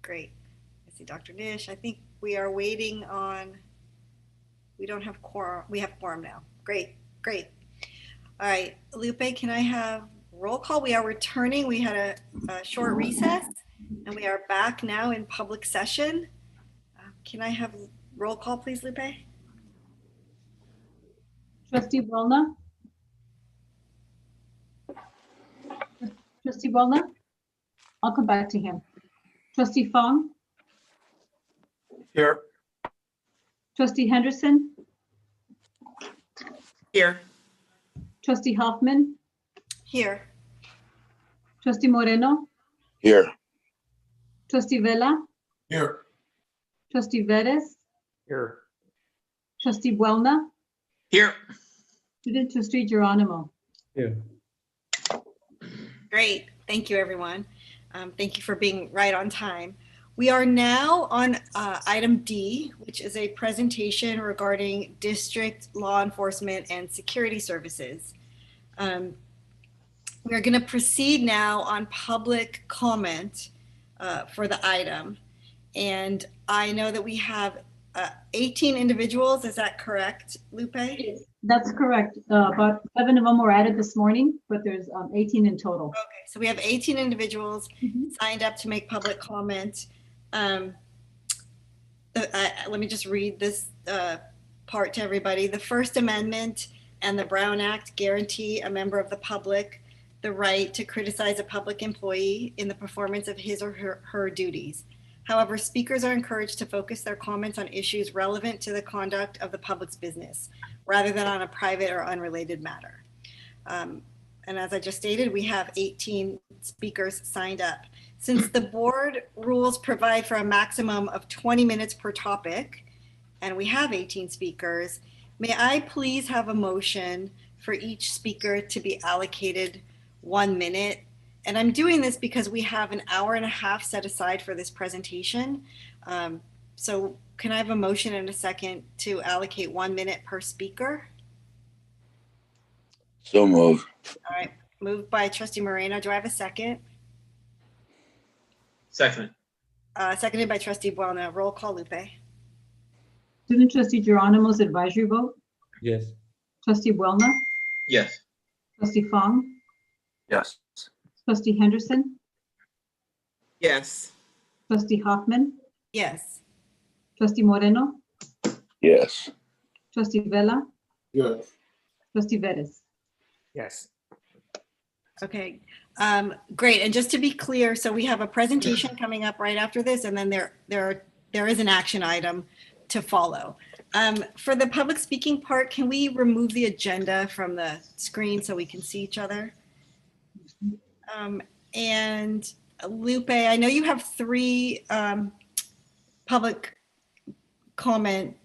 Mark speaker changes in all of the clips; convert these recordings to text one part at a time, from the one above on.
Speaker 1: Great. I see Dr. Nish. I think we are waiting on, we don't have quorum. We have quorum now. Great, great. All right, Lupe, can I have roll call? We are returning. We had a short recess and we are back now in public session. Can I have roll call, please, Lupe?
Speaker 2: Trustee Boulna? Trustee Boulna? I'll come back to him. Trustee Fong?
Speaker 3: Here.
Speaker 2: Trustee Henderson?
Speaker 3: Here.
Speaker 2: Trustee Hoffman?
Speaker 1: Here.
Speaker 2: Trustee Moreno?
Speaker 4: Here.
Speaker 2: Trustee Vela?
Speaker 3: Here.
Speaker 2: Trustee Veres?
Speaker 3: Here.
Speaker 2: Trustee Boulna?
Speaker 3: Here.
Speaker 2: Student Trustee Geronimo?
Speaker 3: Here.
Speaker 1: Great. Thank you, everyone. Thank you for being right on time. We are now on item D, which is a presentation regarding district law enforcement and security services. We are going to proceed now on public comment for the item. And I know that we have 18 individuals. Is that correct, Lupe?
Speaker 2: That's correct. About 7 of them were added this morning, but there's 18 in total.
Speaker 1: Okay, so we have 18 individuals signed up to make public comment. Let me just read this part to everybody. The First Amendment and the Brown Act guarantee a member of the public the right to criticize a public employee in the performance of his or her duties. However, speakers are encouraged to focus their comments on issues relevant to the conduct of the public's business, rather than on a private or unrelated matter. And as I just stated, we have 18 speakers signed up. Since the board rules provide for a maximum of 20 minutes per topic, and we have 18 speakers, may I please have a motion for each speaker to be allocated 1 minute? And I'm doing this because we have an hour and a half set aside for this presentation. So can I have a motion in a second to allocate 1 minute per speaker?
Speaker 4: So moved.
Speaker 1: All right, moved by Trustee Moreno. Do I have a second?
Speaker 3: Second.
Speaker 1: Seconded by Trustee Buona. Roll call, Lupe.
Speaker 2: Student Trustee Geronimo's advisory vote?
Speaker 3: Yes.
Speaker 2: Trustee Boulna?
Speaker 3: Yes.
Speaker 2: Trustee Fong?
Speaker 4: Yes.
Speaker 2: Trustee Henderson?
Speaker 3: Yes.
Speaker 2: Trustee Hoffman?
Speaker 1: Yes.
Speaker 2: Trustee Moreno?
Speaker 4: Yes.
Speaker 2: Trustee Vela?
Speaker 3: Yes.
Speaker 2: Trustee Veres?
Speaker 3: Yes.
Speaker 1: Okay, great. And just to be clear, so we have a presentation coming up right after this, and then there is an action item to follow. For the public speaking part, can we remove the agenda from the screen so we can see each other? And Lupe, I know you have 3 public comment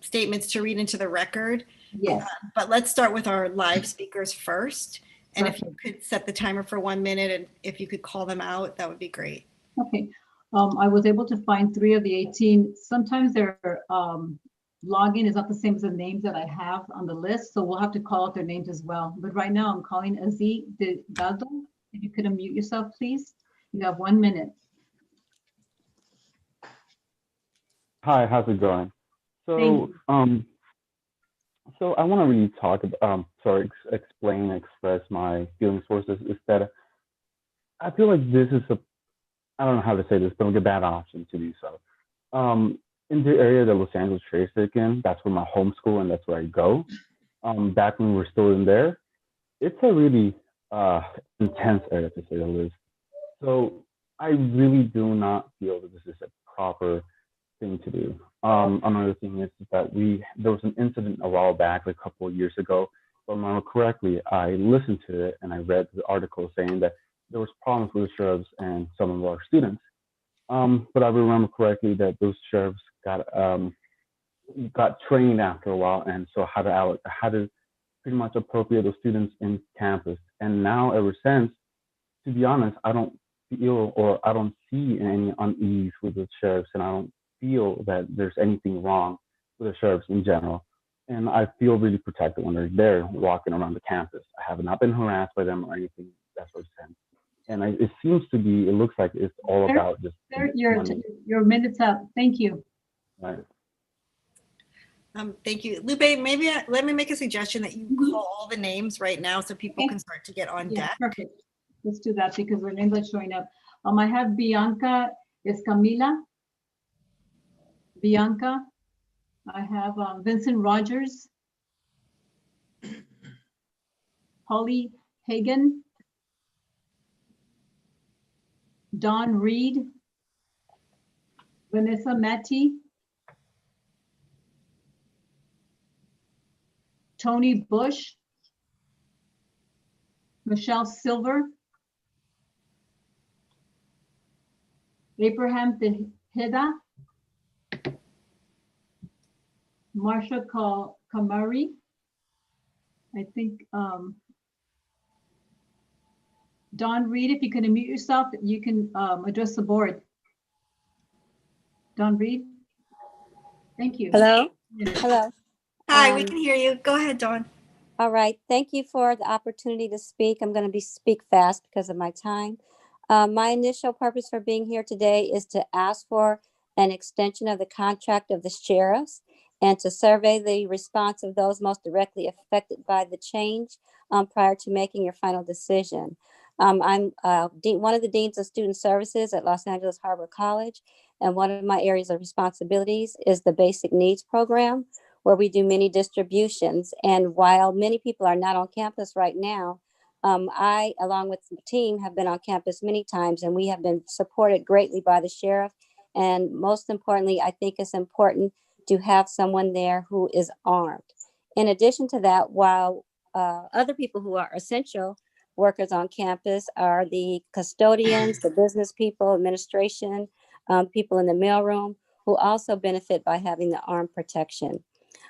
Speaker 1: statements to read into the record.
Speaker 2: Yes.
Speaker 1: But let's start with our live speakers first. And if you could set the timer for 1 minute, and if you could call them out, that would be great.
Speaker 2: Okay. I was able to find 3 of the 18. Sometimes their login is not the same as the names that I have on the list, so we'll have to call out their names as well. But right now I'm calling Aziz Delgado. If you could unmute yourself, please. You have 1 minute.
Speaker 5: Hi, how's it going? So, so I want to really talk about, explain, express my feelings towards this. Is that I feel like this is I don't know how to say this, but like a bad option to do so. In the area that Los Angeles Trade in, that's where my home school and that's where I go. Back when we were still in there, it's a really intense area to say the least. So I really do not feel that this is a proper thing to do. Another thing is that there was an incident a while back, like a couple of years ago. If I remember correctly, I listened to it and I read the article saying that there was problems with the sheriffs and some of our students. But I remember correctly that those sheriffs got trained after a while, and so how to pretty much appropriate those students in campus. And now ever since, to be honest, I don't feel or I don't see any unease with the sheriffs, and I don't feel that there's anything wrong with the sheriffs in general. And I feel really protected when they're there walking around the campus. I have not been harassed by them or anything that sort of sense. it seems to be, it looks like it's all
Speaker 2: Sir,
Speaker 5: about just
Speaker 2: Sir,
Speaker 5: money.
Speaker 2: your minute's up. Thank you.
Speaker 5: Right.
Speaker 1: Thank you. Lupe, maybe let me make a suggestion that you call all the names right now so people
Speaker 2: Okay.
Speaker 1: can start to get on
Speaker 2: Yeah,
Speaker 1: deck.
Speaker 2: perfect. Let's do that because their names are showing up. I have Bianca Escamilla. Bianca. I have Vincent Rogers. Holly Hagan. Don Reed. Vanessa Matty. Tony Bush. Michelle Silver. Abraham Tejeda. Marsha Kamari. I think Don Reed, if you can unmute yourself, you can address the board. Don Reed. Thank you.
Speaker 6: Hello? Hello.
Speaker 1: Hi, we can hear you. Go ahead, Dawn.
Speaker 6: All right. Thank you for the opportunity to speak. I'm going to speak fast because of my time. My initial purpose for being here today is to ask for an extension of the contract of the sheriffs and to survey the response of those most directly affected by the change prior to making your final decision. I'm one of the deans of student services at Los Angeles Harbor College, and one of my areas of responsibilities is the basic needs program, where we do many distributions. And while many people are not on campus right now, I, along with the team, have been on campus many times, and we have been supported greatly by the sheriff. And most importantly, I think it's important to have someone there who is armed. In addition to that, while other people who are essential workers on campus are the custodians, the business people, administration, people in the mailroom, who also benefit by having the armed protection.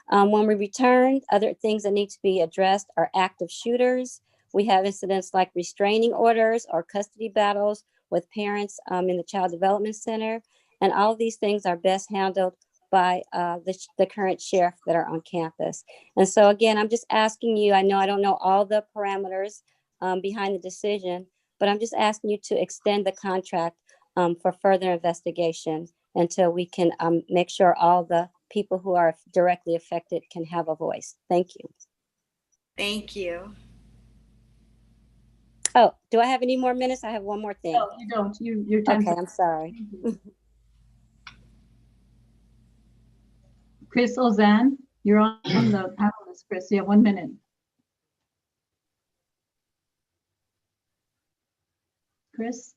Speaker 6: When we return, other things that need to be addressed are active shooters. We have incidents like restraining orders or custody battles with parents in the Child Development Center. And all of these things are best handled by the current sheriff that are on campus. And so again, I'm just asking you, I know I don't know all the parameters behind the decision, but I'm just asking you to extend the contract for further investigation until we can make sure all the people who are directly affected can have a voice. Thank you.
Speaker 1: Thank you.
Speaker 6: Oh, do I have any more minutes? I have one more thing.
Speaker 2: No, you don't. Your time's
Speaker 6: Okay,
Speaker 2: up.
Speaker 6: I'm sorry.
Speaker 2: Chris Ozan, you're on the panelist, Chris. You have 1 minute. Chris?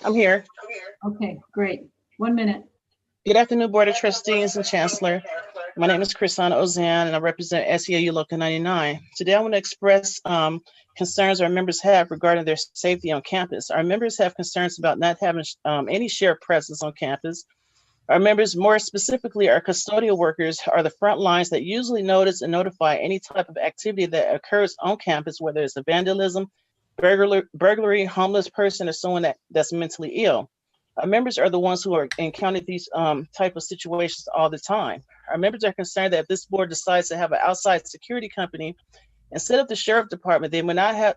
Speaker 7: I'm here.
Speaker 2: Okay, great. 1 minute.
Speaker 7: Good afternoon, Board of Trustees and Chancellor. My name is Chrisana Ozan, and I represent SEAU Local 99. Today, I want to express concerns our members have regarding their safety on campus. Our members have concerns about not having any sheriff presence on campus. Our members, more specifically, our custodial workers, are the front lines that usually notice and notify any type of activity that occurs on campus, whether it's a vandalism, burglary, homeless person, or someone that's mentally ill. Our members are the ones who are encountering these type of situations all the time. Our members are concerned that if this board decides to have an outside security company instead of the sheriff department, they would not have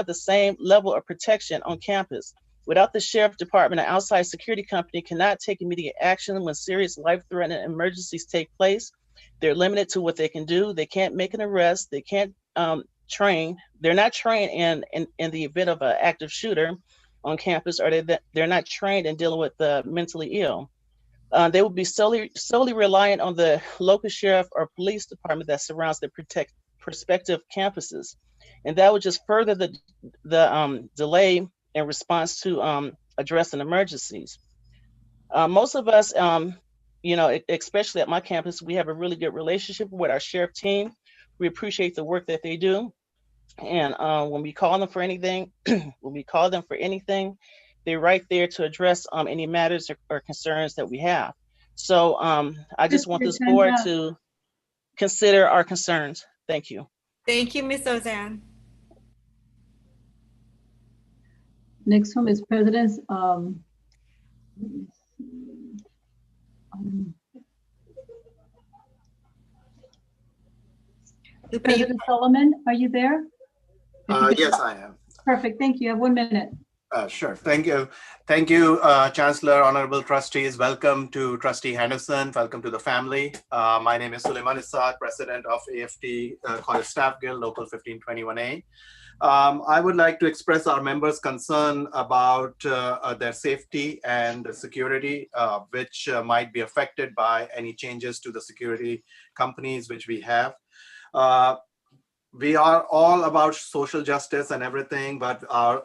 Speaker 7: the same level of protection on campus. Without the sheriff department, an outside security company cannot take immediate action when serious life-threatening emergencies take place. They're limited to what they can do. They can't make an arrest. They can't train. They're not trained in the event of an active shooter on campus, or they're not trained in dealing with the mentally ill. They will be solely reliant on the local sheriff or police department that surrounds the prospective campuses, and that would just further the delay in response to addressing emergencies. Most of us, especially at my campus, we have a really good relationship with our sheriff team. We appreciate the work that they do. And when we call them for anything, they're right there to address any matters or concerns that we have. So I just want this board to consider our concerns. Thank you.
Speaker 1: Thank you, Ms. Ozan.
Speaker 2: Next one is President's President Solomon, are you there?
Speaker 8: Yes, I am.
Speaker 2: Perfect. Thank you. You have 1 minute.
Speaker 8: Sure. Thank you. Thank you, Chancellor, Honorable Trustees. Welcome to Trustee Henderson. Welcome to the family. My name is Suleiman Issad, President of AFT College Staff Guild, Local 1521A. I would like to express our members' concern about their safety and security, which might be affected by any changes to the security companies which we have. We are all about social justice and everything, but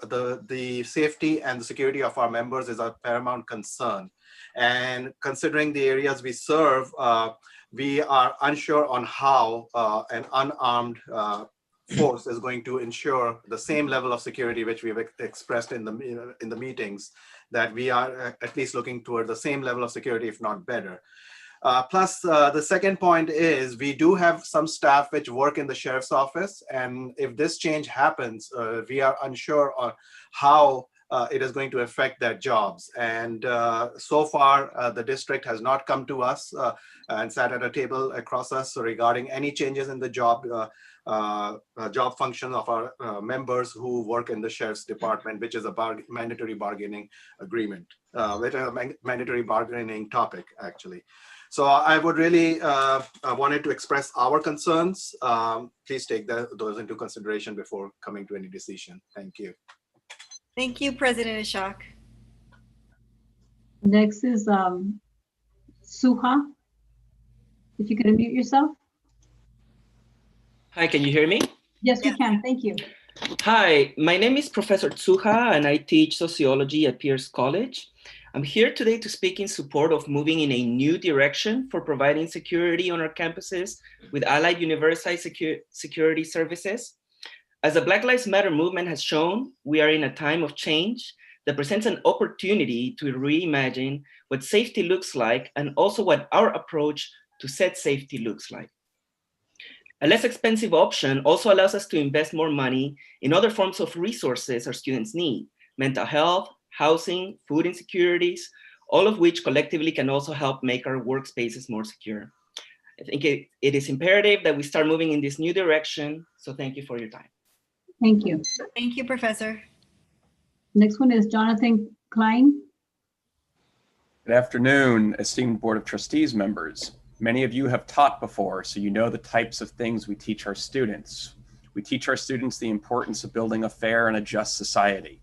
Speaker 8: the safety and the security of our members is our paramount concern. And considering the areas we serve, we are unsure on how an unarmed force is going to ensure the same level of security which we have expressed in the meetings, that we are at least looking toward the same level of security, if not better. Plus, the second point is we do have some staff which work in the sheriff's office, and if this change happens, we are unsure on how it is going to affect their jobs. And so far, the district has not come to us and sat at a table across us regarding any changes in the job function of our members who work in the sheriff's department, which is a mandatory bargaining agreement, which is a mandatory bargaining topic, actually. So I would really wanted to express our concerns. Please take those into consideration before coming to any decision. Thank you.
Speaker 1: Thank you, President Ishak.
Speaker 2: Next is Suha. If you could unmute yourself.
Speaker 9: Hi, can you hear me?
Speaker 2: Yes, we can. Thank you.
Speaker 9: Hi, my name is Professor Tsuha, and I teach sociology at Pierce College. I'm here today to speak in support of moving in a new direction for providing security on our campuses with allied universal security services. As the Black Lives Matter movement has shown, we are in a time of change that presents an opportunity to reimagine what safety looks like and also what our approach to set safety looks like. A less expensive option also allows us to invest more money in other forms of resources our students need: mental health, housing, food insecurities, all of which collectively can also help make our workspaces more secure. I think it is imperative that we start moving in this new direction. So thank you for your time.
Speaker 2: Thank you.
Speaker 1: Thank you, Professor.
Speaker 2: Next one is Jonathan Klein.
Speaker 10: Good afternoon, esteemed Board of Trustees members. Many of you have taught before, so you know the types of things we teach our students. We teach our students the importance of building a fair and a just society.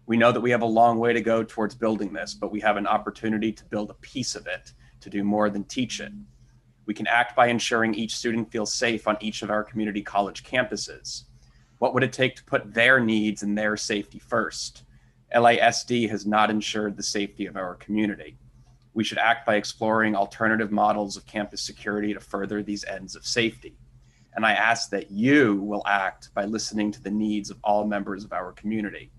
Speaker 10: We know that we have a long way to go towards building this, but we have an opportunity to build a piece of it, to do more than teach it. We can act by ensuring each student feels safe on each of our community college campuses. What would it take to put their needs and their safety first? LASD has not ensured the safety of our community. We should act by exploring alternative models of campus security to further these ends of safety. And I ask that you will act by listening to the needs of all members of our community.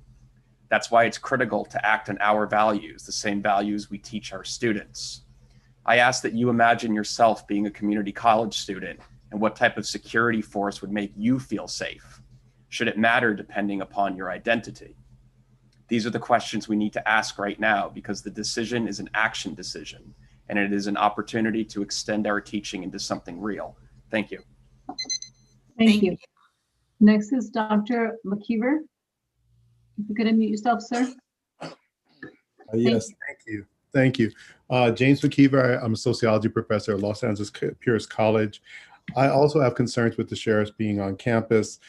Speaker 10: That's why it's critical to act on our values, the same values we teach our students. I ask that you imagine yourself being a community college student and what type of security force would make you feel safe. Should it matter depending upon your identity? These are the questions we need to ask right now, because the decision is an action decision, and it is an opportunity to extend our teaching into something real. Thank you.
Speaker 2: Thank you. Next is Dr. McKeever. If you could unmute yourself, sir.
Speaker 11: Yes, thank you. Thank you. James McKeever, I'm a sociology professor at Los Angeles Pierce College. I also have concerns with the sheriffs being on campus.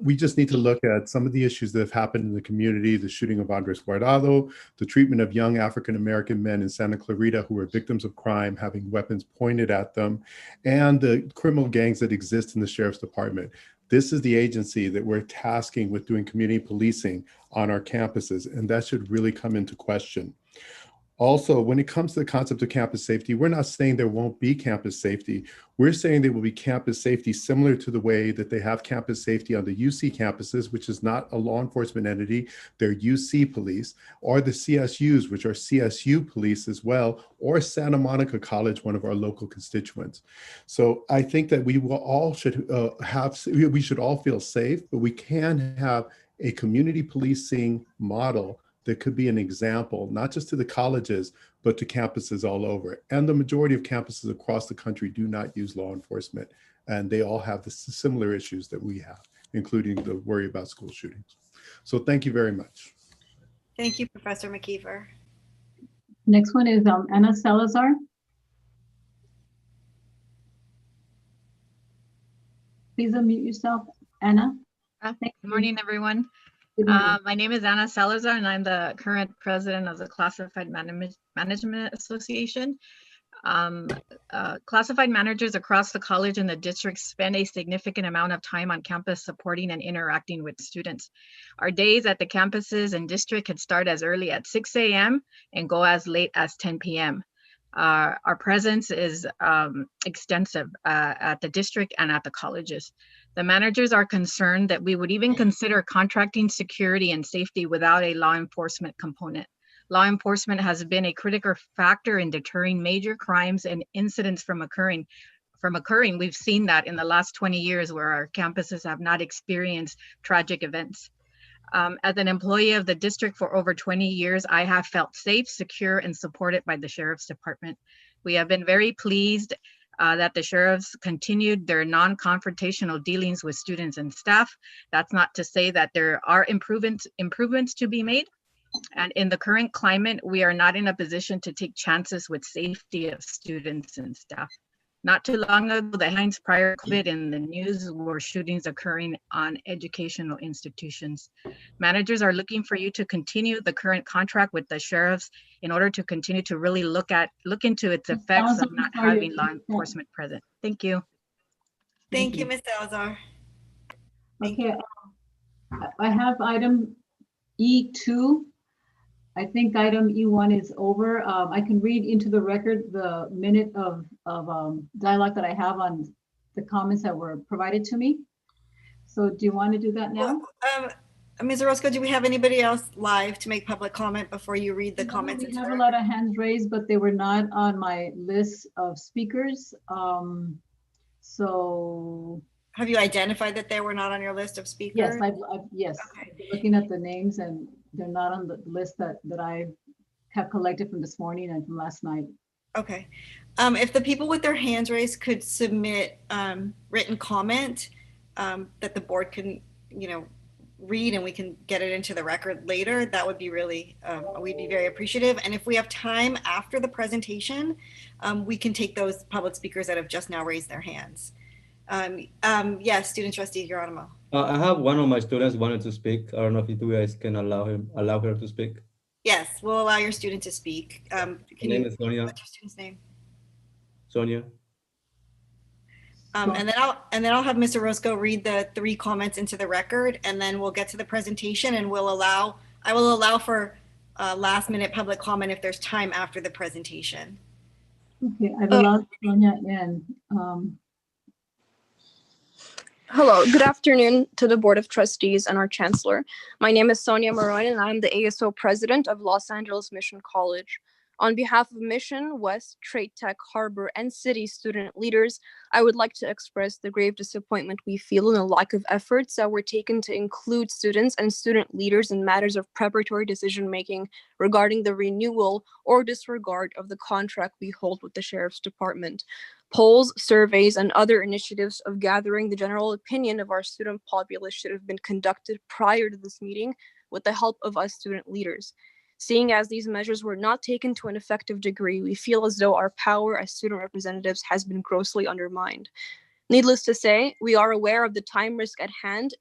Speaker 11: We just need to look at some of the issues that have happened in the community: the shooting of Andres Guardado, the treatment of young African-American men in Santa Clarita who were victims of crime having weapons pointed at them, and the criminal gangs that exist in the sheriff's department. This is the agency that we're tasking with doing community policing on our campuses, and that should really come into question. Also, when it comes to the concept of campus safety, we're not saying there won't be campus safety. We're saying there will be campus safety similar to the way that they have campus safety on the UC campuses, which is not a law enforcement entity. They're UC police, or the CSUs, which are CSU police as well, or Santa Monica College, one of our local constituents. So I think that we will all we should all feel safe, but we can have a community policing model that could be an example, not just to the colleges, but to campuses all over. And the majority of campuses across the country do not use law enforcement and they all have the similar issues that we have, including the worry about school shootings. So thank you very much.
Speaker 1: Thank you, Professor McKeever.
Speaker 2: Next one is Anna Salazar. Please unmute yourself, Anna.
Speaker 12: Good morning, everyone.
Speaker 2: Good morning.
Speaker 12: My name is Anna Salazar, and I'm the current president of the Classified Management Association. Classified managers across the college and the district spend a significant amount of time on campus supporting and interacting with students. Our days at the campuses and district can start as early as 6 a.m. and go as late as 10 p.m. Our presence is extensive at the district and at the colleges. The managers are concerned that we would even consider contracting security and safety without a law enforcement component. Law enforcement has been a critical factor in deterring major crimes and incidents from occurring. We've seen that in the last 20 years where our campuses have not experienced tragic events. As an employee of the district for over 20 years, I have felt safe, secure, and supported by the Sheriff's Department. We have been very pleased that the sheriffs continued their non-confrontational dealings with students and staff. That's not to say that there are improvements to be made. And in the current climate, we are not in a position to take chances with safety of students and staff. Not too long ago, the headlines prior to COVID in the news were shootings occurring on educational institutions. Managers are looking for you to continue the current contract with the sheriffs in order to continue to really look into its effects of not having law enforcement present. Thank you.
Speaker 1: Thank you, Ms. Salazar.
Speaker 2: Okay, I have item E2. I think item E1 is over. I can read into the record the minute of dialogue that I have on the comments that were provided to me. So do you want to do that now?
Speaker 1: Ms. Orozco, do we have anybody else live to make public comment before you read the comments?
Speaker 2: We have a lot of hands raised, but they were not on my list of speakers. So.
Speaker 1: Have you identified that they were not on your list of speakers?
Speaker 2: Yes, yes.
Speaker 1: Okay.
Speaker 2: I've been looking at the names and they're not on the list that I have collected from this morning and from last night.
Speaker 1: Okay. If the people with their hands raised could submit written comment that the board can, read and we can get it into the record later, that would be really, we'd be very appreciative. And if we have time after the presentation, we can take those public speakers that have just now raised their hands. Yes, student trustee Geronimo.
Speaker 13: I have one of my students wanted to speak. I don't know if you guys can allow her to speak.
Speaker 1: Yes, we'll allow your student to speak.
Speaker 13: Her name is Sonia.
Speaker 1: What's your student's name?
Speaker 13: Sonia.
Speaker 1: And then I'll have Mr. Orozco read the 3 comments into the record, and then we'll get to the presentation, and I will allow for last minute public comment if there's time after the presentation.
Speaker 2: Okay, I've allowed Sonia in.
Speaker 14: Hello, good afternoon to the Board of Trustees and our Chancellor. My name is Sonia Maroin and I'm the ASO President of Los Angeles Mission College. On behalf of Mission, West, Trade Tech, Harbor, and City student leaders, I would like to express the grave disappointment we feel in the lack of efforts that were taken to include students and student leaders in matters of preparatory decision-making regarding the renewal or disregard of the contract we hold with the Sheriff's Department. Polls, surveys, and other initiatives of gathering the general opinion of our student populace should have been conducted prior to this meeting with the help of us student leaders. Seeing as these measures were not taken to an effective degree, we feel as though our power as student representatives has been grossly undermined. Needless to say, we are aware of the time risk at hand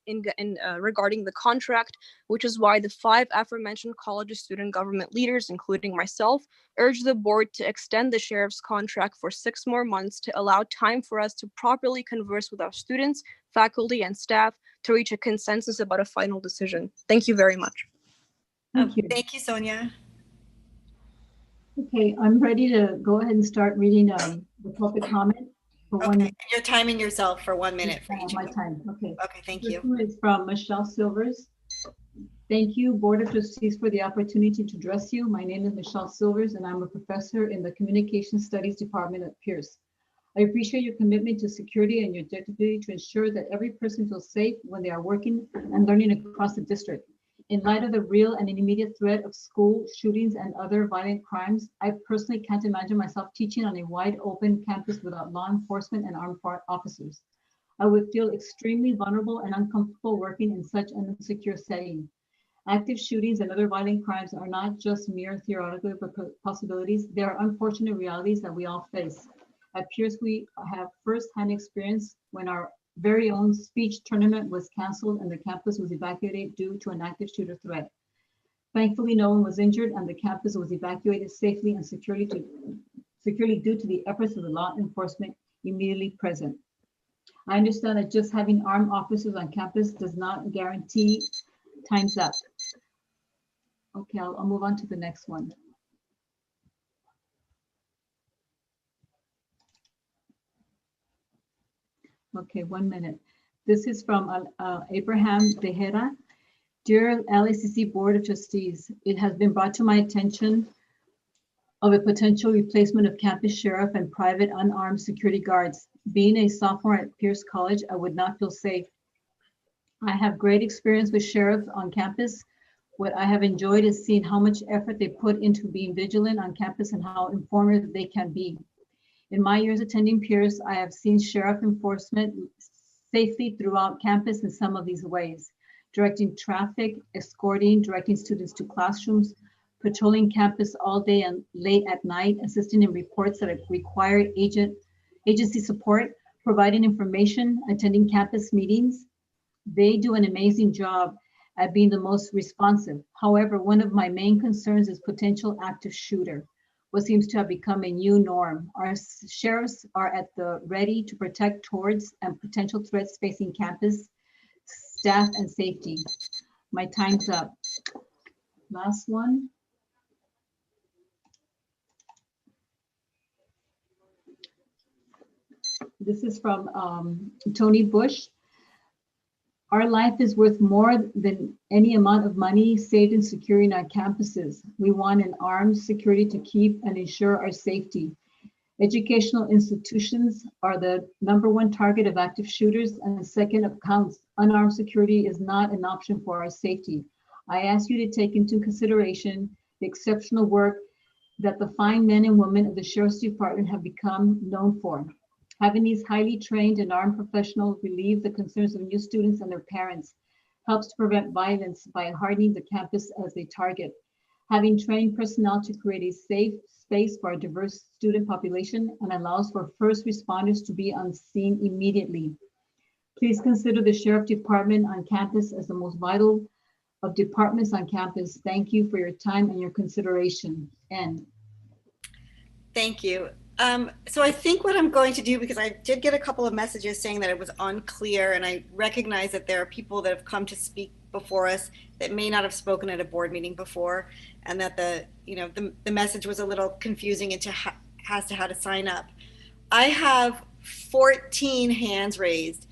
Speaker 14: regarding the contract, which is why the 5 aforementioned college student government leaders, including myself, urge the board to extend the sheriff's contract for 6 more months to allow time for us to properly converse with our students, faculty, and staff to reach a consensus about a final decision. Thank you very much.
Speaker 2: Thank you.
Speaker 1: Thank you, Sonia.
Speaker 2: Okay, I'm ready to go ahead and start reading the public comment.
Speaker 1: Okay, you're timing yourself for 1 minute for each.
Speaker 2: My time, okay.
Speaker 1: Okay, thank you.
Speaker 2: This one is from Michelle Silvers. Thank you, Board of Trustees, for the opportunity to address you. My name is Michelle Silvers, and I'm a professor in the Communication Studies Department at Pierce. I appreciate your commitment to security and your dedication to ensure that every person feels safe when they are working and learning across the district. In light of the real and immediate threat of school shootings and other violent crimes, I personally can't imagine myself teaching on a wide open campus without law enforcement and armed officers. I would feel extremely vulnerable and uncomfortable working in such an insecure setting. Active shootings and other violent crimes are not just mere theoretical possibilities. They are unfortunate realities that we all face. At Pierce, we have firsthand experience when our very own speech tournament was canceled and the campus was evacuated due to an active shooter threat. Thankfully, no one was injured and the campus was evacuated safely and securely due to the efforts of the law enforcement immediately present. I understand that just having armed officers on campus does not guarantee time's up. Okay, I'll move on to the next one. Okay, 1 minute. This is from Abraham Tejera. Dear LACC Board of Trustees, it has been brought to my attention of a potential replacement of campus sheriff and private unarmed security guards. Being a sophomore at Pierce College, I would not feel safe. I have great experience with sheriffs on campus. What I have enjoyed is seeing how much effort they put into being vigilant on campus and how informative they can be. In my years attending Pierce, I have seen sheriff enforcement safely throughout campus in some of these ways: directing traffic, escorting, directing students to classrooms, patrolling campus all day and late at night, assisting in reports that require agency support, providing information, attending campus meetings. They do an amazing job at being the most responsive. However, one of my main concerns is potential active shooter, what seems to have become a new norm. Our sheriffs are at the ready to protect towards and potential threats facing campus, staff, and safety. My time's up. Last one. This is from Tony Bush. Our life is worth more than any amount of money saved in securing our campuses. We want an armed security to keep and ensure our safety. Educational institutions are the #1 target of active shooters, and second of counts. Unarmed security is not an option for our safety. I ask you to take into consideration the exceptional work that the fine men and women of the Sheriff's Department have become known for. Having these highly trained and armed professionals relieve the concerns of new students and their parents helps to prevent violence by hardening the campus as a target. Having trained personnel to create a safe space for a diverse student population and allows for first responders to be on scene immediately. Please consider the Sheriff Department on campus as the most vital of departments on campus. Thank you for your time and your consideration. End.
Speaker 1: Thank you. So I think what I'm going to do, because I did get a couple of messages saying that it was unclear, and I recognize that there are people that have come to speak before us that may not have spoken at a board meeting before, and that the message was a little confusing as to how to sign up. I have 14 hands raised.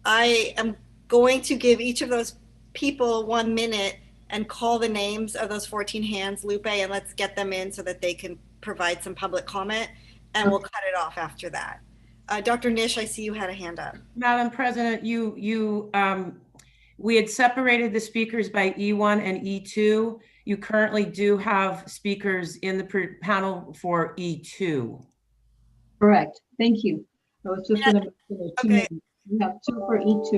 Speaker 1: I am going to give each of those people 1 minute and call the names of those 14 hands, Lupe, and let's get them in so that they can provide some public comment. And we'll cut it off after that. Dr. Nish, I see you had a hand up.
Speaker 15: Madam President, we had separated the speakers by E1 and E2. You currently do have speakers in the panel for E2.
Speaker 2: Correct. Thank you. I was just going to okay. We have 2 for E2.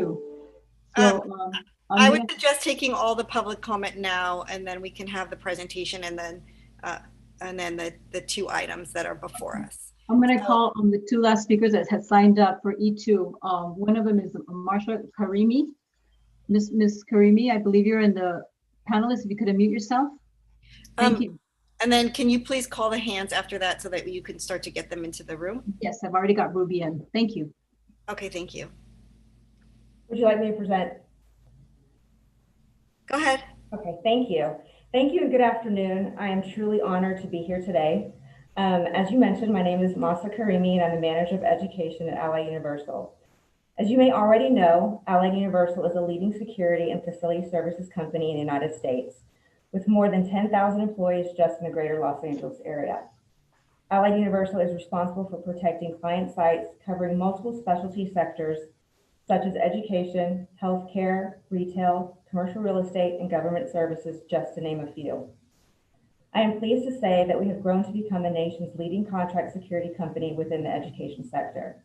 Speaker 2: So
Speaker 1: I would suggest taking all the public comment now, and then we can have the presentation, and then the 2 items that are before us.
Speaker 2: I'm going to call on the 2 last speakers that had signed up for E2. One of them is Marsha Karimi. Ms. Karimi, I believe you're in the panelist. If you could unmute yourself. Thank you.
Speaker 1: And then can you please call the hands after that so that you can start to get them into the room?
Speaker 2: Yes, I've already got Ruby in. Thank you.
Speaker 1: Okay, thank you.
Speaker 16: Would you like me to present?
Speaker 1: Go ahead.
Speaker 16: Okay, thank you. Thank you and good afternoon. I am truly honored to be here today. As you mentioned, my name is Masa Karimi and I'm the Manager of Education at Allied Universal. As you may already know, Allied Universal is a leading security and facility services company in the United States with more than 10,000 employees just in the greater Los Angeles area. Allied Universal is responsible for protecting client sites covering multiple specialty sectors such as education, healthcare, retail, commercial real estate, and government services, just to name a few. I am pleased to say that we have grown to become the nation's leading contract security company within the education sector.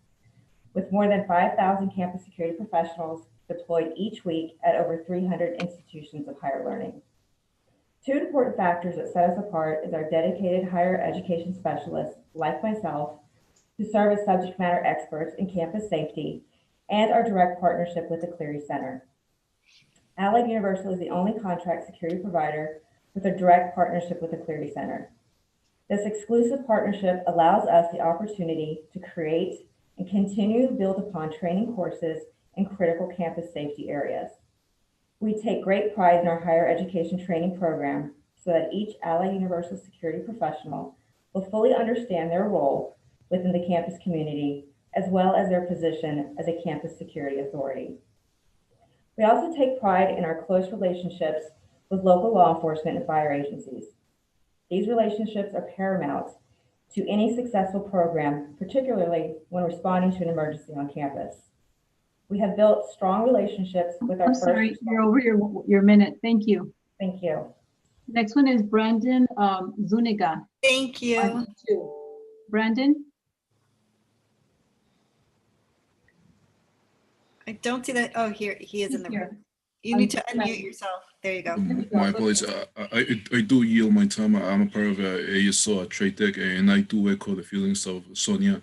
Speaker 16: with more than 5,000 campus security professionals deployed each week at over 300 institutions of higher learning. Two important factors that set us apart is our dedicated higher education specialists, like myself, who serve as subject matter experts in campus safety, and our direct partnership with the Cleary Center. Allied Universal is the only contract security provider with a direct partnership with the Cleary Center. This exclusive partnership allows us the opportunity to create and continue to build upon training courses in critical campus safety areas. We take great pride in our higher education training program so that each Allied Universal security professional will fully understand their role within the campus community, as well as their position as a campus security authority. We also take pride in our close relationships with local law enforcement and fire agencies. These relationships are paramount to any successful program, particularly when responding to an emergency on campus. We have built strong relationships with our
Speaker 2: I'm sorry, you're over your minute. Thank you.
Speaker 16: Thank you.
Speaker 2: Next one is Brandon Zuniga.
Speaker 1: Thank you.
Speaker 2: Brandon?
Speaker 1: I don't see that. Oh, here, he is in the
Speaker 2: Here.
Speaker 1: room. You need to unmute yourself. There you go.
Speaker 17: My apologies. I do yield my time. I'm a part of ASO at Trade Tech, and I do echo the feelings of Sonia.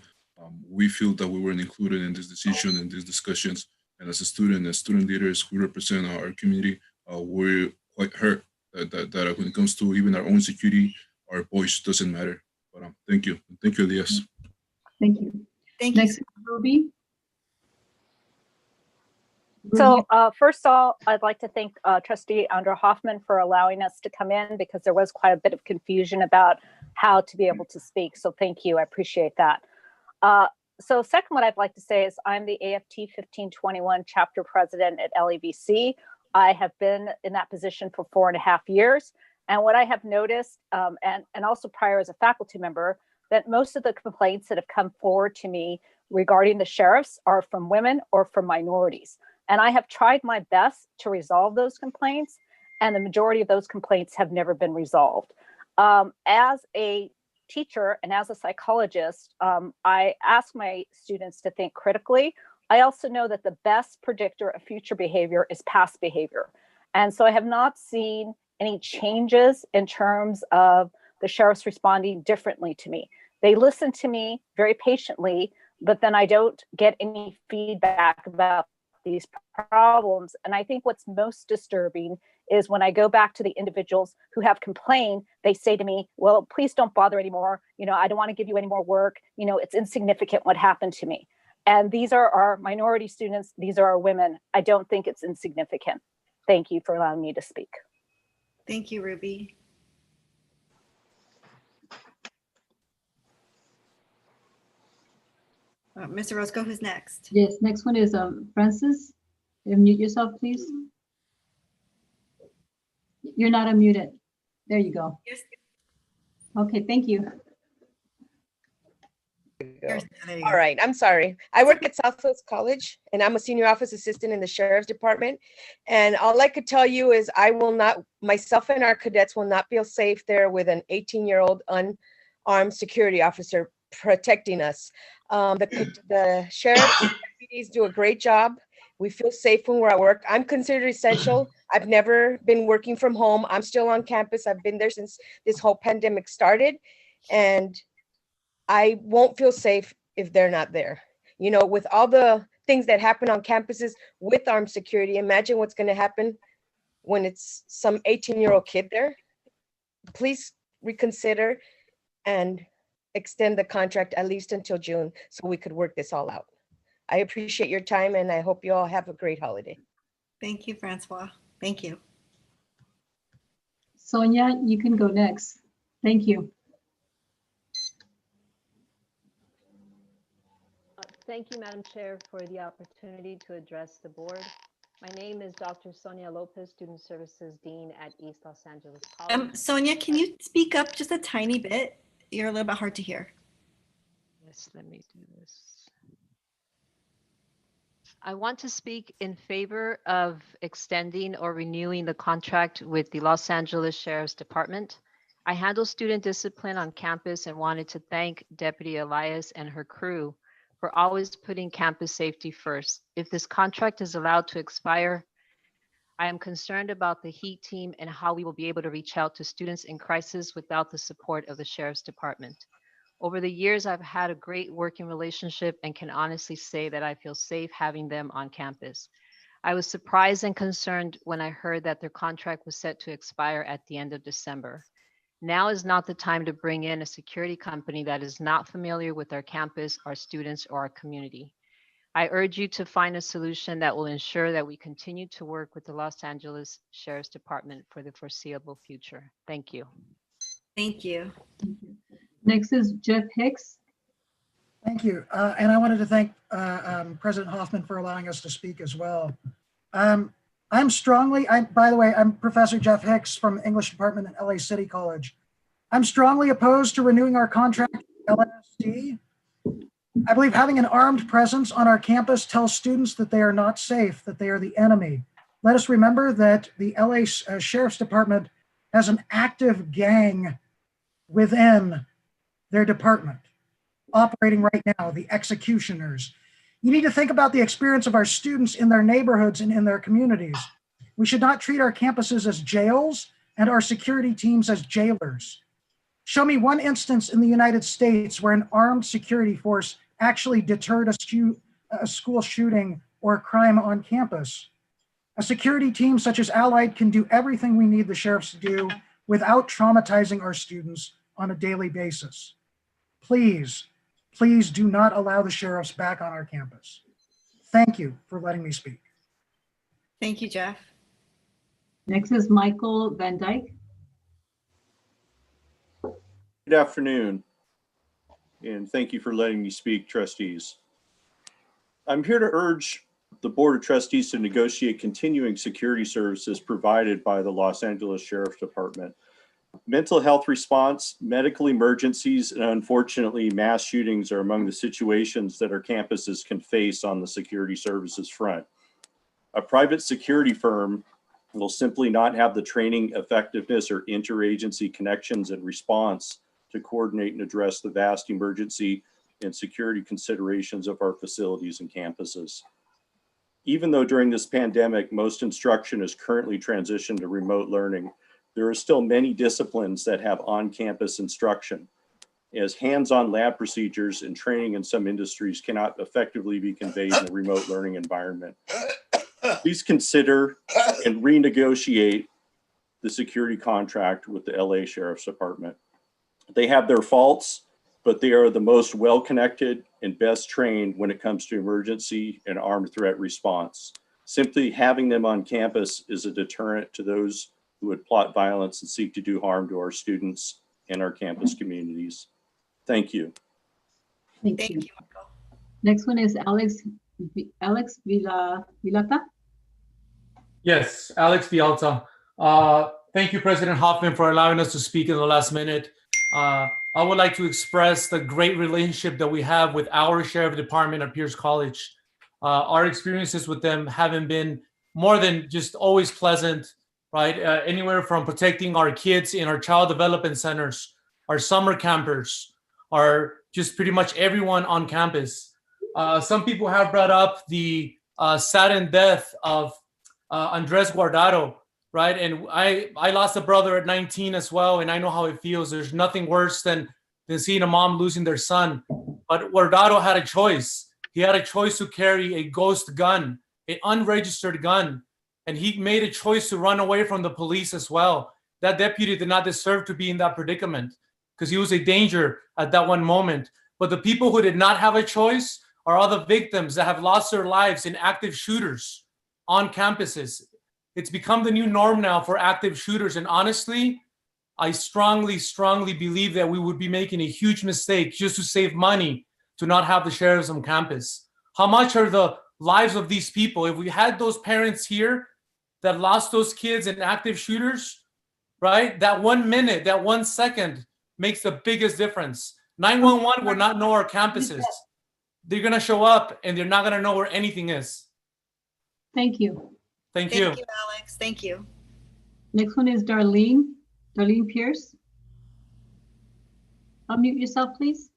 Speaker 17: We feel that we weren't included in this decision and these discussions. And as a student, as student leaders who represent our community, we're quite hurt that when it comes to even our own security, our voice doesn't matter. But thank you. Thank you, Elias.
Speaker 2: Thank you.
Speaker 1: Thank you.
Speaker 2: Next, Ruby.
Speaker 18: So first of all, I'd like to thank Trustee Andra Hoffman for allowing us to come in because there was quite a bit of confusion about how to be able to speak. So thank you. I appreciate that. So second, what I'd like to say is I'm the AFT 1521 chapter president at LEVC. I have been in that position for 4.5 years. And what I have noticed, and also prior as a faculty member, that most of the complaints that have come forward to me regarding the sheriffs are from women or from minorities. And I have tried my best to resolve those complaints, and the majority of those complaints have never been resolved. As a teacher and as a psychologist, I ask my students to think critically. I also know that the best predictor of future behavior is past behavior. And so I have not seen any changes in terms of the sheriffs responding differently to me. They listen to me very patiently, but then I don't get any feedback about these problems. And I think what's most disturbing is when I go back to the individuals who have complained, they say to me, well, please don't bother anymore. You know, I don't want to give you any more work. You know, it's insignificant what happened to me. And these are our minority students. These are our women. I don't think it's insignificant. Thank you for allowing me to speak.
Speaker 1: Thank you, Ruby. Mr. Roscoe, who's next?
Speaker 2: Yes, next one is Francis. Unmute yourself, please. You're not unmuted. There you go.
Speaker 1: Yes.
Speaker 2: Okay, thank you.
Speaker 19: All right, I'm sorry. I work at Southwest College and I'm a senior office assistant in the sheriff's department. And all I could tell you is I will not, myself and our cadets will not feel safe there with an 18-year-old unarmed security officer protecting us. The sheriff's deputies do a great job. We feel safe when we're at work. I'm considered essential. I've never been working from home. I'm still on campus. I've been there since this whole pandemic started. And I won't feel safe if they're not there. You know, with all the things that happen on campuses with armed security, imagine what's going to happen when it's some 18-year-old kid there. Please reconsider and extend the contract at least until June so we could work this all out. I appreciate your time and I hope you all have a great holiday.
Speaker 1: Thank you, Francois. Thank you.
Speaker 2: Sonia, you can go next. Thank you.
Speaker 20: Thank you, Madam Chair, for the opportunity to address the board. My name is Dr. Sonia Lopez, Student Services Dean at East Los Angeles College.
Speaker 1: Sonia, can you speak up just a tiny bit? You're a little bit hard to hear.
Speaker 20: Yes, let me do this. I want to speak in favor of extending or renewing the contract with the Los Angeles Sheriff's Department. I handle student discipline on campus and wanted to thank Deputy Elias and her crew for always putting campus safety first. If this contract is allowed to expire, I am concerned about the HEAT team and how we will be able to reach out to students in crisis without the support of the Sheriff's Department. Over the years, I've had a great working relationship and can honestly say that I feel safe having them on campus. I was surprised and concerned when I heard that their contract was set to expire at the end of December. Now is not the time to bring in a security company that is not familiar with our campus, our students, or our community. I urge you to find a solution that will ensure that we continue to work with the Los Angeles Sheriff's Department for the foreseeable future. Thank you.
Speaker 1: Thank you.
Speaker 2: Next is Jeff Hicks.
Speaker 21: Thank you. And I wanted to thank President Hoffman for allowing us to speak as well. By the way, I'm Professor Jeff Hicks from English Department at LA City College. I'm strongly opposed to renewing our contract with LASD. I believe having an armed presence on our campus tells students that they are not safe, that they are the enemy. Let us remember that the LA Sheriff's Department has an active gang within their department operating right now, the executioners. You need to think about the experience of our students in their neighborhoods and in their communities. We should not treat our campuses as jails and our security teams as jailers. Show me one instance in the United States where an armed security force actually deterred a school shooting or crime on campus. A security team such as Allied can do everything we need the sheriffs to do without traumatizing our students on a daily basis. Please, please do not allow the sheriffs back on our campus. Thank you for letting me speak.
Speaker 1: Thank you, Jeff.
Speaker 2: Next is Michael Van Dyke.
Speaker 22: Good afternoon, and thank you for letting me speak, trustees. I'm here to urge the Board of Trustees to negotiate continuing security services provided by the Los Angeles Sheriff's Department. Mental health response, medical emergencies, and unfortunately mass shootings are among the situations that our campuses can face on the security services front. A private security firm will simply not have the training, effectiveness, or interagency connections and response to coordinate and address the vast emergency and security considerations of our facilities and campuses. Even though during this pandemic, most instruction is currently transitioned to remote learning, there are still many disciplines that have on-campus instruction, as hands-on lab procedures and training in some industries cannot effectively be conveyed in a remote learning environment. Please consider and renegotiate the security contract with the LA Sheriff's Department. They have their faults, but they are the most well-connected and best trained when it comes to emergency and armed threat response. Simply having them on campus is a deterrent to those who would plot violence and seek to do harm to our students and our campus communities. Thank you.
Speaker 2: Thank you, Michael. Next one is Alex Vilata.
Speaker 23: Yes, Alex Vilata. Thank you, President Hoffman, for allowing us to speak in the last minute. I would like to express the great relationship that we have with our Sheriff Department at Pierce College. Our experiences with them haven't been more than just always pleasant, right? Anywhere from protecting our kids in our child development centers, our summer campers, our just pretty much everyone on campus. Some people have brought up the saddened death of Andres Guardado, right? And I lost a brother at 19 as well, and I know how it feels. There's nothing worse than seeing a mom losing their son. But Guardado had a choice. He had a choice to carry a ghost gun, an unregistered gun, and he made a choice to run away from the police as well. That deputy did not deserve to be in that predicament because he was a danger at that one moment. But the people who did not have a choice are other victims that have lost their lives in active shooters on campuses. It's become the new norm now for active shooters. And honestly, I strongly, strongly believe that we would be making a huge mistake just to save money to not have the sheriffs on campus. How much are the lives of these people? If we had those parents here that lost those kids in active shooters, right? That 1 minute, that 1 second makes the biggest difference. 911 will not know our campuses. They're gonna show up and they're not gonna know where anything is.
Speaker 2: Thank you.
Speaker 23: Thank you.
Speaker 1: Thank you, Alex. Thank you.
Speaker 2: Next one is Darlene Pierce. Unmute yourself, please.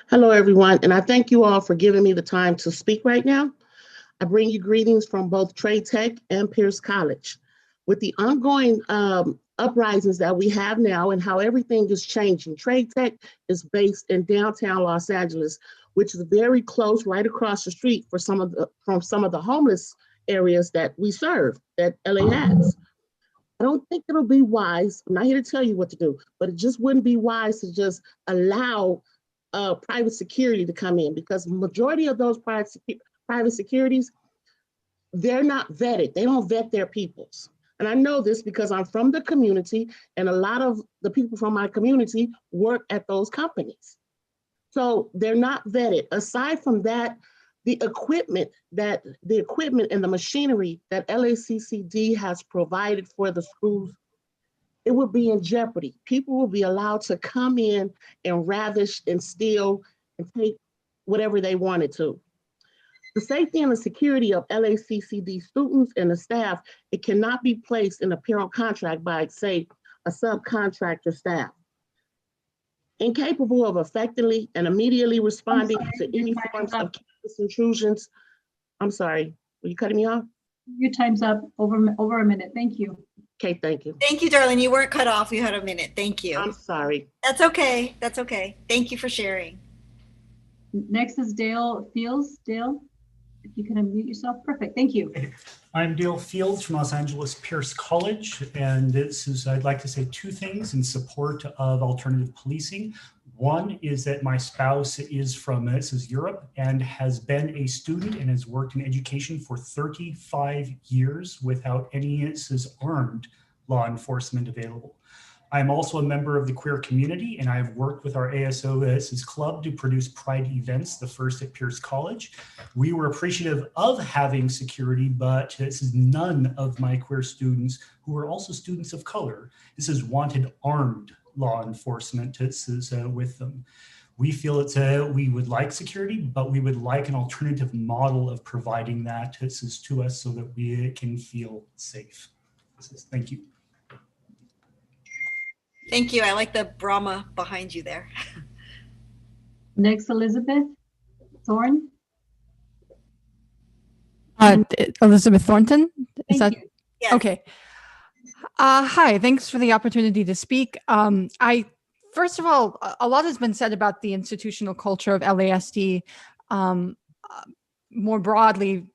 Speaker 3: Hello, everyone, and I thank you all for giving me the time to speak right now. I bring you greetings from both Trade Tech and Pierce College. With the ongoing uprisings that we have now and how everything is changing, Trade Tech is based in downtown Los Angeles, which is very close, right across the street from some of the homeless areas that we serve, that LA has. I don't think it'll be wise. I'm not here to tell you what to do, but it just wouldn't be wise to just allow private security to come in, because majority of those private securities, they're not vetted. They don't vet their peoples. And I know this because I'm from the community, and a lot of the people from my community work at those companies. So they're not vetted. Aside from that, the equipment and the machinery that LACCD has provided for the schools, it would be in jeopardy. People will be allowed to come in and ravish and steal and take whatever they wanted to. The safety and the security of LACCD students and the staff, it cannot be placed in a payroll contract by, say, a subcontractor staff. Incapable of effectively and immediately responding to any forms of campus intrusions. I'm sorry, were you cutting me off?
Speaker 2: Your time's up, over a minute. Thank you.
Speaker 3: Okay, thank you.
Speaker 1: Thank you, darling. You weren't cut off. You had a minute. Thank you.
Speaker 3: I'm sorry.
Speaker 1: That's okay. That's okay. Thank you for sharing.
Speaker 2: Next is Dale Fields. Dale, if you can unmute yourself. Perfect. Thank you.
Speaker 4: I'm Dale Fields from Los Angeles Pierce College, and I'd like to say two things in support of alternative policing. One is that my spouse is from Europe and has been a student and has worked in education for 35 years without any armed law enforcement available. I'm also a member of the queer community, and I've worked with our ASO club to produce Pride events, the first at Pierce College. We were appreciative of having security, but this is none of my queer students, who are also students of color, wanted armed law enforcement with them. We feel we would like security, but we would like an alternative model of providing that to us so that we can feel safe. Thank you.
Speaker 1: Thank you. I like the Brahma behind you there.
Speaker 2: Next, Elizabeth Thorne.
Speaker 5: Elizabeth Thornton. Is that
Speaker 1: Yes.
Speaker 5: okay? Hi, thanks for the opportunity to speak. First of all, a lot has been said about the institutional culture of LASD more broadly.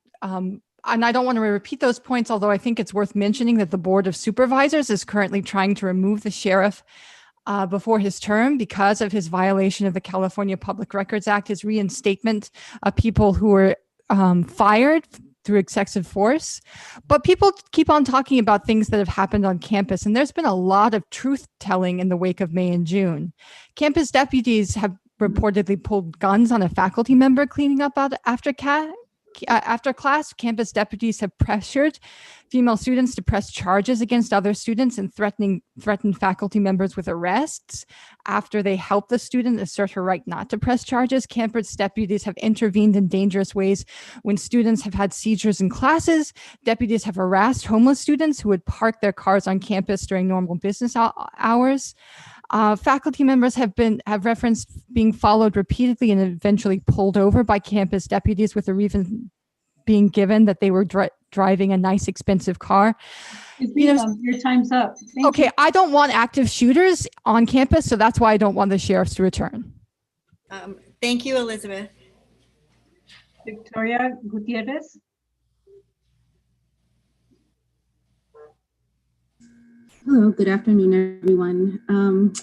Speaker 5: And I don't want to repeat those points, although I think it's worth mentioning that the Board of Supervisors is currently trying to remove the sheriff before his term because of his violation of the California Public Records Act, his reinstatement of people who were fired through excessive force. But people keep on talking about things that have happened on campus, and there's been a lot of truth telling in the wake of May and June. Campus deputies have reportedly pulled guns on a faculty member cleaning up after class. Campus deputies have pressured female students to press charges against other students and threatened faculty members with arrests after they helped the student assert her right not to press charges. Campus deputies have intervened in dangerous ways when students have had seizures in classes. Deputies have harassed homeless students who would park their cars on campus during normal business hours. Faculty members have referenced being followed repeatedly and eventually pulled over by campus deputies with a reason being given that they were driving a nice, expensive car.
Speaker 2: Your time's up. Thank you.
Speaker 5: I don't want active shooters on campus, so that's why I don't want the sheriffs to return.
Speaker 1: Thank you, Elizabeth.
Speaker 2: Victoria Gutierrez.
Speaker 24: Hello, good afternoon, everyone.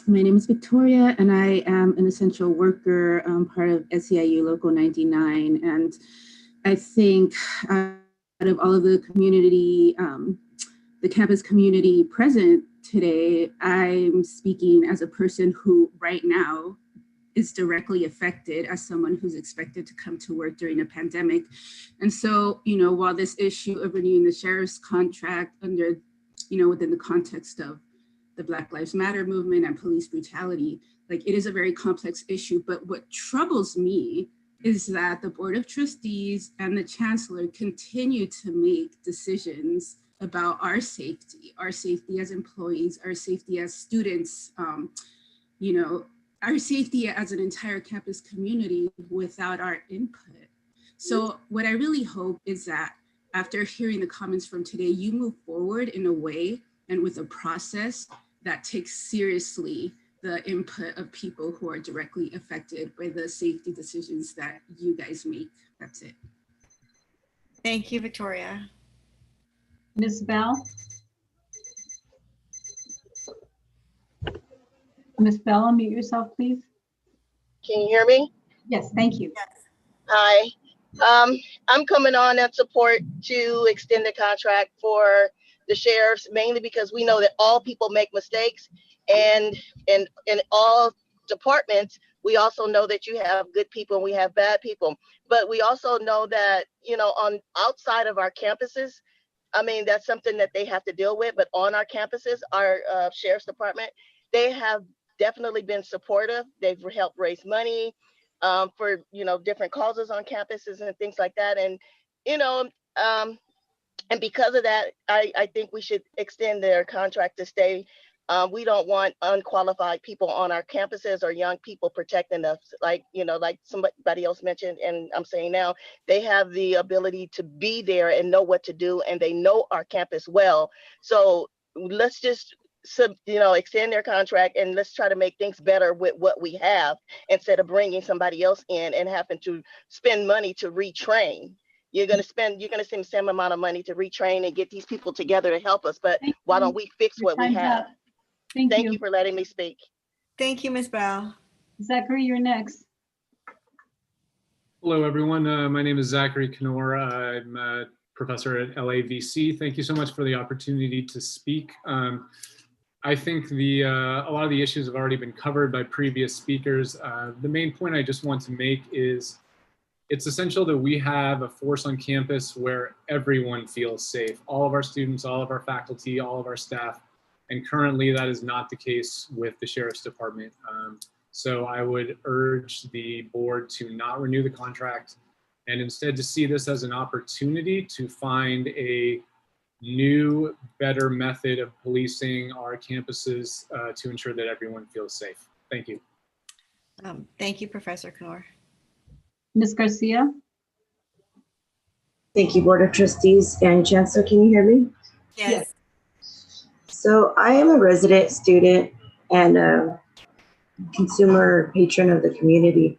Speaker 24: My name is Victoria, and I am an essential worker, part of SEIU Local 99. And I think out of all of the community, the campus community present today, I'm speaking as a person who right now is directly affected as someone who's expected to come to work during a pandemic. And so, while this issue of renewing the sheriff's contract under within the context of the Black Lives Matter movement and police brutality, it is a very complex issue. But what troubles me is that the Board of Trustees and the Chancellor continue to make decisions about our safety as employees, our safety as students, our safety as an entire campus community without our input. So what I really hope is that after hearing the comments from today, you move forward in a way and with a process that takes seriously the input of people who are directly affected by the safety decisions that you guys make. That's it.
Speaker 1: Thank you, Victoria.
Speaker 2: Ms. Bell? Ms. Bell, unmute yourself, please.
Speaker 6: Can you hear me?
Speaker 2: Yes, thank you.
Speaker 6: Hi. I'm coming on in support to extend the contract for the sheriffs, mainly because we know that all people make mistakes, and in all departments, we also know that you have good people and we have bad people. But we also know that, you know, on outside of our campuses, I mean, that's something that they have to deal with. But on our campuses, our sheriff's department, they have definitely been supportive. They've helped raise money for, you know, different causes on campuses and things like that. And, you know, and because of that, I think we should extend their contract to stay. We don't want unqualified people on our campuses or young people protecting us. Like, you know, like somebody else mentioned, and I'm saying now, they have the ability to be there and know what to do, and they know our campus well. So let's just, you know, extend their contract, and let's try to make things better with what we have instead of bringing somebody else in and having to spend money to retrain. You're going to spend the same amount of money to retrain and get these people together to help us. But why don't we fix what we have? Thank you for letting me speak.
Speaker 1: Thank you, Ms. Bell.
Speaker 2: Zachary, you're next.
Speaker 7: Hello, everyone. My name is Zachary Knorr. I'm a professor at LAVC. Thank you so much for the opportunity to speak. I think a lot of the issues have already been covered by previous speakers. The main point I just want to make is it's essential that we have a force on campus where everyone feels safe. All of our students, all of our faculty, all of our staff. And currently that is not the case with the Sheriff's Department. So I would urge the board to not renew the contract and instead to see this as an opportunity to find a new, better method of policing our campuses to ensure that everyone feels safe. Thank you.
Speaker 1: Thank you, Professor Knorr.
Speaker 2: Ms. Garcia?
Speaker 8: Thank you, Board of Trustees and Chancellor. Can you hear me?
Speaker 1: Yes.
Speaker 8: So I am a resident student and a consumer patron of the community.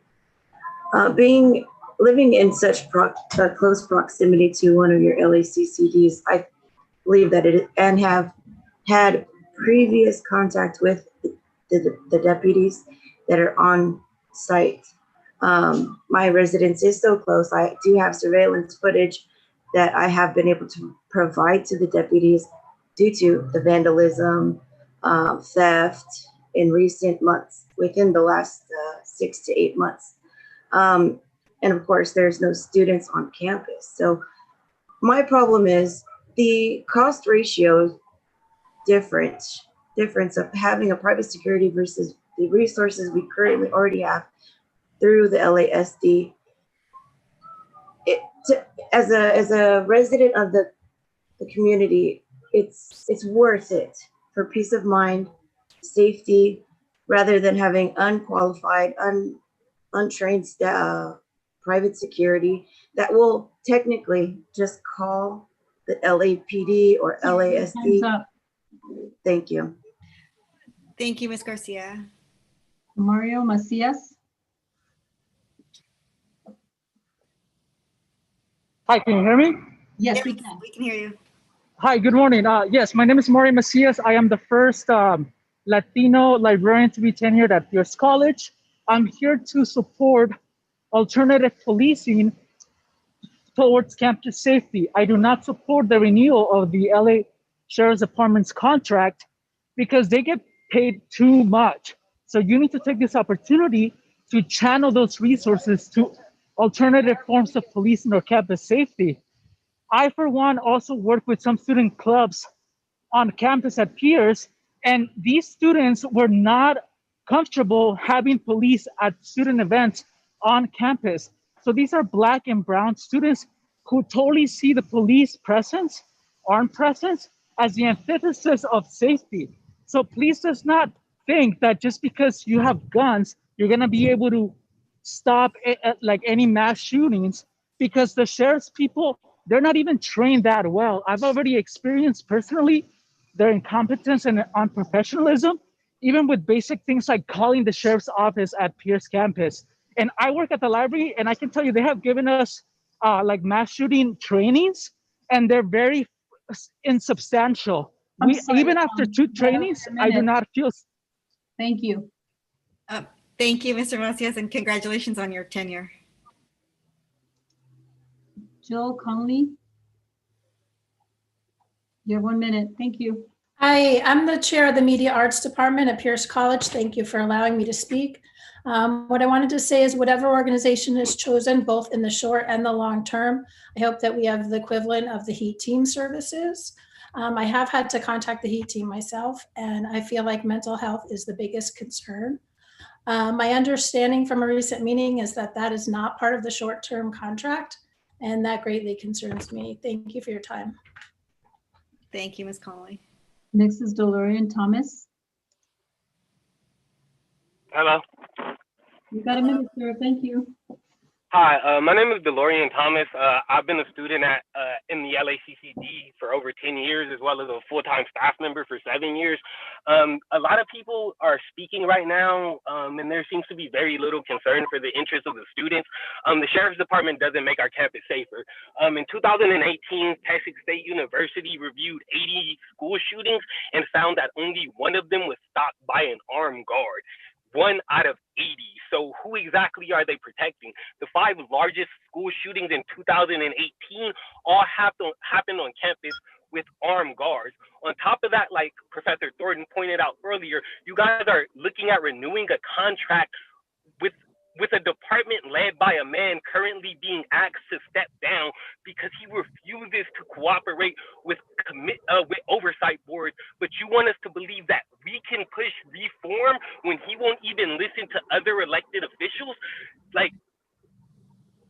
Speaker 8: Living in such close proximity to one of your LACCDs, I believe that and have had previous contact with the deputies that are on site. My residence is so close. I do have surveillance footage that I have been able to provide to the deputies due to the vandalism, theft in recent months, within the last 6 to 8 months. And of course, there's no students on campus. So my problem is the cost ratio difference of having a private security versus the resources we currently already have through the LASD. As a resident of the community, it's worth it for peace of mind, safety, rather than having unqualified, untrained private security that will technically just call the LAPD or LASD. Thank you.
Speaker 1: Thank you, Ms. Garcia.
Speaker 2: Mario Macias?
Speaker 9: Hi, can you hear me?
Speaker 2: Yes, we can.
Speaker 1: We can hear you.
Speaker 9: Hi, good morning. Yes, my name is Mario Macias. I am the first Latino librarian to be tenured at Pierce College. I'm here to support alternative policing towards campus safety. I do not support the renewal of the LA Sheriff's Department's contract because they get paid too much. So you need to take this opportunity to channel those resources to alternative forms of policing or campus safety. I, for one, also work with some student clubs on campus at Pierce, and these students were not comfortable having police at student events on campus. So these are Black and brown students who totally see the police presence, armed presence, as the antithesis of safety. So please does not think that just because you have guns, you're going to be able to stop like any mass shootings, because the sheriff's people, they're not even trained that well. I've already experienced personally their incompetence and unprofessionalism, even with basic things like calling the sheriff's office at Pierce campus. And I work at the library, and I can tell you they have given us like mass shooting trainings, and they're very insubstantial. Even after 2 trainings, I do not feel.
Speaker 2: Thank you.
Speaker 1: Thank you, Mr. Macias, and congratulations on your tenure.
Speaker 2: Jill Conley. You have 1 minute. Thank you.
Speaker 10: Hi, I'm the chair of the Media Arts Department at Pierce College. Thank you for allowing me to speak. What I wanted to say is whatever organization is chosen, both in the short and the long term, I hope that we have the equivalent of the HEAT team services. I have had to contact the HEAT team myself, and I feel like mental health is the biggest concern. My understanding from a recent meeting is that that is not part of the short-term contract, and that greatly concerns me. Thank you for your time.
Speaker 1: Thank you, Ms. Connolly.
Speaker 2: Next is Delorian Thomas.
Speaker 11: Hello.
Speaker 2: You got a minute, sir. Thank you.
Speaker 11: Hi, my name is DeLorean Thomas. I've been a student at in the LACCD for over 10 years, as well as a full-time staff member for 7 years. A lot of people are speaking right now, and there seems to be very little concern for the interests of the students. The Sheriff's Department doesn't make our campus safer. In 2018, Texas State University reviewed 80 school shootings and found that only one of them was stopped by an armed guard. 1 out of 80. So who exactly are they protecting? The 5 largest school shootings in 2018 all happened on campus with armed guards. On top of that, like Professor Thornton pointed out earlier, you guys are looking at renewing a contract with a department led by a man currently being asked to step down because he refuses to cooperate with oversight boards. But you want us to believe that we can push reform when he won't even listen to other elected officials? Like,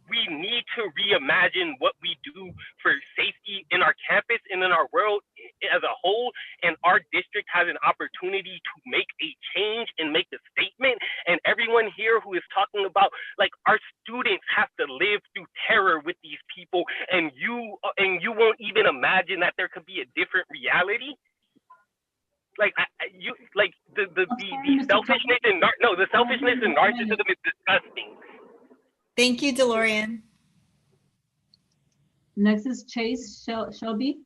Speaker 11: we need to reimagine what we do for safety in our campus and in our world as a whole. And our district has an opportunity to make a change and make a statement. And everyone here who is talking about, like, our students have to live through terror with these people, and you won't even imagine that there could be a different reality. Like the selfishness and the selfishness and narcissism is disgusting.
Speaker 1: Thank you, DeLorean.
Speaker 2: Next is Chase Shelby.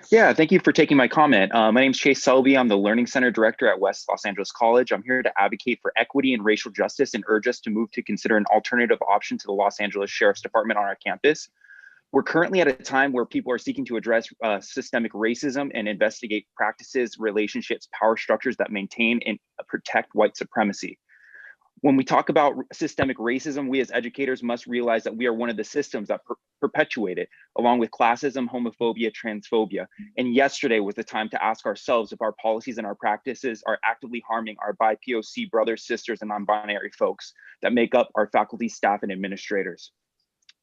Speaker 12: Yeah, thank you for taking my comment. My name is Chase Selby. I'm the Learning Center Director at West Los Angeles College. I'm here to advocate for equity and racial justice and urge us to move to consider an alternative option to the Los Angeles Sheriff's Department on our campus. We're currently at a time where people are seeking to address systemic racism and investigate practices, relationships, power structures that maintain and protect white supremacy. When we talk about systemic racism, we as educators must realize that we are one of the systems that perpetuate it, along with classism, homophobia, transphobia. And yesterday was the time to ask ourselves if our policies and our practices are actively harming our BIPOC brothers, sisters, and non-binary folks that make up our faculty, staff, and administrators.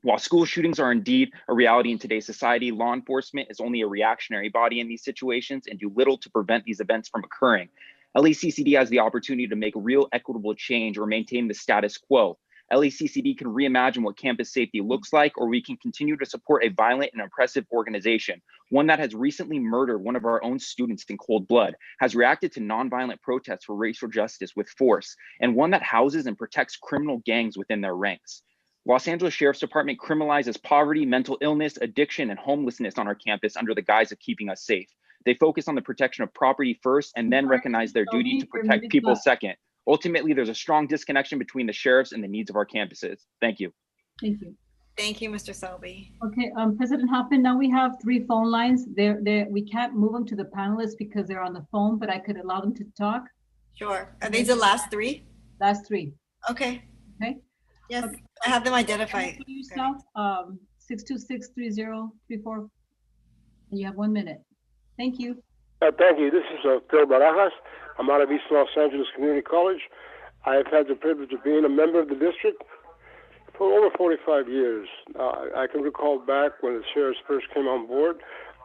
Speaker 12: While school shootings are indeed a reality in today's society, law enforcement is only a reactionary body in these situations and do little to prevent these events from occurring. LACCD has the opportunity to make real equitable change or maintain the status quo. LACCD can reimagine what campus safety looks like, or we can continue to support a violent and oppressive organization, one that has recently murdered one of our own students in cold blood, has reacted to nonviolent protests for racial justice with force, and one that houses and protects criminal gangs within their ranks. Los Angeles Sheriff's Department criminalizes poverty, mental illness, addiction, and homelessness on our campus under the guise of keeping us safe. They focus on the protection of property first and then recognize their duty to protect people second. Ultimately, there's a strong disconnection between the sheriffs and the needs of our campuses. Thank you.
Speaker 2: Thank you.
Speaker 1: Thank you, Mr. Selby.
Speaker 2: Okay, President Hoffman, now we have 3 phone lines. We can't move them to the panelists because they're on the phone, but I could allow them to talk.
Speaker 1: Sure. Are these the last 3?
Speaker 2: Last 3.
Speaker 1: Okay.
Speaker 2: Okay.
Speaker 1: Yes, okay. I have them identified.
Speaker 2: Yourself, 626-3034, and you have 1 minute. Thank you.
Speaker 13: Thank you. This is Phil Barajas. I'm out of East Los Angeles Community College. I've had the privilege of being a member of the district for over 45 years. I can recall back when the sheriffs first came on board,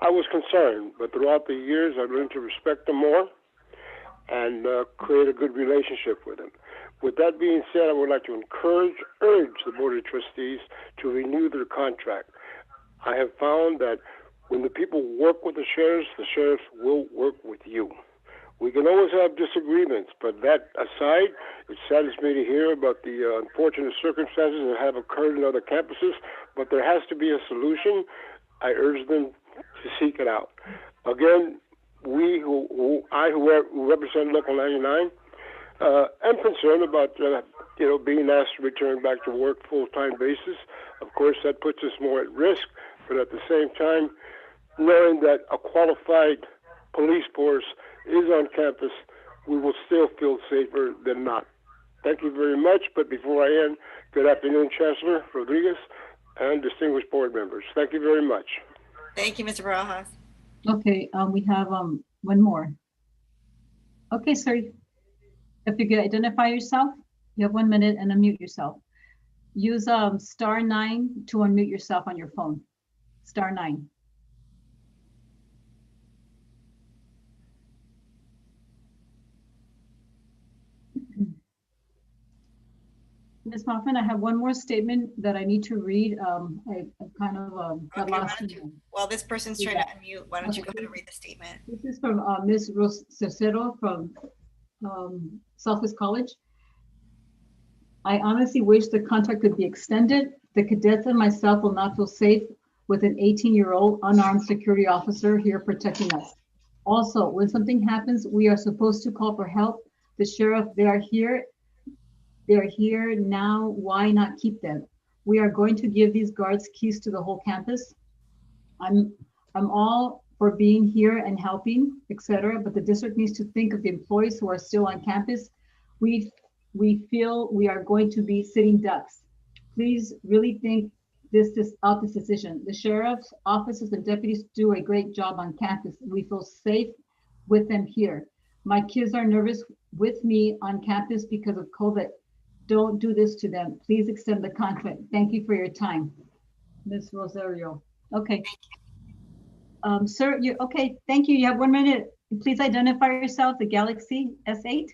Speaker 13: I was concerned, but throughout the years, I've learned to respect them more. and create a good relationship with them. With that being said, I would like to urge the Board of Trustees to renew their contract. I have found that when the people work with the sheriffs will work with you. We can always have disagreements, but that aside, it saddens me to hear about the unfortunate circumstances that have occurred in other campuses, but there has to be a solution. I urge them to seek it out. Again, who represent Local 99, I'm concerned about being asked to return back to work full-time basis. Of course, that puts us more at risk, but at the same time, knowing that a qualified police force is on campus, we will still feel safer than not. Thank you very much. But before I end, good afternoon, Chancellor Rodriguez and distinguished board members. Thank you very much.
Speaker 1: Thank you, Mr. Barajas.
Speaker 2: Okay, we have one more. Okay, sir. If you could identify yourself, you have 1 minute and unmute yourself. Use *9 to unmute yourself on your phone. *9. Ms. Hoffman, I have one more statement that I need to read. I kind of got lost.
Speaker 1: While this person's trying to unmute, why don't you go ahead and read the statement?
Speaker 2: This is from Ms. Cicero from Southwest College. I honestly wish the contract could be extended. The cadets and myself will not feel safe with an 18-year-old unarmed security officer here protecting us. Also, when something happens, we are supposed to call for help. The sheriff, they are here now. Why not keep them? We are going to give these guards keys to the whole campus. I'm all for being here and helping, etc. But the district needs to think of the employees who are still on campus. We feel we are going to be sitting ducks. Please really think this decision. The sheriff's offices and deputies do a great job on campus. We feel safe with them here. My kids are nervous with me on campus because of COVID. Don't do this to them. Please extend the contract. Thank you for your time. Ms. Rosario. Okay. Sir, okay, thank you. You have 1 minute. Please identify yourself, the Galaxy S8.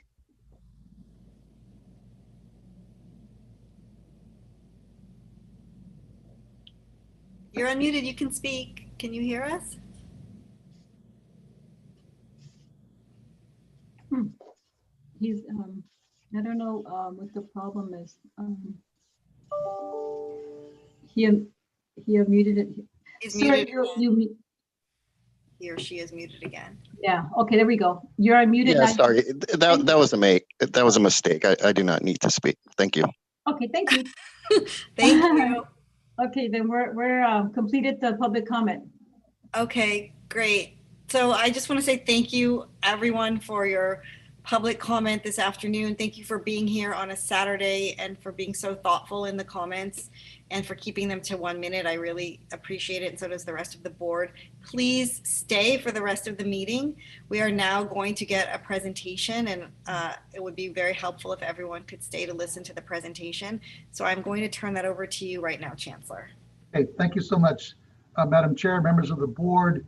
Speaker 1: You're unmuted. You can speak. Can you hear us?
Speaker 2: He's, I don't know what the problem is. He unmuted it.
Speaker 1: He's
Speaker 2: Sir,
Speaker 1: muted.
Speaker 2: He
Speaker 1: or she is muted again.
Speaker 2: Yeah. Okay. There we go. You're unmuted.
Speaker 14: Yeah. Sorry. That was a mistake. I do not need to speak. Thank you.
Speaker 2: Okay. Thank you.
Speaker 1: Thank you.
Speaker 2: Okay. Then we're completed the public comment.
Speaker 1: Okay. Great. So I just want to say thank you, everyone, for your public comment this afternoon. Thank you for being here on a Saturday and for being so thoughtful in the comments and for keeping them to 1 minute. I really appreciate it, and so does the rest of the board. Please stay for the rest of the meeting. We are now going to get a presentation, and it would be very helpful if everyone could stay to listen to the presentation. So I'm going to turn that over to you right now, Chancellor.
Speaker 15: Okay, thank you so much, Madam Chair, members of the board,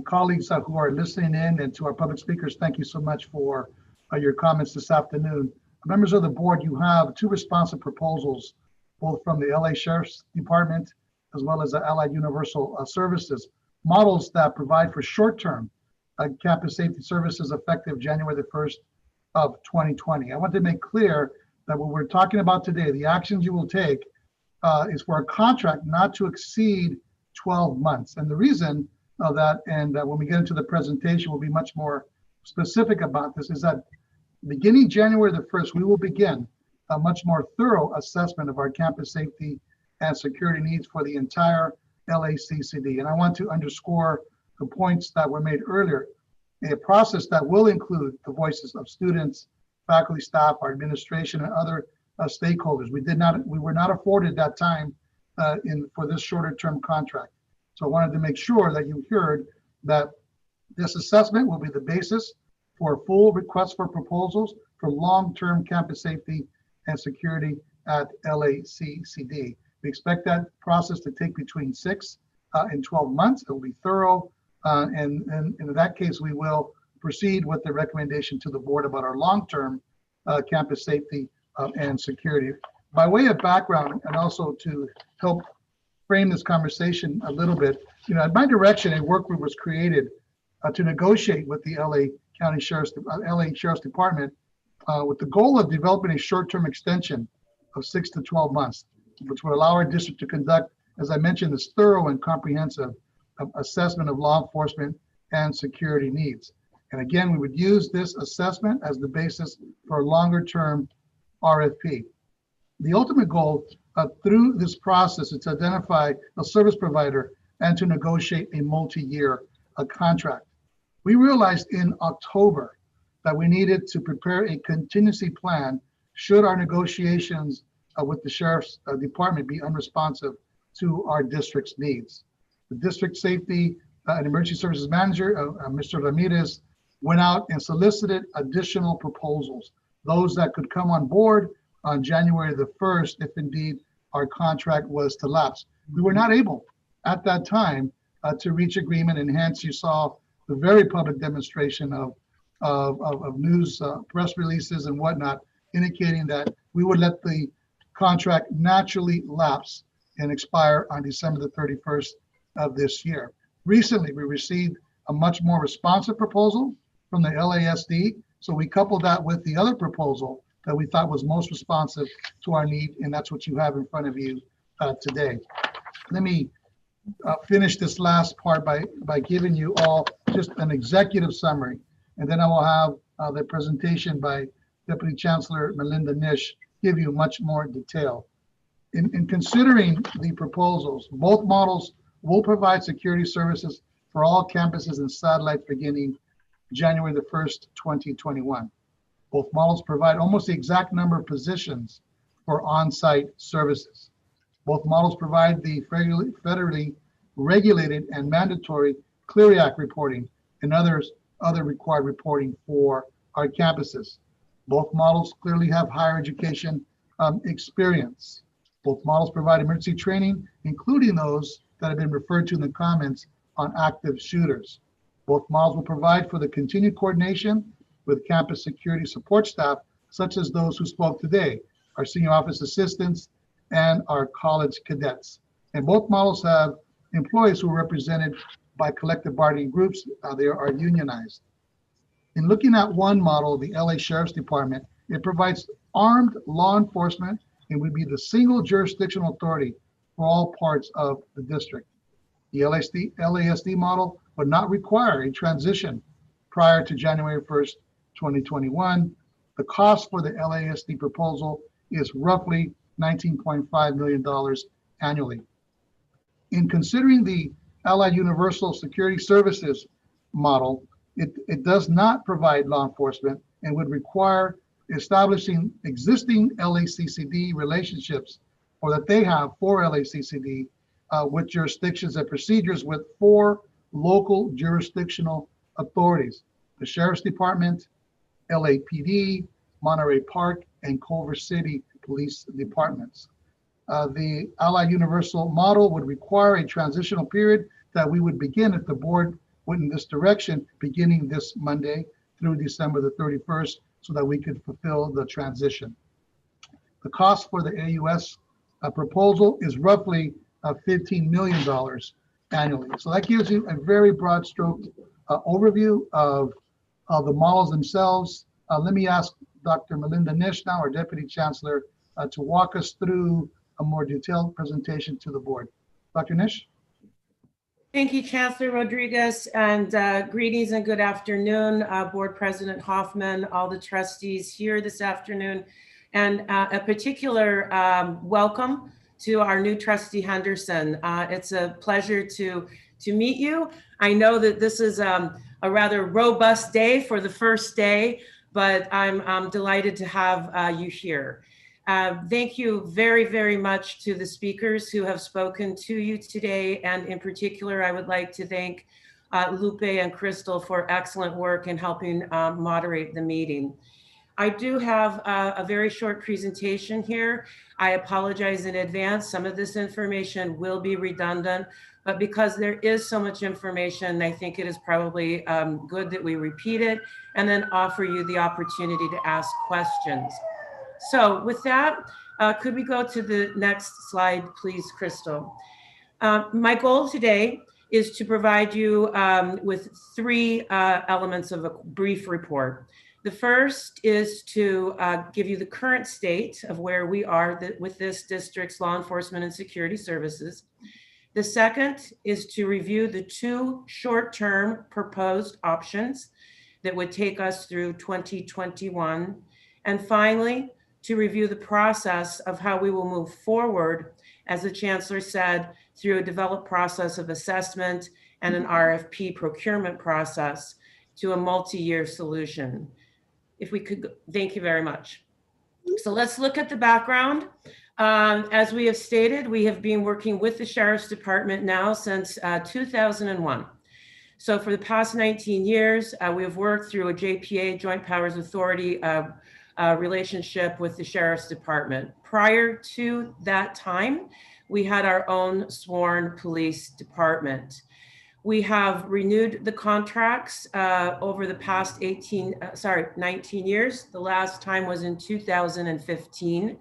Speaker 15: colleagues who are listening in, and to our public speakers, thank you so much for your comments this afternoon. Members of the board, you have two responsive proposals, both from the LA Sheriff's Department as well as the Allied Universal Services, models that provide for short-term campus safety services effective January the 1st of 2020. I want to make clear that what we're talking about today, the actions you will take is for a contract not to exceed 12 months. And the reason of that, and when we get into the presentation, we'll be much more specific about this, is that beginning January the 1st, we will begin a much more thorough assessment of our campus safety and security needs for the entire LACCD. And I want to underscore the points that were made earlier, a process that will include the voices of students, faculty, staff, our administration, and other stakeholders. We were not afforded that time for this shorter term contract. So I wanted to make sure that you heard that this assessment will be the basis for a full request for proposals for long-term campus safety and security at LACCD. We expect that process to take between 6 and 12 months. It will be thorough, and in that case, we will proceed with the recommendation to the board about our long-term campus safety and security. By way of background, and also to help frame this conversation a little bit, at my direction, a work group was created to negotiate with the LA Sheriff's Department with the goal of developing a short-term extension of 6 to 12 months, which would allow our district to conduct, as I mentioned, this thorough and comprehensive assessment of law enforcement and security needs. And again, we would use this assessment as the basis for a longer-term RFP. The ultimate goal through this process is to identify a service provider and to negotiate a multi-year contract. We realized in October that we needed to prepare a contingency plan should our negotiations with the Sheriff's Department be unresponsive to our district's needs. The District Safety and Emergency Services Manager, Mr. Ramirez, went out and solicited additional proposals, those that could come on board on January the 1st, if indeed our contract was to lapse. We were not able at that time to reach agreement, and hence you saw the very public demonstration of news press releases and whatnot, indicating that we would let the contract naturally lapse and expire on December the 31st of this year. Recently, we received a much more responsive proposal from the LASD, so we coupled that with the other proposal that we thought was most responsive to our need, and that's what you have in front of you today. Let me finish this last part by giving you all just an executive summary, and then I will have the presentation by Deputy Chancellor Melinda Nish give you much more detail. In considering the proposals, both models will provide security services for all campuses and satellites beginning January the 1st, 2021. Both models provide almost the exact number of positions for on-site services. Both models provide the federally regulated and mandatory CLEAR Act reporting and other required reporting for our campuses. Both models clearly have higher education experience. Both models provide emergency training, including those that have been referred to in the comments on active shooters. Both models will provide for the continued coordination with campus security support staff, such as those who spoke today, our senior office assistants and our college cadets. And both models have employees who are represented by collective bargaining groups. They are unionized. In looking at one model, the LA Sheriff's Department, it provides armed law enforcement and would be the single jurisdictional authority for all parts of the district. The LASD model would not require a transition prior to January 1st, 2021. The cost for the LASD proposal is roughly $19.5 million annually. In considering the Allied Universal Security Services model, it does not provide law enforcement and would require establishing existing LACCD relationships, or that they have for LACCD with jurisdictions and procedures with 4 local jurisdictional authorities: the Sheriff's Department, LAPD, Monterey Park, and Culver City Police Departments. The Allied Universal model would require a transitional period that we would begin if the board went in this direction, beginning this Monday through December the 31st, so that we could fulfill the transition. The cost for the AUS proposal is roughly $15 million annually. So that gives you a very broad stroke overview of the models themselves. Let me ask Dr. Melinda Nish now, our Deputy Chancellor, to walk us through a more detailed presentation to the board. Dr. Nish?
Speaker 16: Thank you, Chancellor Rodriguez, and greetings and good afternoon, Board President Hoffman, all the trustees here this afternoon, and a particular welcome to our new trustee Henderson. It's a pleasure to meet you. I know that this is a rather robust day for the first day, but I'm delighted to have you here. Thank you very, very much to the speakers who have spoken to you today. And in particular, I would like to thank Lupe and Crystal for excellent work in helping moderate the meeting. I do have a very short presentation here. I apologize in advance. Some of this information will be redundant, but because there is so much information, I think it is probably good that we repeat it and then offer you the opportunity to ask questions. So with that, could we go to the next slide, please, Crystal? My goal today is to provide you with three elements of a brief report. The first is to give you the current state of where we are with this district's law enforcement and security services. The second is to review the two short-term proposed options that would take us through 2021. And finally, to review the process of how we will move forward, as the Chancellor said, through a developed process of assessment and an RFP procurement process to a multi-year solution. If we could, thank you very much. So let's look at the background. As we have stated, we have been working with the Sheriff's Department now since 2001. So for the past 19 years, we have worked through a JPA, Joint Powers Authority relationship with the Sheriff's Department. Prior to that time, we had our own sworn police department. We have renewed the contracts over the past 19 years. The last time was in 2015.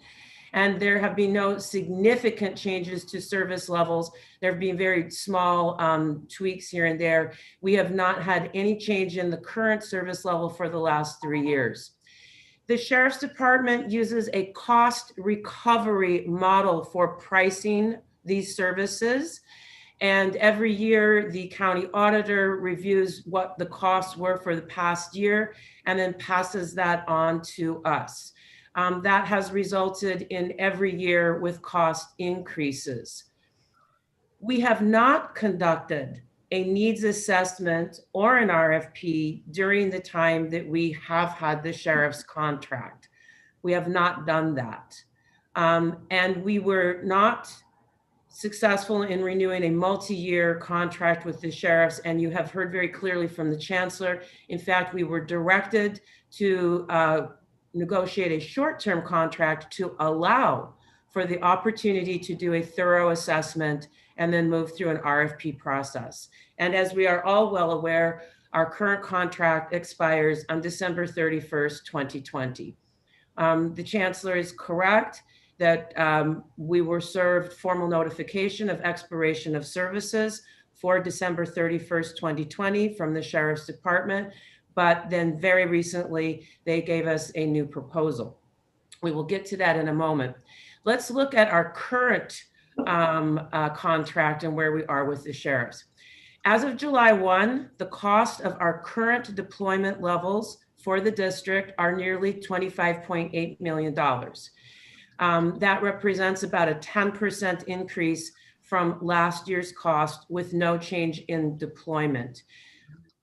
Speaker 16: And there have been no significant changes to service levels. There have been very small tweaks here and there. We have not had any change in the current service level for the last 3 years. The Sheriff's Department uses a cost recovery model for pricing these services. And every year, the county auditor reviews what the costs were for the past year and then passes that on to us. That has resulted in every year with cost increases. We have not conducted a needs assessment or an RFP during the time that we have had the sheriff's contract. We have not done that. And we were not successful in renewing a multi-year contract with the sheriffs. And you have heard very clearly from the chancellor. In fact, we were directed to negotiate a short-term contract to allow for the opportunity to do a thorough assessment and then move through an RFP process. And as we are all well aware, our current contract expires on December 31st, 2020. The chancellor is correct that we were served formal notification of expiration of services for December 31st, 2020 from the Sheriff's Department, but then very recently they gave us a new proposal. We will get to that in a moment. Let's look at our current contract and where we are with the sheriffs. As of July 1, the cost of our current deployment levels for the district are nearly $25.8 million. That represents about a 10% increase from last year's cost with no change in deployment.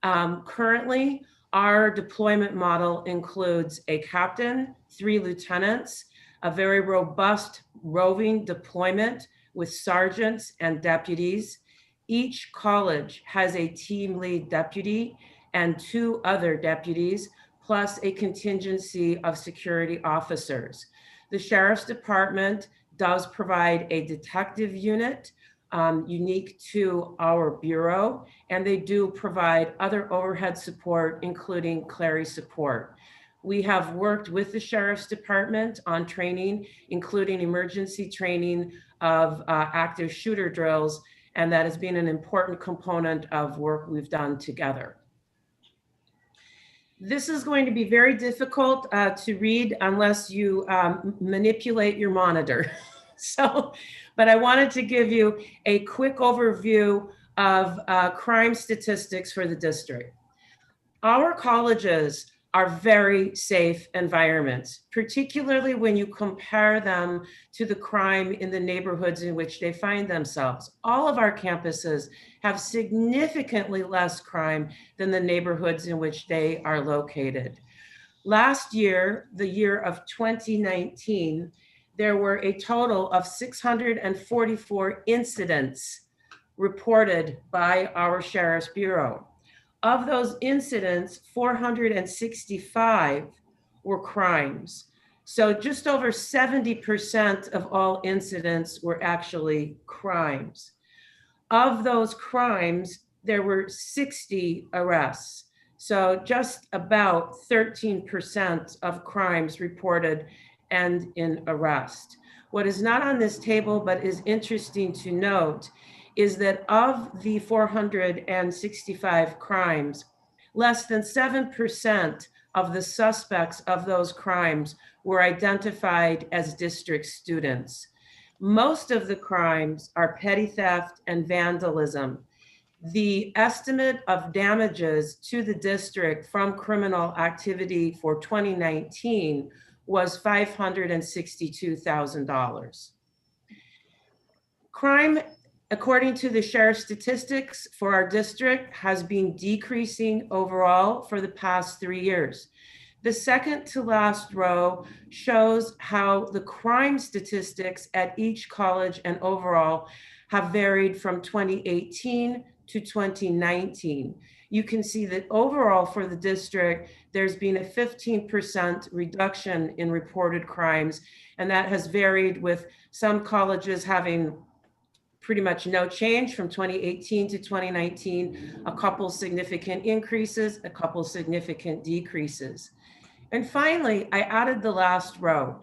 Speaker 16: Currently, our deployment model includes a captain, 3 lieutenants, a very robust roving deployment with sergeants and deputies. Each college has a team lead deputy and 2 other deputies, plus a contingency of security officers. The Sheriff's Department does provide a detective unit unique to our bureau, and they do provide other overhead support, including Clary support. We have worked with the Sheriff's Department on training, including emergency training of active shooter drills, and that has been an important component of work we've done together. This is going to be very difficult to read unless you manipulate your monitor. But I wanted to give you a quick overview of crime statistics for the district. Our colleges are very safe environments, particularly when you compare them to the crime in the neighborhoods in which they find themselves. All of our campuses have significantly less crime than the neighborhoods in which they are located. Last year, the year of 2019, there were a total of 644 incidents reported by our Sheriff's Bureau. Of those incidents, 465 were crimes. So just over 70% of all incidents were actually crimes. Of those crimes, there were 60 arrests. So just about 13% of crimes reported end in arrest. What is not on this table, but is interesting to note, is that of the 465 crimes, less than 7% of the suspects of those crimes were identified as district students. Most of the crimes are petty theft and vandalism. The estimate of damages to the district from criminal activity for 2019 was $562,000. Crime, according to the sheriff's statistics for our district, has been decreasing overall for the past 3 years. The second to last row shows how the crime statistics at each college and overall have varied from 2018 to 2019. You can see that overall for the district, there's been a 15% reduction in reported crimes, and that has varied with some colleges having pretty much no change from 2018 to 2019, a couple significant increases, a couple significant decreases. And finally, I added the last row.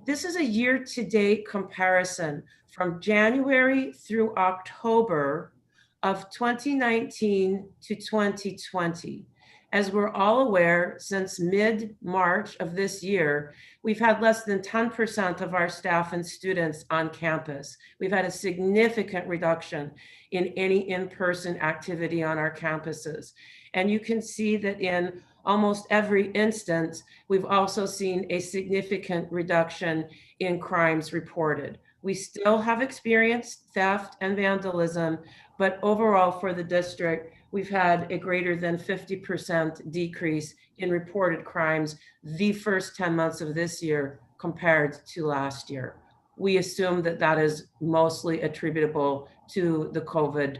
Speaker 16: This is a year-to-date comparison from January through October of 2019 to 2020. As we're all aware, since mid-March of this year, we've had less than 10% of our staff and students on campus. We've had a significant reduction in any in-person activity on our campuses. And you can see that in almost every instance, we've also seen a significant reduction in crimes reported. We still have experienced theft and vandalism, but overall for the district, we've had a greater than 50% decrease in reported crimes the first 10 months of this year compared to last year. We assume that that is mostly attributable to the COVID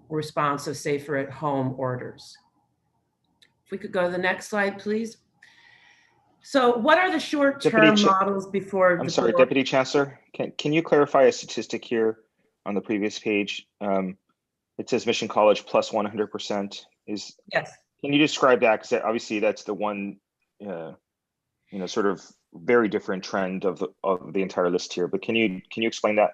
Speaker 16: response of safer at home orders. If we could go to the next slide, please. So what are the short-term models before?
Speaker 17: I'm sorry, Deputy Chancellor, can you clarify a statistic here on the previous page? It says Mission College plus 100%. Yes. Can you describe that? Because obviously that's the one, sort of very different trend of the entire list here. But can you explain that?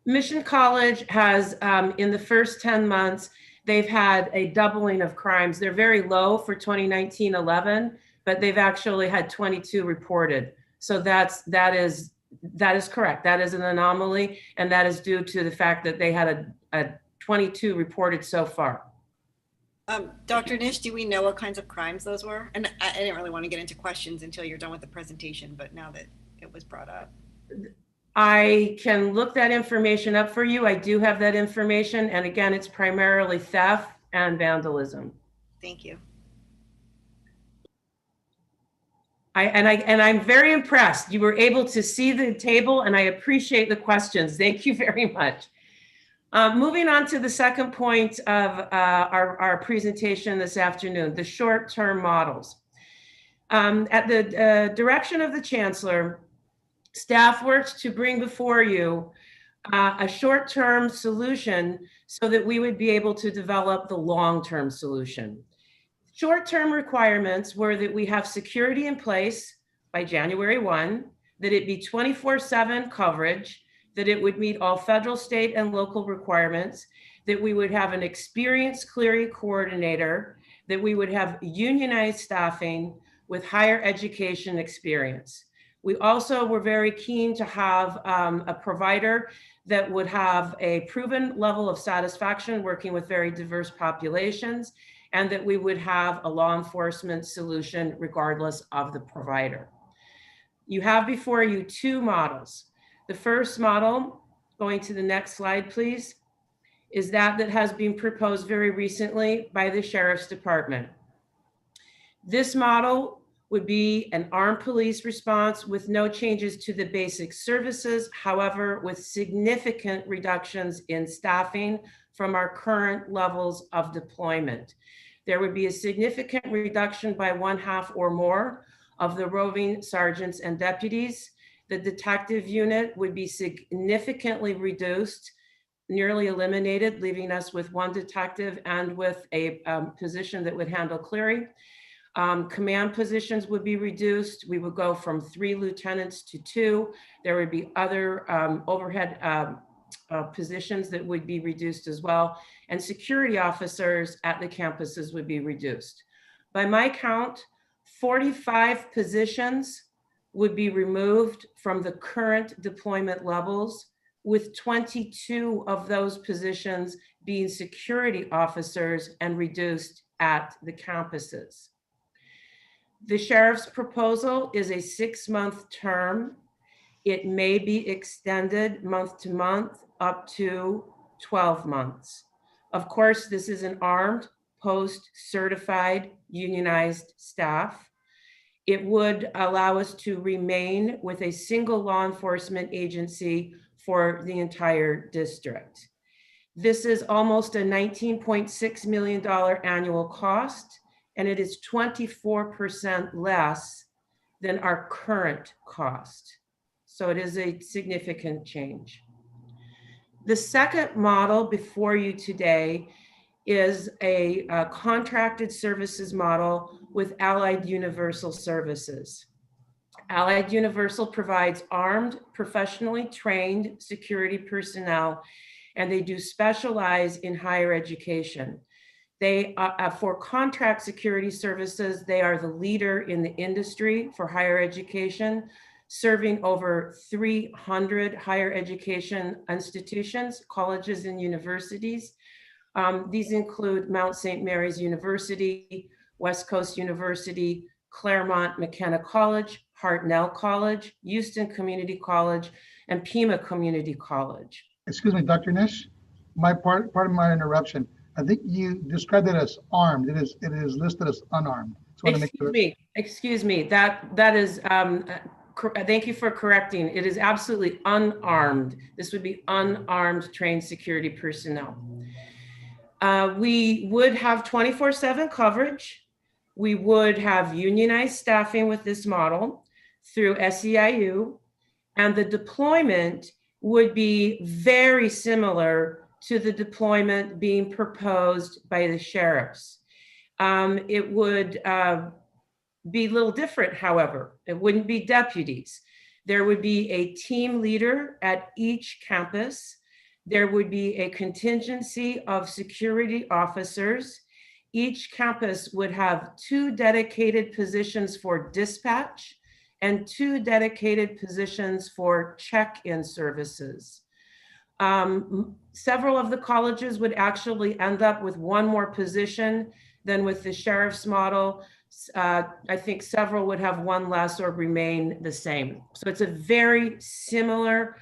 Speaker 16: Mission College has, in the first 10 months, they've had a doubling of crimes. They're very low for 2019-11, but they've actually had 22 reported. So that is correct. That is an anomaly, and that is due to the fact that they had a 22 reported so far.
Speaker 1: Dr. Nish, do we know what kinds of crimes those were? And I didn't really want to get into questions until you're done with the presentation, but now that it was brought up.
Speaker 16: I can look that information up for you. I do have that information. And again, it's primarily theft and vandalism.
Speaker 1: Thank you.
Speaker 16: I'm very impressed. You were able to see the table, and I appreciate the questions. Thank you very much. Moving on to the second point of our presentation this afternoon, the short-term models. At the direction of the Chancellor, staff worked to bring before you a short-term solution so that we would be able to develop the long-term solution. Short-term requirements were that we have security in place by January 1, that it be 24/7 coverage, that it would meet all federal, state, and local requirements, that we would have an experienced clearing coordinator, that we would have unionized staffing with higher education experience. We also were very keen to have a provider that would have a proven level of satisfaction working with very diverse populations, and that we would have a law enforcement solution regardless of the provider. You have before you two models. The first model, going to the next slide, please, is that has been proposed very recently by the Sheriff's Department. This model would be an armed police response with no changes to the basic services, however, with significant reductions in staffing from our current levels of deployment. There would be a significant reduction by 1/2 or more of the roving sergeants and deputies. The detective unit would be significantly reduced, nearly eliminated, leaving us with 1 detective and with a position that would handle clearing. Command positions would be reduced. We would go from 3 lieutenants to 2. There would be other overhead positions that would be reduced as well. And security officers at the campuses would be reduced. By my count, 45 positions would be removed from the current deployment levels, with 22 of those positions being security officers and reduced at the campuses. The sheriff's proposal is a 6-month term. It may be extended month to month up to 12 months. Of course, this is an armed, post-certified, unionized staff. It would allow us to remain with a single law enforcement agency for the entire district. This is almost a $19.6 million annual cost, and it is 24% less than our current cost. So it is a significant change. The second model before you today is a contracted services model with Allied Universal Services. Allied Universal provides armed, professionally trained security personnel, and they do specialize in higher education. They, for contract security services, they are the leader in the industry for higher education, serving over 300 higher education institutions, colleges, and universities. These include Mount St. Mary's University, West Coast University, Claremont McKenna College, Hartnell College, Houston Community College, and Pima Community College.
Speaker 15: Excuse me, Dr. Nish, pardon my interruption. I think you described it as armed. It is listed as unarmed. So
Speaker 16: Excuse me. That is. Thank you for correcting. It is absolutely unarmed. This would be unarmed trained security personnel. We would have 24/7 coverage. We would have unionized staffing with this model through SEIU, and the deployment would be very similar to the deployment being proposed by the sheriffs. It would be a little different, however. It wouldn't be deputies. There would be a team leader at each campus. There would be a contingency of security officers. Each campus would have 2 dedicated positions for dispatch and 2 dedicated positions for check-in services. Several of the colleges would actually end up with 1 more position than with the sheriff's model. I think several would have 1 less or remain the same. So it's a very similar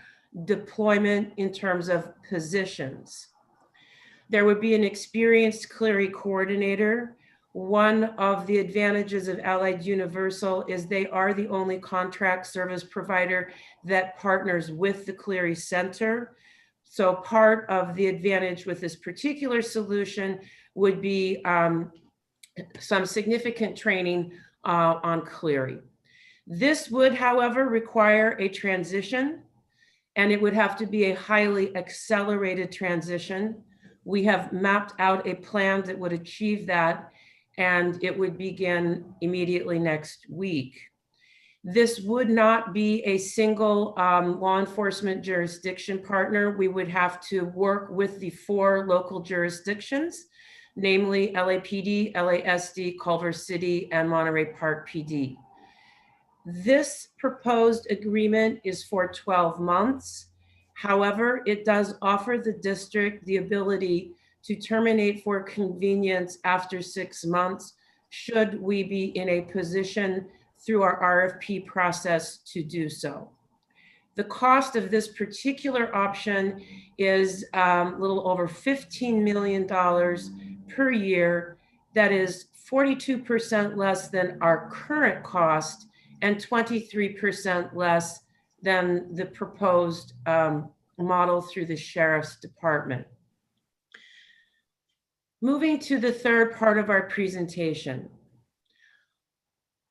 Speaker 16: deployment in terms of positions. There would be an experienced clery coordinator. One of the advantages of Allied Universal is they are the only contract service provider that partners with the Clery Center. So part of the advantage with this particular solution would be some significant training on Clery. This would, however, require a transition, and it would have to be a highly accelerated transition. We have mapped out a plan that would achieve that, and it would begin immediately next week. This would not be a single law enforcement jurisdiction partner. We would have to work with the 4 local jurisdictions, namely LAPD, LASD, Culver City, and Monterey Park PD. This proposed agreement is for 12 months. However, it does offer the district the ability to terminate for convenience after 6 months, should we be in a position through our RFP process to do so. The cost of this particular option is a little over $15 million per year. That is 42% less than our current cost and 23% less than the proposed model through the Sheriff's Department. Moving to the third part of our presentation.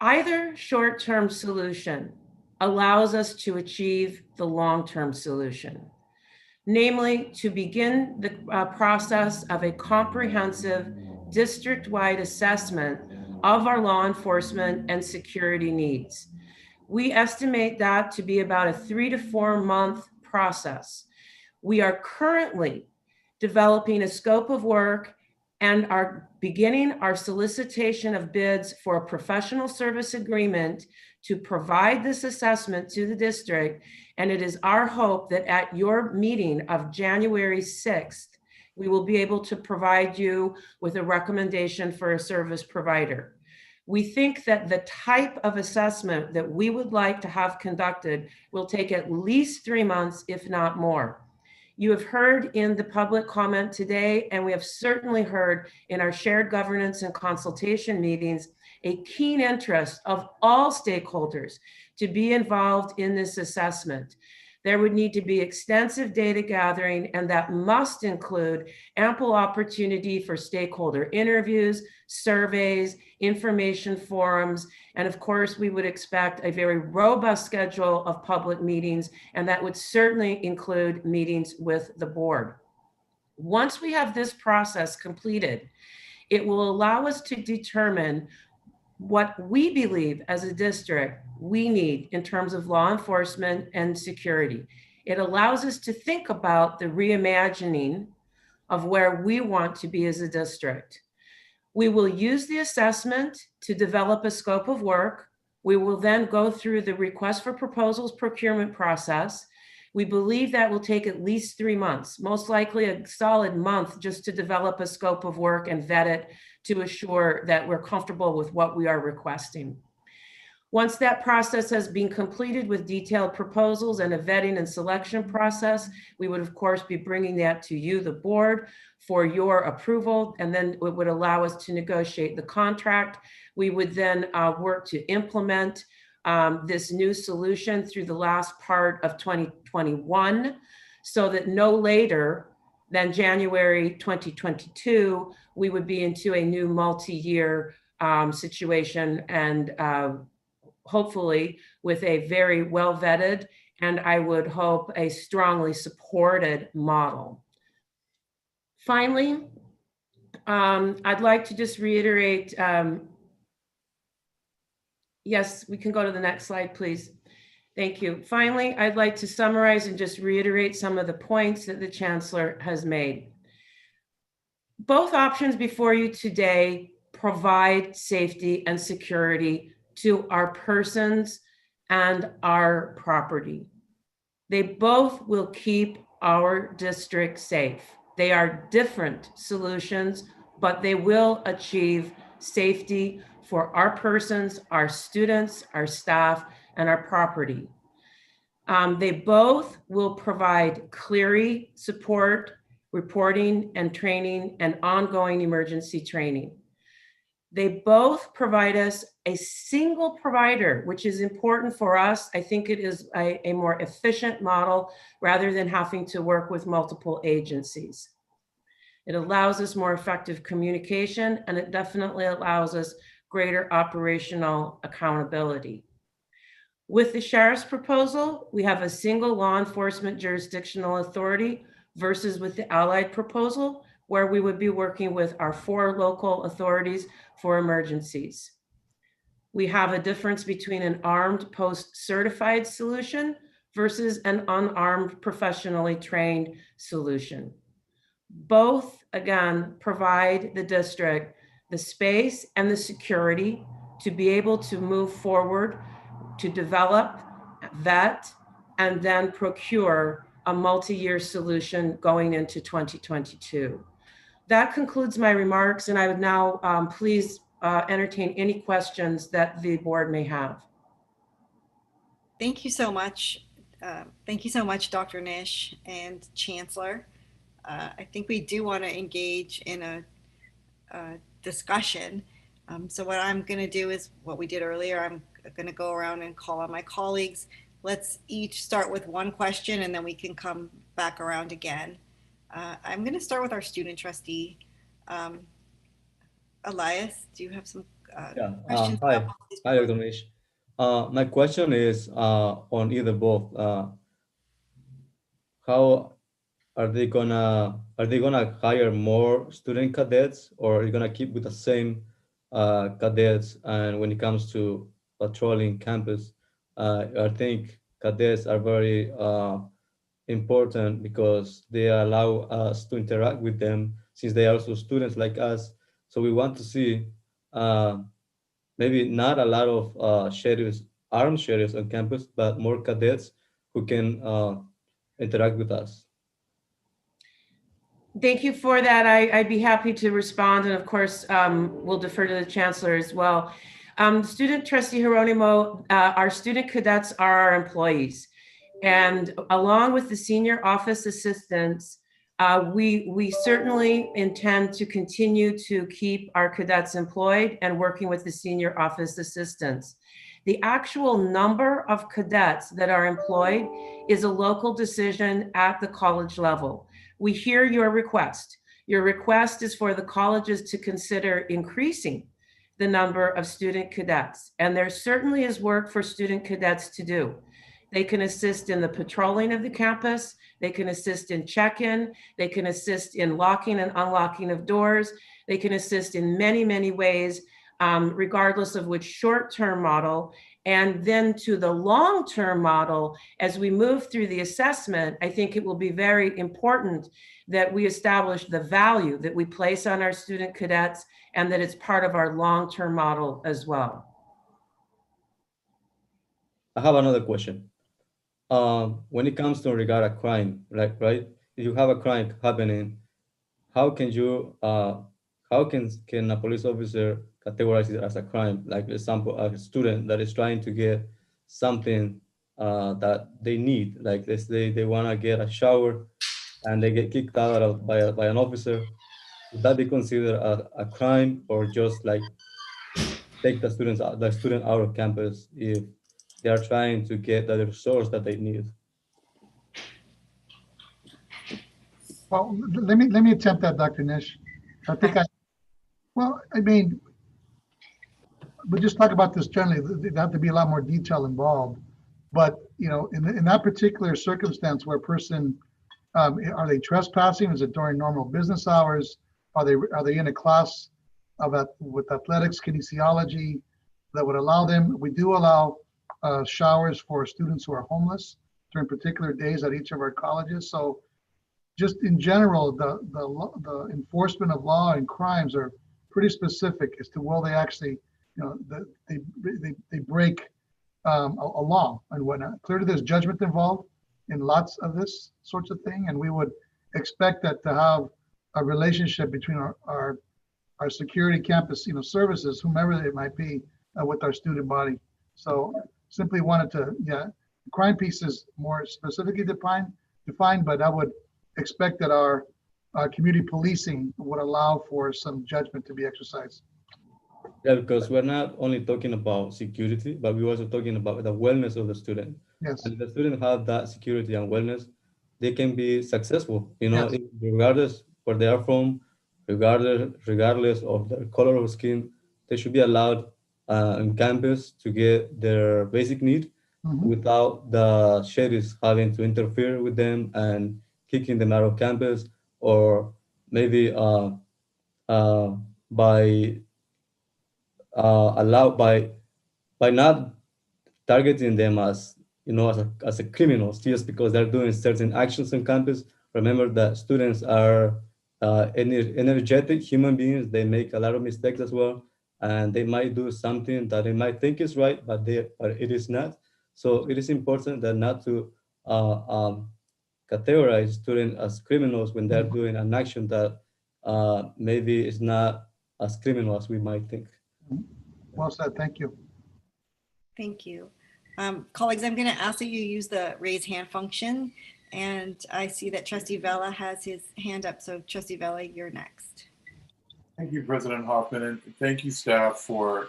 Speaker 16: Either short-term solution allows us to achieve the long-term solution, namely to begin the process of a comprehensive district-wide assessment of our law enforcement and security needs. We estimate that to be about a 3 to 4 month process. We are currently developing a scope of work and are beginning our solicitation of bids for a professional service agreement to provide this assessment to the district. And it is our hope that at your meeting of January 6th, we will be able to provide you with a recommendation for a service provider. We think that the type of assessment that we would like to have conducted will take at least 3 months, if not more. You have heard in the public comment today, and we have certainly heard in our shared governance and consultation meetings, a keen interest of all stakeholders to be involved in this assessment. There would need to be extensive data gathering, and that must include ample opportunity for stakeholder interviews, surveys, information forums, and of course, we would expect a very robust schedule of public meetings, and that would certainly include meetings with the board. Once we have this process completed, it will allow us to determine what we believe as a district we need in terms of law enforcement and security. It allows us to think about the reimagining of where we want to be as a district. We will use the assessment to develop a scope of work. We will then go through the request for proposals procurement process. We believe that will take at least 3 months, most likely a solid month, just to develop a scope of work and vet it to assure that we're comfortable with what we are requesting. Once that process has been completed with detailed proposals and a vetting and selection process, we would of course be bringing that to you, the board, for your approval, and then it would allow us to negotiate the contract. We would then work to implement this new solution through the last part of 2021, so that no later than January 2022, we would be into a new multi-year situation, and hopefully with a very well vetted, and I would hope a strongly supported model. Finally, I'd like to just reiterate, yes, we can go to the next slide, please. Thank you. Finally, I'd like to summarize and just reiterate some of the points that the Chancellor has made. Both options before you today provide safety and security to our persons and our property. They both will keep our district safe. They are different solutions, but they will achieve safety for our persons, our students, our staff, and our property. They both will provide clery support, reporting and training, and ongoing emergency training. They both provide us a single provider, which is important for us. I think it is a more efficient model rather than having to work with multiple agencies. It allows us more effective communication, and it definitely allows us greater operational accountability. With the sheriff's proposal, we have a single law enforcement jurisdictional authority versus with the allied proposal, where we would be working with our 4 local authorities for emergencies. We have a difference between an armed post-certified solution versus an unarmed professionally trained solution. Both, again, provide the district the space and the security to be able to move forward, to develop, vet, and then procure a multi-year solution going into 2022. That concludes my remarks, and I would now please entertain any questions that the board may have.
Speaker 1: Thank you so much. Thank you so much, Dr. Nish and Chancellor. I think we do want to engage in a discussion. So what I'm going to do is what we did earlier. I'm going to go around and call on my colleagues. Let's each start with one question, and then we can come back around again. I'm going to start with our student trustee. Elias, do you have some
Speaker 18: Yeah.
Speaker 1: questions
Speaker 18: Hi.
Speaker 1: about policies?
Speaker 18: Hi, Dr. Mish. My question is on either both. How are they gonna hire more student cadets, or are you gonna keep with the same cadets? And when it comes to patrolling campus, I think cadets are very important because they allow us to interact with them since they are also students like us. So we want to see maybe not a lot of sheriffs, armed sheriffs on campus, but more cadets who can interact with us.
Speaker 16: Thank you for that. I'd be happy to respond. And of course, we'll defer to the chancellor as well. Student trustee Geronimo, our student cadets are our employees. And along with the senior office assistants, we certainly intend to continue to keep our cadets employed and working with the senior office assistants. The actual number of cadets that are employed is a local decision at the college level. We hear your request. Your request is for the colleges to consider increasing the number of student cadets. And there certainly is work for student cadets to do. They can assist in the patrolling of the campus. They can assist in check-in. They can assist in locking and unlocking of doors. They can assist in many, many ways, regardless of which short-term model. And then to the long-term model, as we move through the assessment, I think it will be very important that we establish the value that we place on our student cadets and that it's part of our long-term model as well.
Speaker 18: I have another question. When it comes to regard a crime, like, right? If you have a crime happening, how can you, can a police officer categorize it as a crime? Like, for example, a student that is trying to get something that they need, like let's say they want to get a shower and they get kicked out by an officer. Would that be considered a crime, or just like take the student out of campus if they are trying to get the resource that they need?
Speaker 15: Well, let me attempt that, Dr. Nish. I think I mean, we just talk about this generally. There'd have to be a lot more detail involved. But, you know, in that particular circumstance where a person, are they trespassing? Is it during normal business hours? Are they in a class with athletics, kinesiology that would allow them? We do allow showers for students who are homeless during particular days at each of our colleges. So just in general, the enforcement of law and crimes are pretty specific as to will they actually, you know, they break a law and whatnot. Clearly, there's judgment involved in lots of this sorts of thing, and we would expect that to have a relationship between our security campus, you know, services, whomever it might be, with our student body. So simply wanted to, yeah, the crime piece is more specifically defined, but I would expect that our community policing would allow for some judgment to be exercised.
Speaker 18: Yeah, because we're not only talking about security, but we're also talking about the wellness of the student.
Speaker 15: Yes.
Speaker 18: And if the student have that security and wellness, they can be successful, you know,
Speaker 15: Yes.
Speaker 18: regardless where they are from, regardless of their color of skin, they should be allowed on campus to get their basic need without the sheriffs having to interfere with them and kicking them out of campus, or maybe by allowed by not targeting them as, you know, as a criminals just because they're doing certain actions on campus. Remember that students are energetic human beings. They make a lot of mistakes as well, and they might do something that they might think is right, but it is not. So it is important that not to categorize students as criminals when they're doing an action that maybe is not as criminal as we might think.
Speaker 15: Well said. Thank you.
Speaker 1: Thank you. Colleagues, I'm going to ask that you use the raise hand function. And I see that Trustee Vela has his hand up. So Trustee Vela, you're next.
Speaker 19: Thank you, President Hoffman, and thank you, staff, for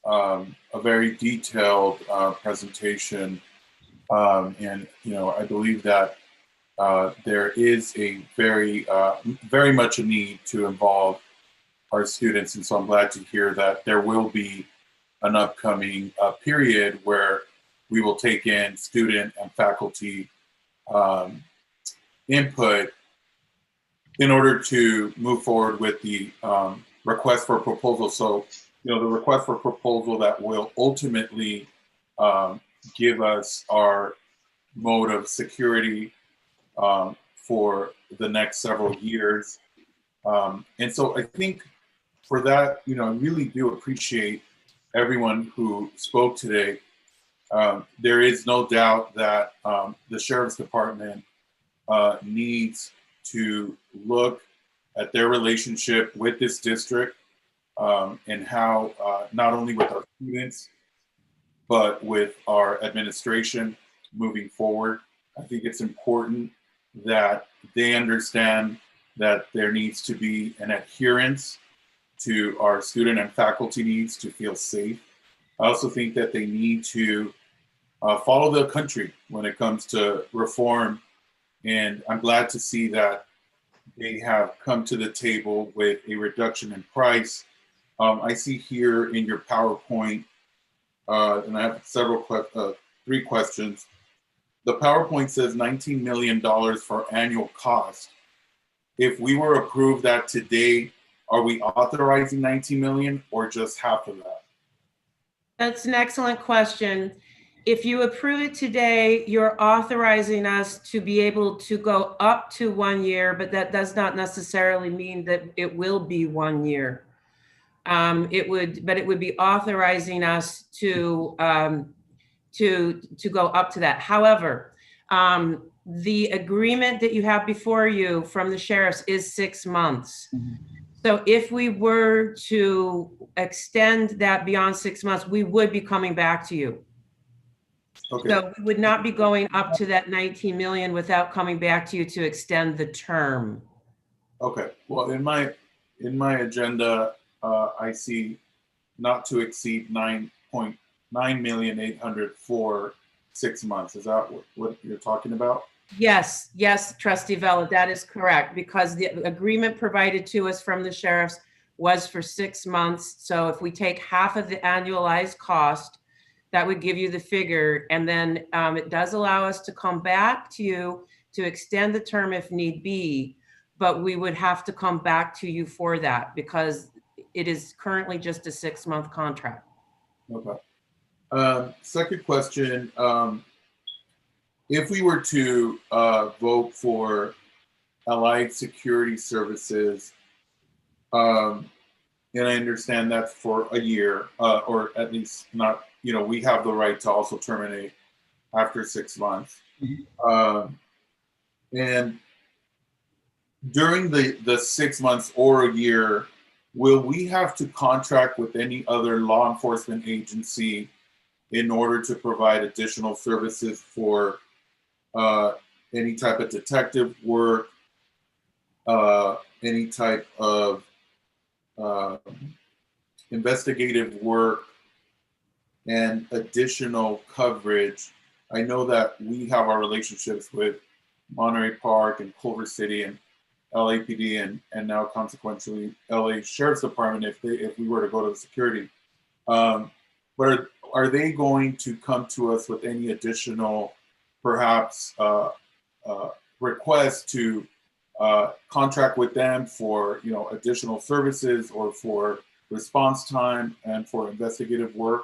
Speaker 19: a very detailed presentation. And, you know, I believe that there is a very much a need to involve our students. And so I'm glad to hear that there will be an upcoming period where we will take in student and faculty input in order to move forward with the request for proposal. So, the request for proposal that will ultimately give us our mode of security for the next several years. And so I think for that, I really do appreciate everyone who spoke today. There is no doubt that the Sheriff's Department needs to look at their relationship with this district and how not only with our students, but with our administration moving forward. I think it's important that they understand that there needs to be an adherence to our student and faculty needs to feel safe. I also think that they need to follow the country when it comes to reform. And I'm glad to see that they have come to the table with a reduction in price. I see here in your PowerPoint, and I have three questions. The PowerPoint says $19 million for annual cost. If we were approved that today, are we authorizing 19 million or just half of that?
Speaker 16: That's an excellent question. If you approve it today, you're authorizing us to be able to go up to 1 year, but that does not necessarily mean that it will be 1 year. It would be authorizing us to go up to that. However, the agreement that you have before you from the sheriffs is 6 months. So if we were to extend that beyond 6 months, we would be coming back to you. Okay. So we would not be going up to that 19 million without coming back to you to extend the term.
Speaker 19: Okay. Well, in my agenda, I see not to exceed 9.9,800,000 for 6 months. Is that what you're talking about?
Speaker 16: Yes, Trustee Vella, that is correct, because the agreement provided to us from the sheriffs was for 6 months. So if we take half of the annualized cost, that would give you the figure. And then it does allow us to come back to you to extend the term if need be, but we would have to come back to you for that because it is currently just a 6-month contract.
Speaker 19: Okay. Second question. If we were to vote for allied security services, and I understand that's for a year, or at least not, we have the right to also terminate after 6 months. And during the 6 months or a year, will we have to contract with any other law enforcement agency in order to provide additional services for any type of detective work, any type of investigative work, and additional coverage? I know that we have our relationships with Monterey Park and Culver City and LAPD and now consequently LA Sheriff's Department if we were to go to the security. But are they going to come to us with any additional, perhaps, requests to contract with them for additional services or for response time and for investigative work?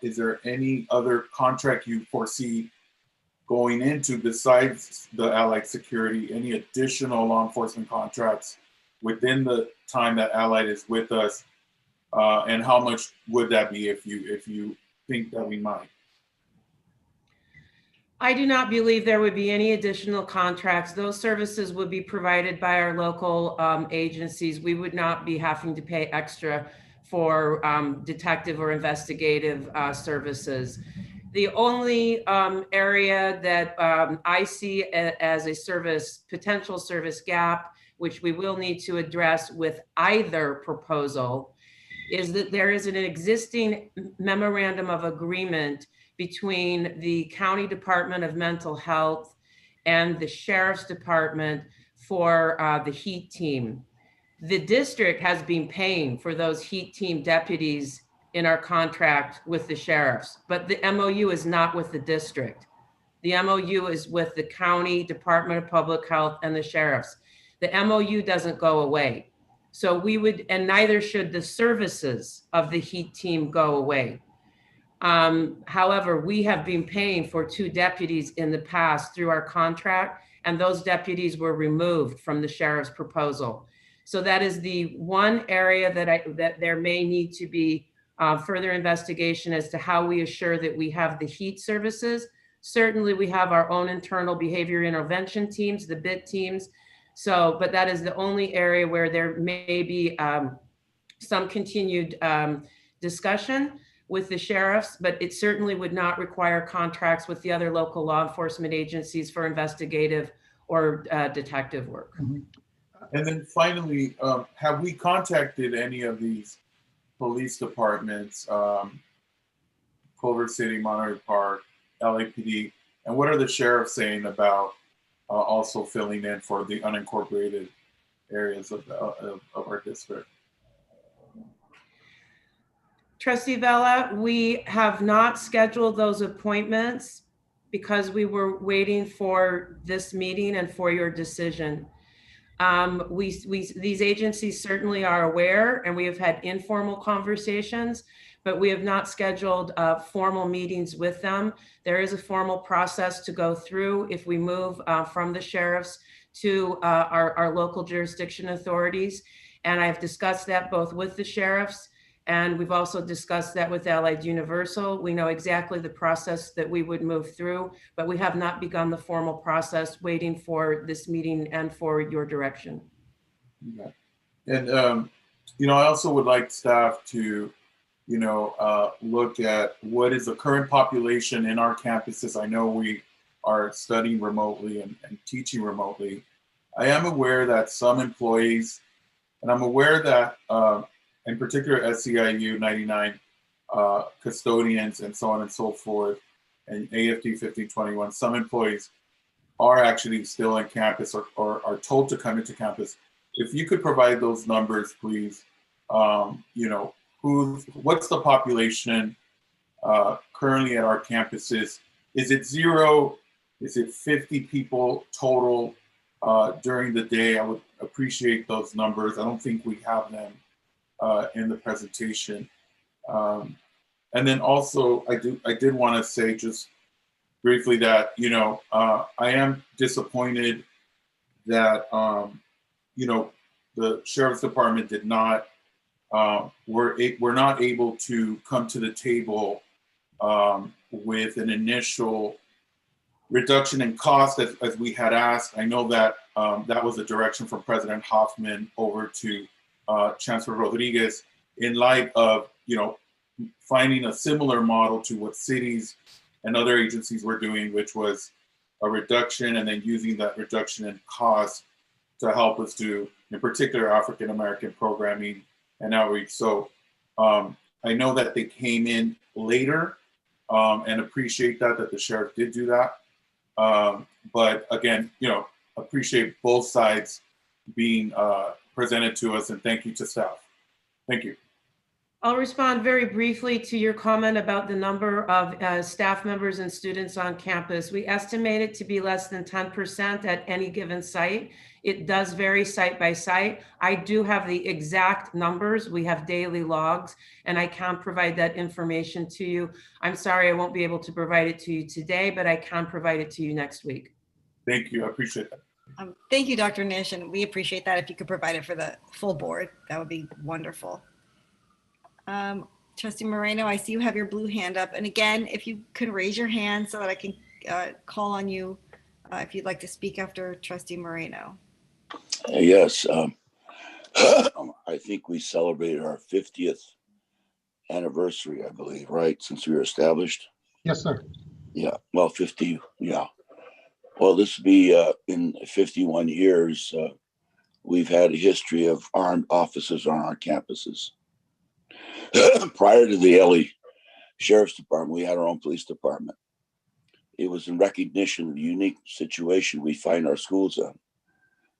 Speaker 19: Is there any other contract you foresee going into besides the Allied Security, any additional law enforcement contracts within the time that Allied is with us? And how much would that be if you think that we might?
Speaker 16: I do not believe there would be any additional contracts. Those services would be provided by our local agencies. We would not be having to pay extra for detective or investigative services. The only area that I see as a potential service gap, which we will need to address with either proposal, is that there is an existing memorandum of agreement between the County Department of Mental Health and the Sheriff's Department for the heat team. The district has been paying for those heat team deputies in our contract with the sheriffs, but the MOU is not with the district. The MOU is with the County Department of Public Health and the sheriffs. The MOU doesn't go away. So we would, and neither should the services of the heat team go away. However, we have been paying for 2 deputies in the past through our contract, and those deputies were removed from the sheriff's proposal. So that is the one area that there may need to be further investigation as to how we assure that we have the heat services. Certainly we have our own internal behavior intervention teams, the BIT teams. So, but that is the only area where there may be some continued discussion with the sheriffs, but it certainly would not require contracts with the other local law enforcement agencies for investigative or detective work.
Speaker 19: And then finally, have we contacted any of these police departments, Culver City, Monterey Park, LAPD, and what are the sheriffs saying about also filling in for the unincorporated areas of our district?
Speaker 16: Trustee Vela, we have not scheduled those appointments because we were waiting for this meeting and for your decision. These agencies certainly are aware, and we have had informal conversations, but we have not scheduled formal meetings with them. There is a formal process to go through if we move from the sheriffs to our local jurisdiction authorities. And I've discussed that both with the sheriffs, and we've also discussed that with Allied Universal. We know exactly the process that we would move through, but we have not begun the formal process, waiting for this meeting and for your direction.
Speaker 19: Okay. And, I also would like staff to, look at what is the current population in our campuses. I know we are studying remotely and teaching remotely. I am aware that some employees, and I'm aware that in particular SEIU 99 custodians and so on and so forth, and AFD 1521, some employees are actually still on campus or are told to come into campus. If you could provide those numbers, please. What's the population currently at our campuses? Is it 0? Is it 50 people total during the day? I would appreciate those numbers. I don't think we have them in the presentation. And then also, I did want to say just briefly that, I am disappointed that, the Sheriff's Department did not, we're not able to come to the table with an initial reduction in cost as we had asked. I know that that was a direction from President Hoffman over to Chancellor Rodriguez in light of, finding a similar model to what cities and other agencies were doing, which was a reduction and then using that reduction in cost to help us do, in particular, African-American programming and outreach. So I know that they came in later and appreciate that the sheriff did do that. But again, appreciate both sides being presented to us, and thank you to staff. Thank you.
Speaker 16: I'll respond very briefly to your comment about the number of staff members and students on campus. We estimate it to be less than 10% at any given site. It does vary site by site. I do have the exact numbers. We have daily logs, and I can provide that information to you. I'm sorry I won't be able to provide it to you today, but I can provide it to you next week.
Speaker 19: Thank you. I appreciate that.
Speaker 1: Thank you, Dr. Nish, and we appreciate that. If you could provide it for the full board, that would be wonderful. Trustee Moreno, I see you have your blue hand up. And again, if you could raise your hand so that I can call on you if you'd like to speak after Trustee Moreno.
Speaker 20: Yes. I think we celebrated our 50th anniversary, I believe, right? Since we were established.
Speaker 15: Yes, sir.
Speaker 20: Yeah. Well, 50. Yeah. Well, this would be in 51 years. We've had a history of armed officers on our campuses. Prior to the LA Sheriff's Department, we had our own police department. it was in recognition of the unique situation we find our schools in,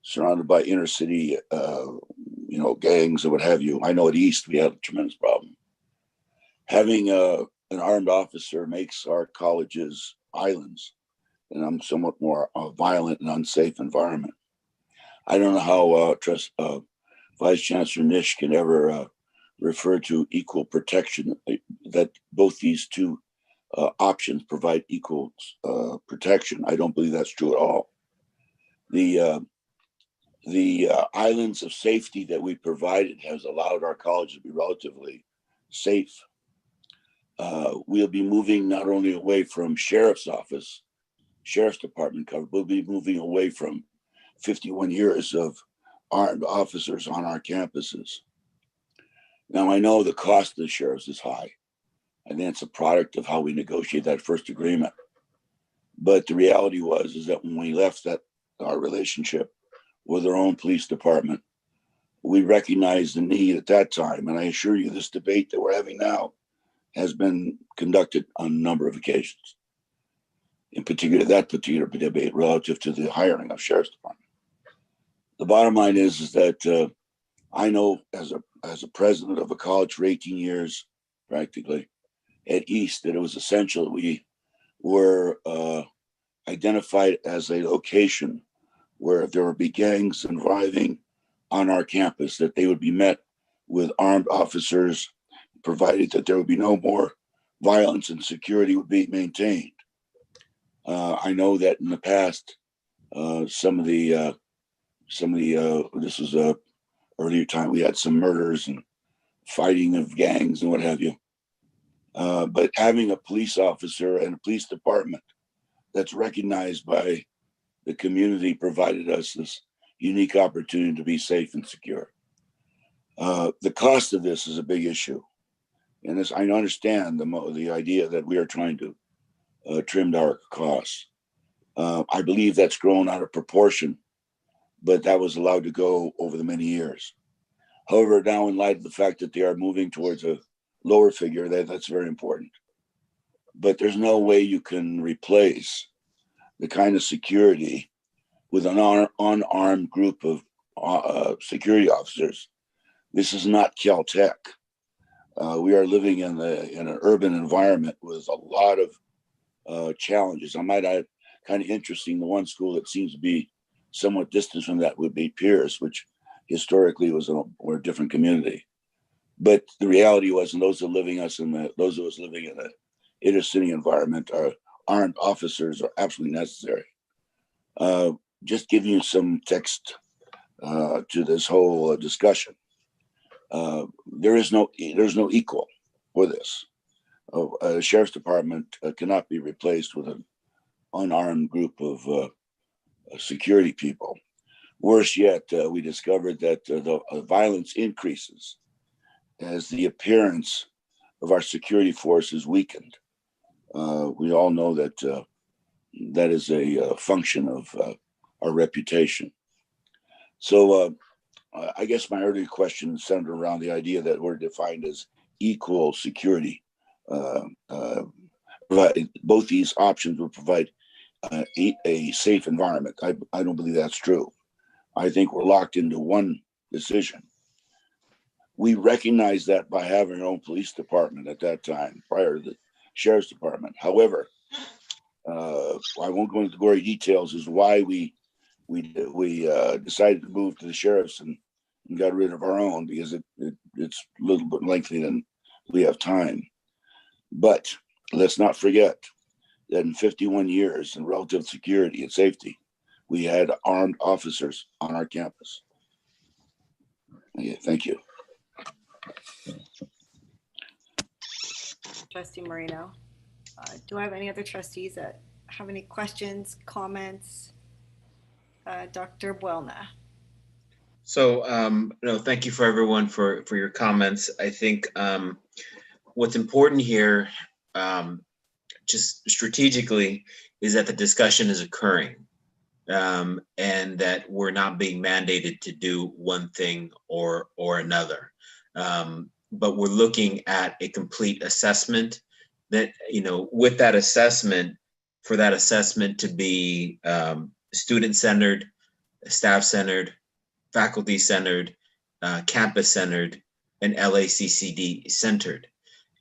Speaker 20: surrounded by inner city, gangs and what have you. I know at East we had a tremendous problem. Having an armed officer makes our colleges islands, and I'm somewhat more violent and unsafe environment. I don't know how Vice Chancellor Nish can ever refer to equal protection, that both these two options provide equal protection. I don't believe that's true at all. The islands of safety that we provided has allowed our college to be relatively safe. We'll be moving not only away from sheriff's office, sheriff's department cover, we'll be moving away from 51 years of armed officers on our campuses. Now, I know the cost of the sheriffs is high. I think it's a product of how we negotiate that first agreement. But the reality is that when we left our relationship with our own police department, we recognized the need at that time. And I assure you, this debate that we're having now has been conducted on a number of occasions. In particular, that particular debate relative to the hiring of sheriff's department. The bottom line is that I know as a president of a college for 18 years, practically, at East, that it was essential that we were identified as a location where if there would be gangs surviving on our campus, that they would be met with armed officers, provided that there would be no more violence and security would be maintained. I know that in the past, some of the this was a earlier time, we had some murders and fighting of gangs and what have you. But having a police officer and a police department that's recognized by the community provided us this unique opportunity to be safe and secure. The cost of this is a big issue. And this, I understand the idea that we are trying to trim our costs. I believe that's grown out of proportion, but that was allowed to go over the many years. However, now in light of the fact that they are moving towards a lower figure, that's very important. But there's no way you can replace the kind of security with an unarmed group of security officers. This is not Caltech. We are living in an urban environment with a lot of challenges. I might add, kind of interesting, the one school that seems to be somewhat distant from that would be Pierce, which historically were a different community. But the reality was, and those of us living in the inner city environment, armed officers are absolutely necessary. Just giving you some text to this whole discussion. There's no equal for this. A sheriff's department cannot be replaced with an unarmed group of security people. Worse yet, we discovered that the violence increases as the appearance of our security forces weakened. We all know that that is a function of our reputation. So I guess my earlier question centered around the idea that we're defined as equal security. Both these options would provide a safe environment. I don't believe that's true. I think we're locked into one decision. We recognized that by having our own police department at that time, prior to the sheriff's department. However, I won't go into gory details as why we decided to move to the sheriff's and got rid of our own, because it's a little bit lengthy than we have time. But let's not forget that in 51 years in relative security and safety, we had armed officers on our campus. Yeah, thank you.
Speaker 1: Trustee Moreno. Do I have any other trustees that have any questions, comments? Dr. Buelna.
Speaker 3: So, thank you for everyone for your comments. I think what's important here, just strategically, is that the discussion is occurring and that we're not being mandated to do one thing or another. But we're looking at a complete assessment that, with that assessment, for that assessment to be student-centered, staff-centered, faculty-centered, campus-centered, and LACCD-centered.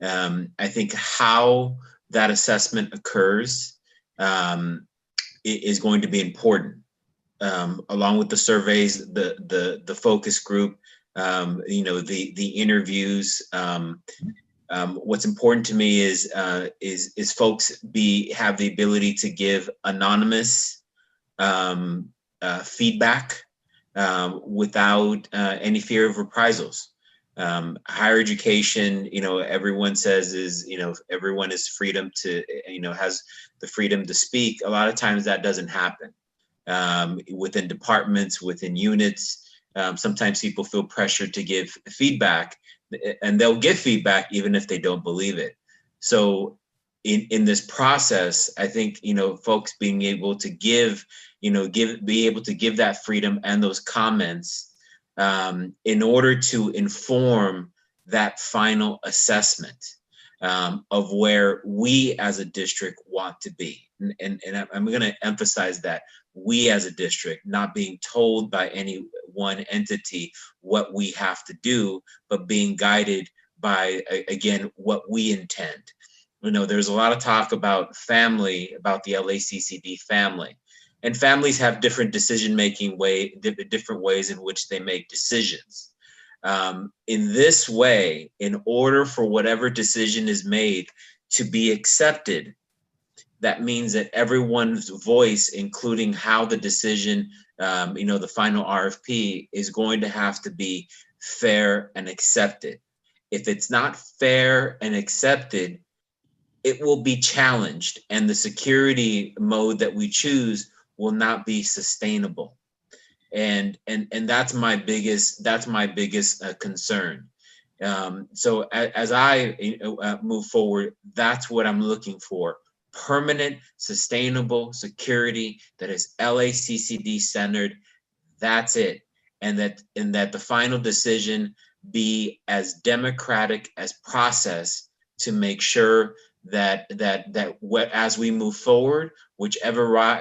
Speaker 3: I think how that assessment occurs is going to be important, along with the surveys, the focus group, the interviews. What's important to me is folks have the ability to give anonymous feedback without any fear of reprisals. Higher education, everyone says everyone is freedom to, has the freedom to speak. A lot of times that doesn't happen within departments, within units. Sometimes people feel pressured to give feedback, and they'll give feedback even if they don't believe it. So in this process, I think, folks being able to be able to give that freedom and those comments in order to inform that final assessment of where we as a district want to be. And I'm going to emphasize that we as a district, not being told by any one entity what we have to do, but being guided by, again, what we intend. There's a lot of talk about family, about the LACCD family. And families have different decision-making different ways in which they make decisions. In this way, in order for whatever decision is made to be accepted, that means that everyone's voice, including how the decision, the final RFP, is going to have to be fair and accepted. If it's not fair and accepted, it will be challenged, and the security mode that we choose will not be sustainable. And that's my biggest concern. So as I move forward, that's what I'm looking for: permanent, sustainable security that is LACCD centered. That's it, and that the final decision be as democratic as process to make sure that as we move forward, whichever way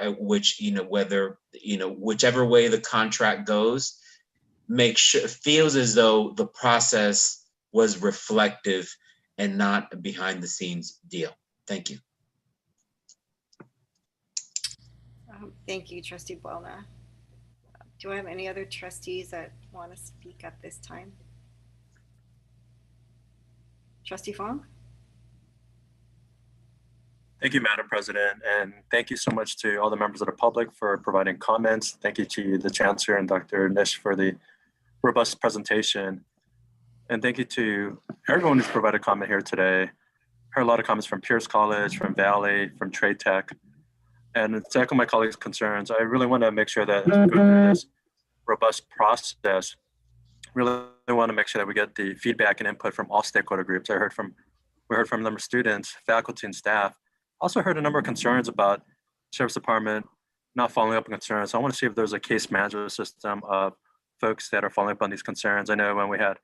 Speaker 3: the contract goes, feels as though the process was reflective and not a behind the scenes deal. Thank you.
Speaker 1: Thank you, Trustee Buelna. Do I have any other trustees that want to speak at this time? Trustee Fong?
Speaker 4: Thank you, Madam President, and thank you so much to all the members of the public for providing comments. Thank you to the Chancellor and Dr. Nish for the robust presentation. And thank you to everyone who's provided comment here today. Heard a lot of comments from Pierce College, from Valley, from Trade Tech. And to echo my colleagues' concerns, I really want to make sure that as we go through this robust process, really want to make sure that we get the feedback and input from all stakeholder groups. We heard from a number of students, faculty, and staff. Also heard a number of concerns about Sheriff's Department not following up on concerns. So I want to see if there's a case management system of folks that are following up on these concerns. I know when we had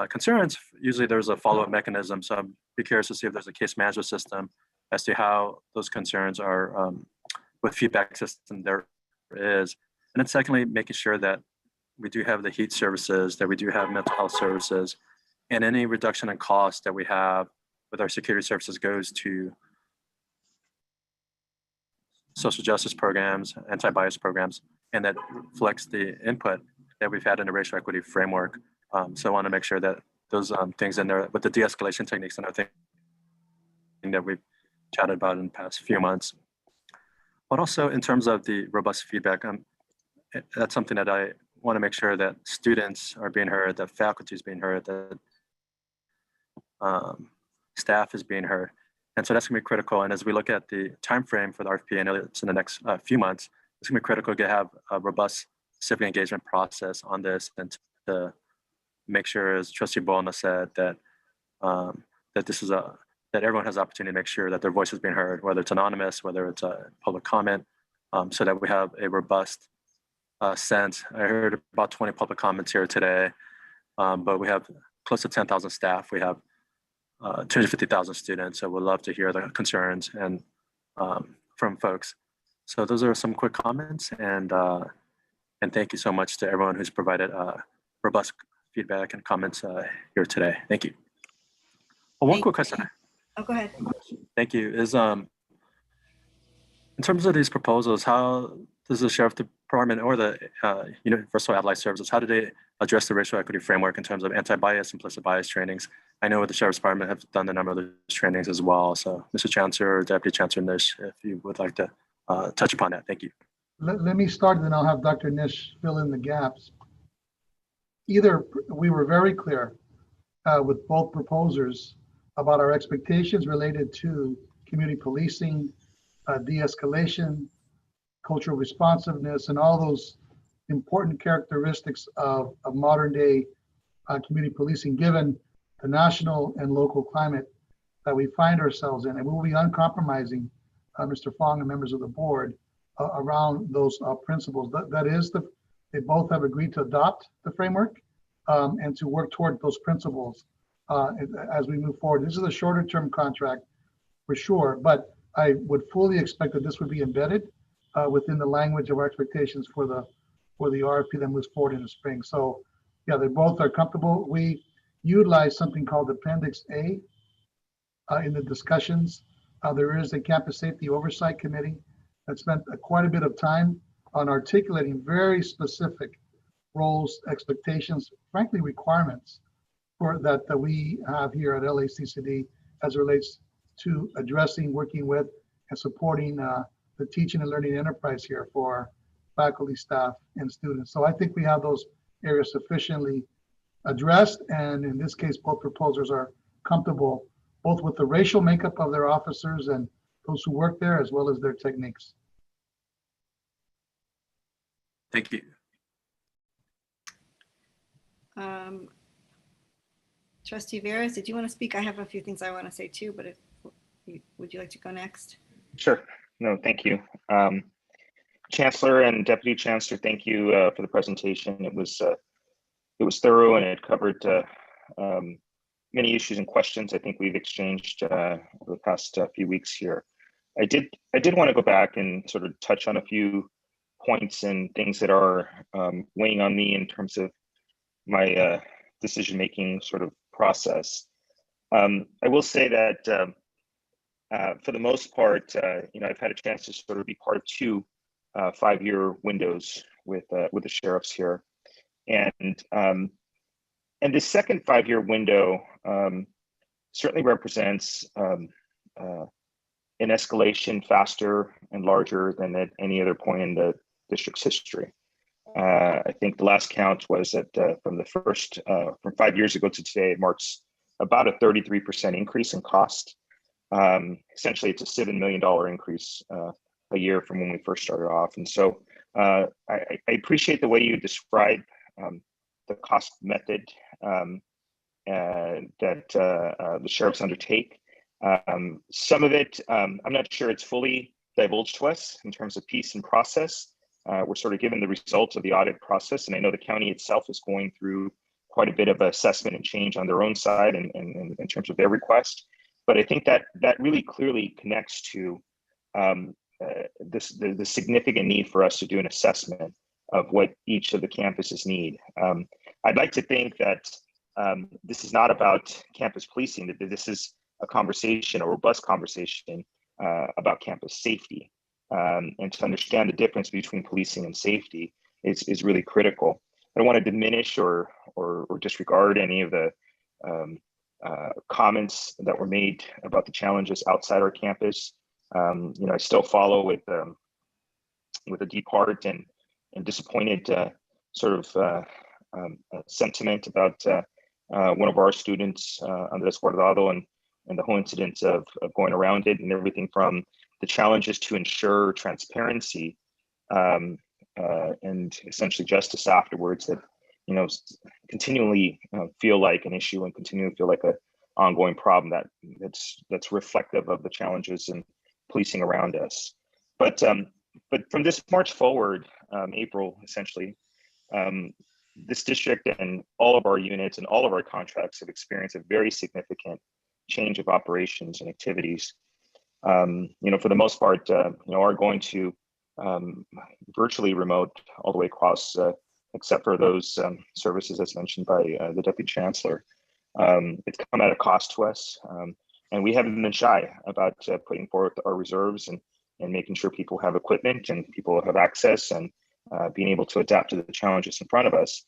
Speaker 4: concerns, usually there's a follow-up mechanism. So I'd be curious to see if there's a case management system as to how those concerns are with feedback system there is. And then secondly, making sure that we do have the heat services, that we do have mental health services, and any reduction in cost that we have with our security services goes to social justice programs, anti-bias programs, and that reflects the input that we've had in the racial equity framework. So I want to make sure that those things in there with the de-escalation techniques and everything that we've chatted about in the past few months. But also in terms of the robust feedback, that's something that I want to make sure that students are being heard, that faculty is being heard, that staff is being heard. And so that's going to be critical. And as we look at the time frame for the RFP, I know it's in the next few months, it's going to be critical to have a robust civic engagement process on this, and to make sure, as Trustee Buelna said, that that everyone has the opportunity to make sure that their voice is being heard, whether it's anonymous, whether it's a public comment, so that we have a robust sense. I heard about 20 public comments here today, but we have close to 10,000 staff. We have 250,000 students, so we'd love to hear the concerns and from folks. So those are some quick comments, and thank you so much to everyone who's provided robust feedback and comments here today. Thank you. One quick question.
Speaker 1: Oh, go ahead.
Speaker 4: Thank you. Is in terms of these proposals, how does the Sheriff Department or the Universal Allied Services, how do they address the racial equity framework in terms of anti-bias, implicit bias trainings? I know the Sheriff's Department have done a number of those trainings as well. So, Mr. Chancellor or Deputy Chancellor Nish, if you would like to touch upon that, thank you.
Speaker 15: Let me start, and then I'll have Dr. Nish fill in the gaps. We were very clear with both proposers about our expectations related to community policing, de-escalation, cultural responsiveness, and all those important characteristics of modern day community policing, given the national and local climate that we find ourselves in. And we'll be uncompromising, Mr. Fong and members of the board, around those principles. That is, they both have agreed to adopt the framework and to work toward those principles as we move forward. This is a shorter term contract for sure, but I would fully expect that this would be embedded within the language of our expectations for the RFP that moves forward in the spring. So yeah, they both are comfortable. We utilize something called Appendix A in the discussions. There is a Campus Safety Oversight Committee that spent quite a bit of time on articulating very specific roles, expectations, frankly, requirements for that we have here at LACCD as it relates to addressing, working with, and supporting the teaching and learning enterprise here for faculty, staff, and students. So I think we have those areas sufficiently addressed, and in this case, both proposers are comfortable both with the racial makeup of their officers and those who work there, as well as their techniques.
Speaker 4: Thank you.
Speaker 1: Trustee Veras, did you want to speak? I have a few things I want to say too, but would you like to go next?
Speaker 12: Sure. No, thank you. Chancellor and Deputy Chancellor, thank you for the presentation. It was thorough, and it covered many issues and questions I think we've exchanged over the past few weeks here. I did want to go back and sort of touch on a few points and things that are weighing on me in terms of my decision-making sort of process. I will say that for the most part, I've had a chance to sort of be part of two 5-year windows with the sheriffs here, and the second 5-year window certainly represents an escalation faster and larger than at any other point in the district's history. I think the last count was that from 5 years ago to today, it marks about a 33% increase in cost. Essentially, it's a $7 million increase a year from when we first started off. And so I appreciate the way you describe the cost method that the sheriffs undertake. Some of it, I'm not sure it's fully divulged to us in terms of piece and process. We're sort of given the results of the audit process, and I know the county itself is going through quite a bit of assessment and change on their own side and in terms of their request. But I think that really clearly connects to the significant need for us to do an assessment of what each of the campuses need. I'd like to think that this is not about campus policing, that this is a conversation, a robust conversation about campus safety. And to understand the difference between policing and safety is really critical. I don't want to diminish or disregard any of the comments that were made about the challenges outside our campus. I still follow with a deep heart and disappointed sentiment about one of our students, Andres Guardado, and the whole incident of going around it, and everything from the challenges to ensure transparency and essentially justice afterwards that continually feel like an issue and continually feel like an ongoing problem that's reflective of the challenges in policing around us. But from this March forward, April essentially, this district and all of our units and all of our contracts have experienced a very significant change of operations and activities. for the most part, are going to virtually remote all the way across, except for those services as mentioned by the Deputy Chancellor. It's come at a cost to us, and we haven't been shy about putting forth our reserves and making sure people have equipment and people have access and being able to adapt to the challenges in front of us.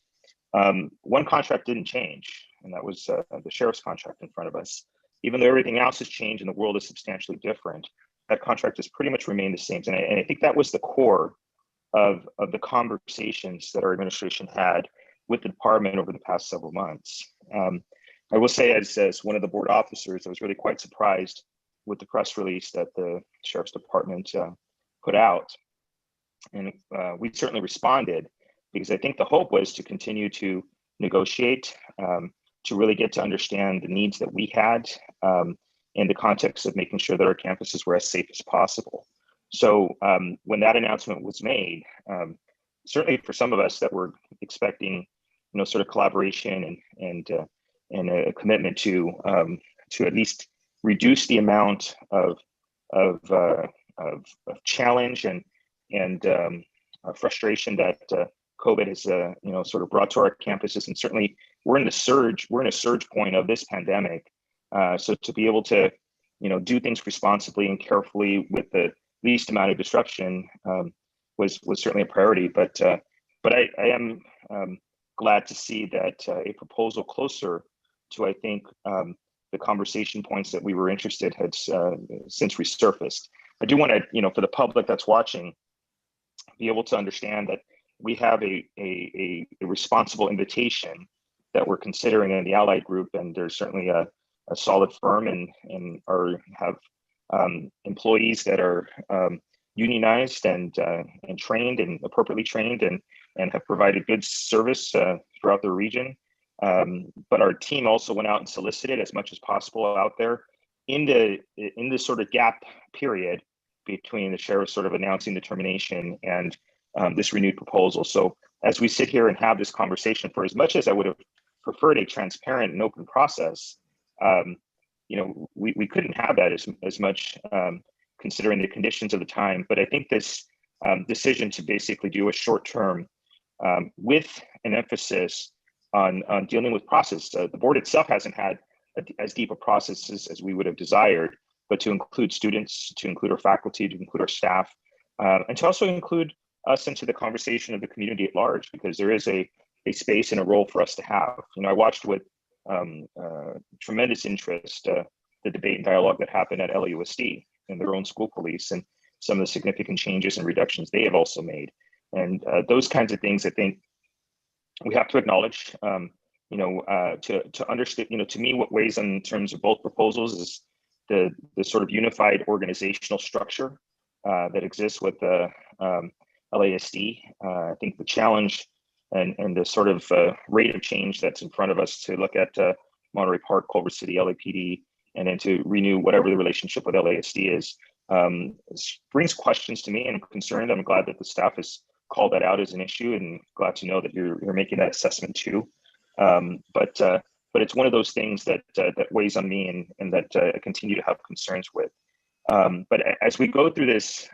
Speaker 12: One contract didn't change, and that was the sheriff's contract in front of us. Even though everything else has changed and the world is substantially different, that contract has pretty much remained the same. And I think that was the core of the conversations that our administration had with the department over the past several months. I will say, as one of the board officers, I was really quite surprised with the press release that the Sheriff's Department put out. And we certainly responded, because I think the hope was to continue to negotiate, to really get to understand the needs that we had in the context of making sure that our campuses were as safe as possible. So when that announcement was made, certainly for some of us that were expecting, sort of collaboration and a commitment to at least reduce the amount of challenge and frustration that COVID has sort of brought to our campuses, and certainly we're in a surge point of this pandemic. So to be able to do things responsibly and carefully with the least amount of disruption was certainly a priority. But I am glad to see that a proposal closer to, I think, the conversation points that we were interested had since resurfaced. I do want to, for the public that's watching, be able to understand that we have a responsible invitation that we're considering in the Allied Group, and there's certainly a solid firm and have employees that are unionized and trained and appropriately trained and have provided good service throughout the region. But our team also went out and solicited as much as possible out there in the sort of gap period between the sheriff sort of announcing the termination and this renewed proposal. So as we sit here and have this conversation, for as much as I would have preferred a transparent and open process, we couldn't have that as much considering the conditions of the time. But I think this decision to basically do a short term with an emphasis on dealing with process. The board itself hasn't had as deep a process as we would have desired, but to include students, to include our faculty, to include our staff, and to also include us into the conversation of the community at large, because there is a space and a role for us to have. I watched with tremendous interest the debate and dialogue that happened at LAUSD and their own school police and some of the significant changes and reductions they have also made. And those kinds of things, I think, we have to acknowledge. To understand, to me, what weighs in terms of both proposals is the sort of unified organizational structure that exists with the LASD. I think the challenge and the sort of rate of change that's in front of us to look at Monterey Park, Culver City, LAPD, and then to renew whatever the relationship with LASD is, brings questions to me, and I'm concerned. I'm glad that the staff has called that out as an issue, and glad to know that you're making that assessment too. But it's one of those things that weighs on me and that I continue to have concerns with. But as we go through this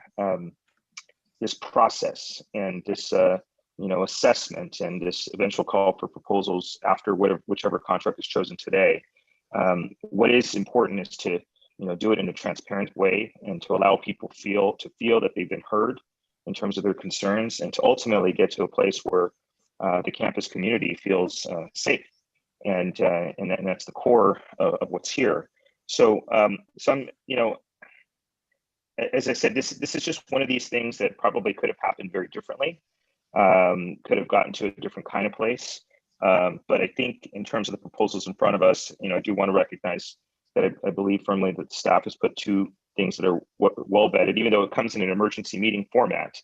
Speaker 12: process and this assessment and this eventual call for proposals after whichever contract is chosen today, what is important is to do it in a transparent way and to allow people to feel that they've been heard in terms of their concerns, and to ultimately get to a place where the campus community feels safe, and that's the core of what's here. So as I said, this is just one of these things that probably could have happened very differently, could have gotten to a different kind of place. But I think in terms of the proposals in front of us, I do want to recognize that I believe firmly that the staff has put two things that are well vetted, even though it comes in an emergency meeting format.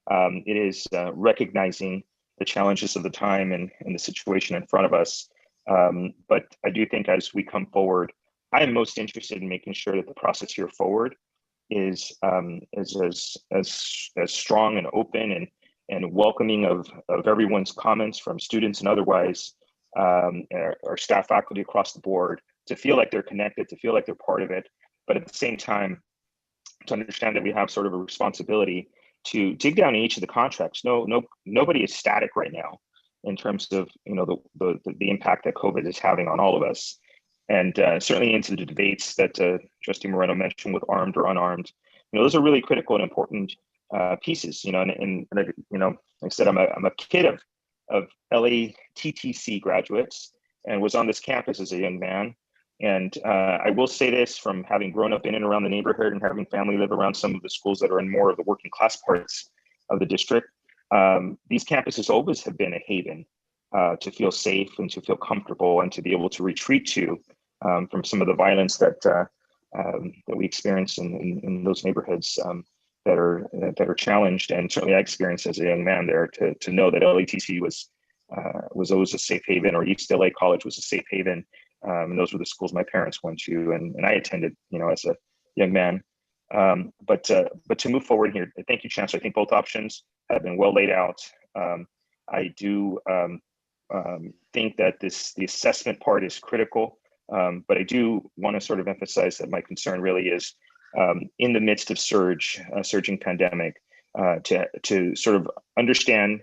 Speaker 12: It is recognizing the challenges of the time and the situation in front of us. But I do think as we come forward, I am most interested in making sure that the process here forward is as strong and open and welcoming of everyone's comments, from students and otherwise, our staff, faculty across the board, to feel like they're connected, to feel like they're part of it. But at the same time,
Speaker 17: to understand that we have sort of a responsibility to dig down in each of the contracts. Nobody is static right now in terms of the impact that COVID is having on all of us, and certainly into the debates that Trustee Moreno mentioned with armed or unarmed. Those are really critical and important pieces. And like I said, I'm a kid of LATTC graduates and was on this campus as a young man. And I will say this, from having grown up in and around the neighborhood and having family live around some of the schools that are in more of the working class parts of the district, these campuses always have been a haven to feel safe and to feel comfortable and to be able to retreat to from some of the violence that we experience in those neighborhoods that are challenged. And certainly I experienced as a young man there to know that LATC was always a safe haven, or East LA College was a safe haven. And those were the schools my parents went to, and I attended, as a young man. But to move forward here, thank you, Chancellor. I think both options have been well laid out. I do think that the assessment part is critical, but I do want to sort of emphasize that my concern really is in the midst of surging pandemic, to sort of understand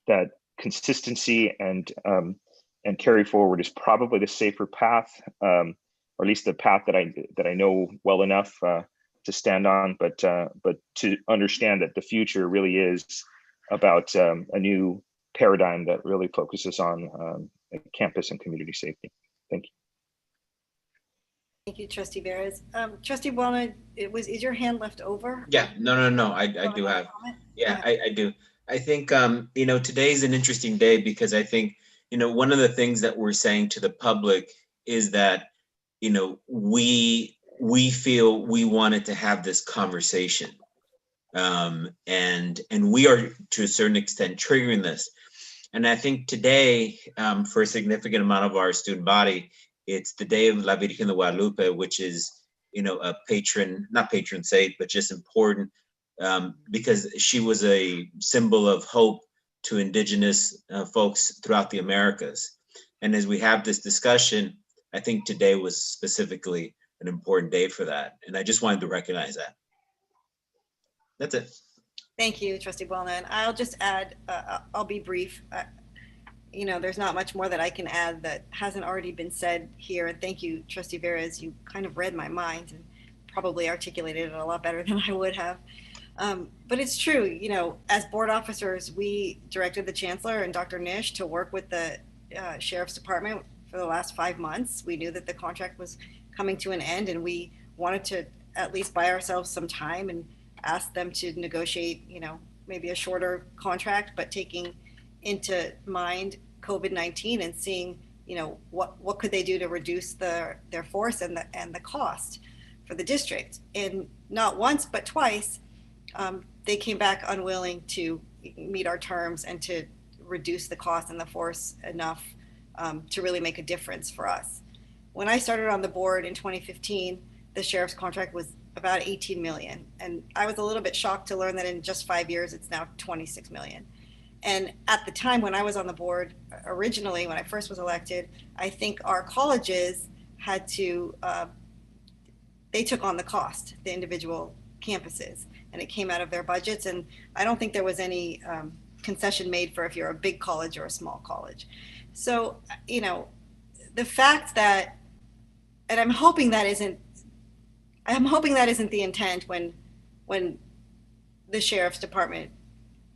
Speaker 17: that consistency and carry forward is probably the safer path, or at least the path that I know well enough to stand on. But to understand that the future really is about a new paradigm that really focuses on campus and community safety. Thank you.
Speaker 1: Thank you, Trustee Veras. Trustee Buona, is your hand left over?
Speaker 3: Yeah, no. I do have. Yeah, I do. I think today's an interesting day because I think one of the things that we're saying to the public is that we feel we wanted to have this conversation, and we are to a certain extent triggering this. And I think today, for a significant amount of our student body, it's the day of La Virgen de Guadalupe, which is a not patron saint, but just important because she was a symbol of hope to indigenous folks throughout the Americas. And as we have this discussion, I think today was specifically an important day for that. And I just wanted to recognize that. That's it.
Speaker 1: Thank you, Trustee Buona. And I'll just add, I'll be brief. There's not much more that I can add that hasn't already been said here. And thank you, Trustee Veras. You kind of read my mind and probably articulated it a lot better than I would have. But it's true, as board officers, we directed the Chancellor and Dr. Nish to work with the Sheriff's Department for the last 5 months. We knew that the contract was coming to an end, and we wanted to at least buy ourselves some time and ask them to negotiate, maybe a shorter contract, but taking into mind COVID-19 and seeing, what could they do to reduce their force and the cost for the district. And not once, but twice, they came back unwilling to meet our terms and to reduce the cost and the force enough to really make a difference for us. When I started on the board in 2015, the sheriff's contract was about 18 million. And I was a little bit shocked to learn that in just 5 years, it's now 26 million. And at the time when I was on the board, originally, when I first was elected, I think our colleges had to, they took on the cost, the individual campuses, and it came out of their budgets. And I don't think there was any concession made for if you're a big college or a small college. So, the fact that, and I'm hoping that isn't the intent when the Sheriff's Department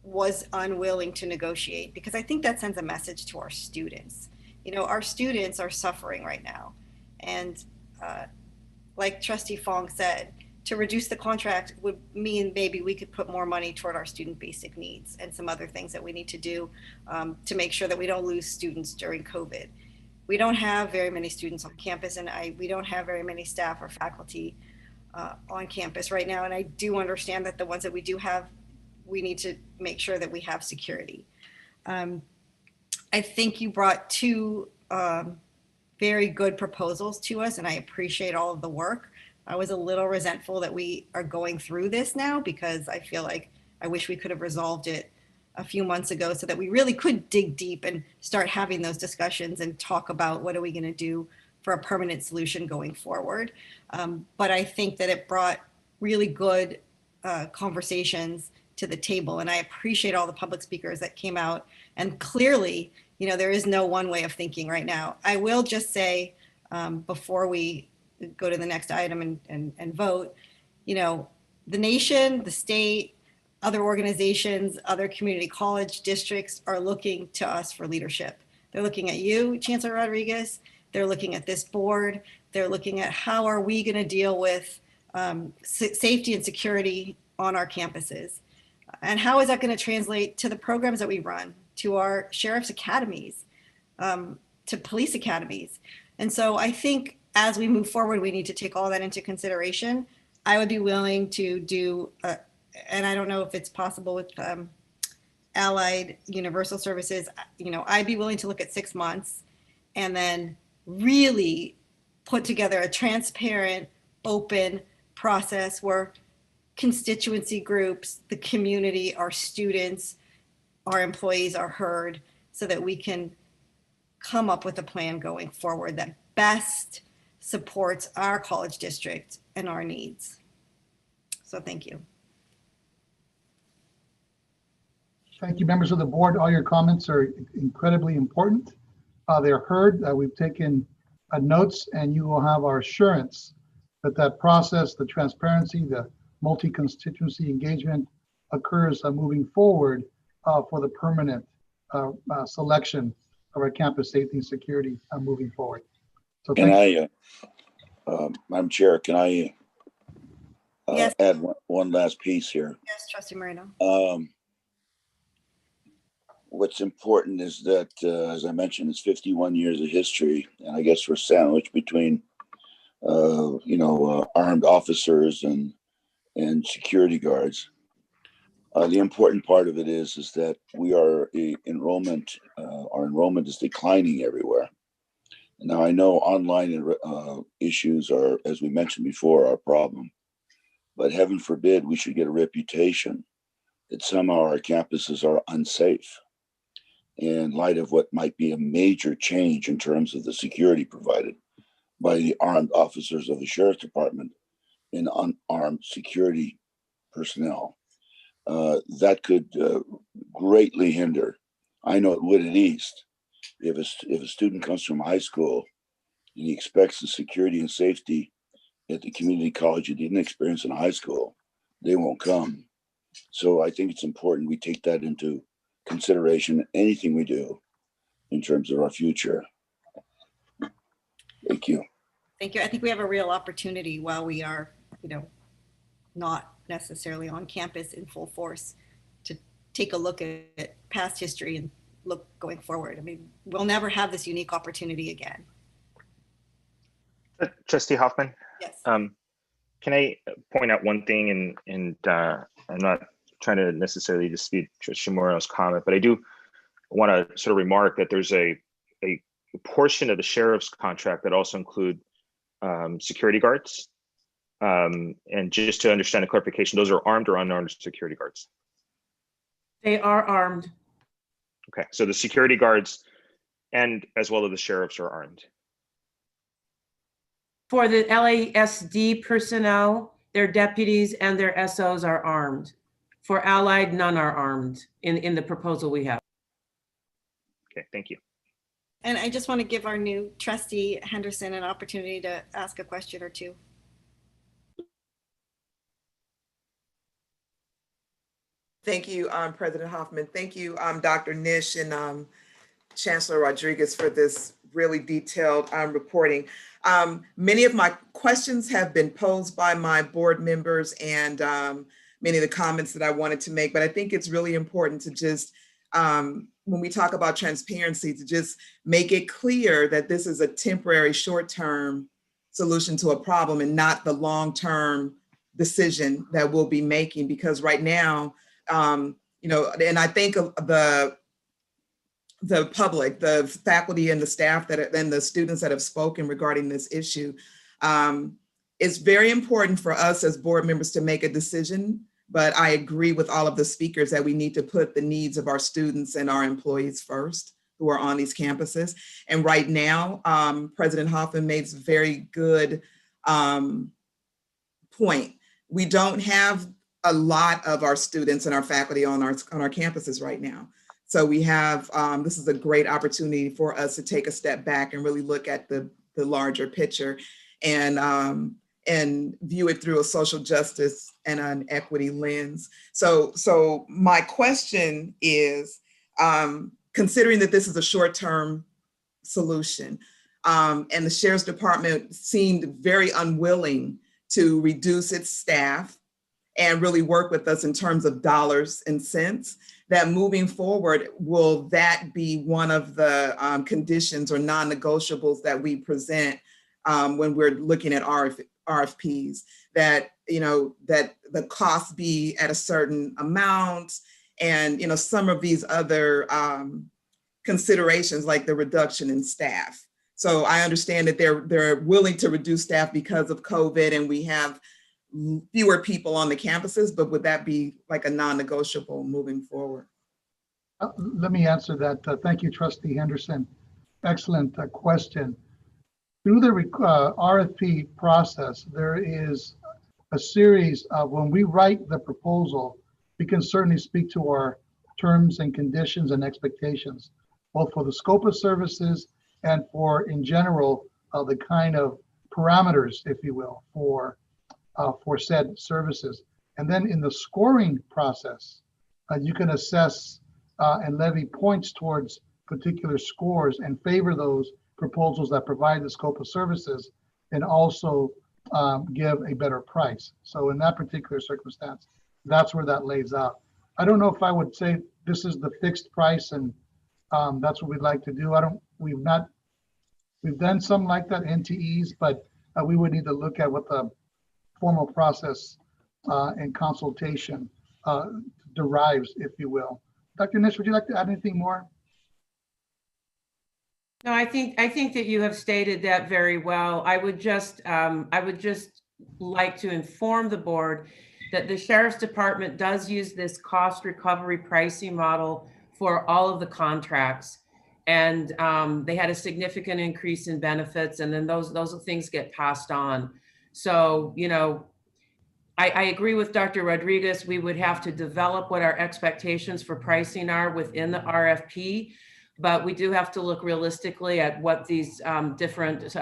Speaker 1: was unwilling to negotiate, because I think that sends a message to our students. Our students are suffering right now. And like Trustee Fong said, to reduce the contract would mean maybe we could put more money toward our student basic needs and some other things that we need to do to make sure that we don't lose students during COVID. We don't have very many students on campus, and we don't have very many staff or faculty on campus right now. And I do understand that the ones that we do have, we need to make sure that we have security. I think you brought two very good proposals to us, and I appreciate all of the work. I was a little resentful that we are going through this now, because I feel like I wish we could have resolved it a few months ago so that we really could dig deep and start having those discussions and talk about what are we going to do for a permanent solution going forward. But I think that it brought really good conversations to the table. And I appreciate all the public speakers that came out. And clearly, you know, there is no one way of thinking right now. I will just say, before we go to the next item and vote, you know, the nation, the state, other organizations, other community college districts are looking to us for leadership. They're looking at you, Chancellor Rodriguez. They're looking at this board. They're looking at how are we going to deal with safety and security on our campuses? And how is that going to translate to the programs that we run, to our sheriff's academies, to police academies? And so I think as we move forward, we need to take all that into consideration. I would be willing to do, and I don't know if it's possible with Allied Universal Services, you know, I'd be willing to look at 6 months and then really put together a transparent, open process where constituency groups, the community, our students, our employees are heard so that we can come up with a plan going forward that best supports our college district and our needs. So thank you.
Speaker 15: Thank you, members of the board. All your comments are incredibly important. They're heard. We've taken notes, and you will have our assurance that that process, the transparency, the multi-constituency engagement occurs moving forward for the permanent selection of our campus safety and security moving forward. So
Speaker 20: can I, Madam Chair, can I
Speaker 1: yes.
Speaker 20: add one last piece here?
Speaker 1: Yes, Trustee Moreno.
Speaker 20: What's important is that, as I mentioned, it's 51 years of history, and I guess we're sandwiched between, armed officers and security guards. The important part of it is that we are our enrollment is declining everywhere. Now I know online issues are, as we mentioned before, our problem, but heaven forbid we should get a reputation that somehow our campuses are unsafe in light of what might be a major change in terms of the security provided by the armed officers of the Sheriff's Department and unarmed security personnel. That could greatly hinder. I know it would at East. If a student comes from high school and he expects the security and safety at the community college he didn't experience in high school, they won't come. So I think it's important we take that into consideration in anything we do in terms of our future. Thank you.
Speaker 1: Thank you. I think we have a real opportunity while we are, not necessarily on campus in full force to take a look at past history and look going forward. I mean, we'll never have this unique opportunity again.
Speaker 12: Trustee Hoffman?
Speaker 1: Yes.
Speaker 12: Can I point out one thing, and I'm not trying to necessarily dispute Trustee Moreno's comment, but I do want to sort of remark that there's a portion of the sheriff's contract that also include security guards. And just to understand the clarification, those are armed or unarmed security guards?
Speaker 16: They are armed.
Speaker 12: Okay, so the security guards and as well as the sheriffs are armed.
Speaker 16: For the LASD personnel, their deputies and their SOs are armed. For Allied, none are armed in the proposal we have.
Speaker 12: Okay, thank you.
Speaker 1: And I just want to give our new trustee Henderson an opportunity to ask a question or two.
Speaker 5: Thank you, President Hoffman. Thank you, Dr. Nish and Chancellor Rodriguez for this really detailed reporting. Many of my questions have been posed by my board members and many of the comments that I wanted to make, but I think it's really important to just, when we talk about transparency, to just make it clear that this is a temporary short-term solution to a problem and not the long-term decision that we'll be making, because right now, and I think the public, the faculty and the staff and the students that have spoken regarding this issue, it's very important for us as board members to make a decision, but I agree with all of the speakers that we need to put the needs of our students and our employees first who are on these campuses. And right now, President Hoffman made a very good point we don't have a lot of our students and our faculty on our campuses right now. So we have, this is a great opportunity for us to take a step back and really look at the larger picture and view it through a social justice and an equity lens. So my question is, considering that this is a short-term solution, and the Sheriff's Department seemed very unwilling to reduce its staff and really work with us in terms of dollars and cents, that moving forward, will that be one of the conditions or non-negotiables that we present when we're looking at RFPs, that, you know, that the cost be at a certain amount, and, you know, some of these other considerations like the reduction in staff. So I understand that they're willing to reduce staff because of COVID and we have fewer people on the campuses, but would that be like a non-negotiable moving forward?
Speaker 15: Let me answer that. Thank you, Trustee Henderson. Excellent question. Through the RFP process, there is a series of, when we write the proposal, we can certainly speak to our terms and conditions and expectations, both for the scope of services and for, in general, the kind of parameters, if you will, for said services. And then in the scoring process, you can assess and levy points towards particular scores and favor those proposals that provide the scope of services and also give a better price. So in that particular circumstance, that's where that lays out. I don't know if I would say this is the fixed price and that's what we'd like to do. We've done some like that, NTEs, but we would need to look at what the formal process and consultation derives, if you will. Dr. Nish, would you like to add anything more?
Speaker 16: No, I think that you have stated that very well. I would just like to inform the board that the Sheriff's Department does use this cost recovery pricing model for all of the contracts. And they had a significant increase in benefits, and then those things get passed on. So, you know, I agree with Dr. Rodriguez. We would have to develop what our expectations for pricing are within the RFP, but we do have to look realistically at what these different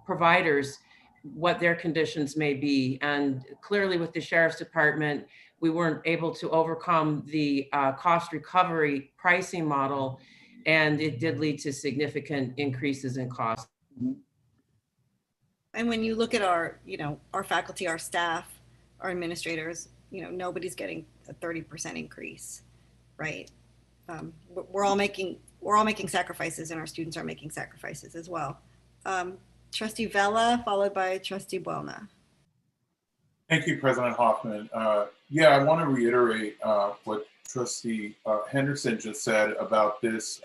Speaker 16: providers, what their conditions may be. And clearly with the Sheriff's Department, we weren't able to overcome the cost recovery pricing model, and it did lead to significant increases in cost.
Speaker 1: And when you look at our, you know, our faculty, our staff, our administrators, you know, nobody's getting a 30% increase, right? We're all making sacrifices, and our students are making sacrifices as well. Trustee Vella, followed by Trustee Buelna.
Speaker 19: Thank you, President Hoffman. Yeah, I want to reiterate what Trustee Henderson just said about this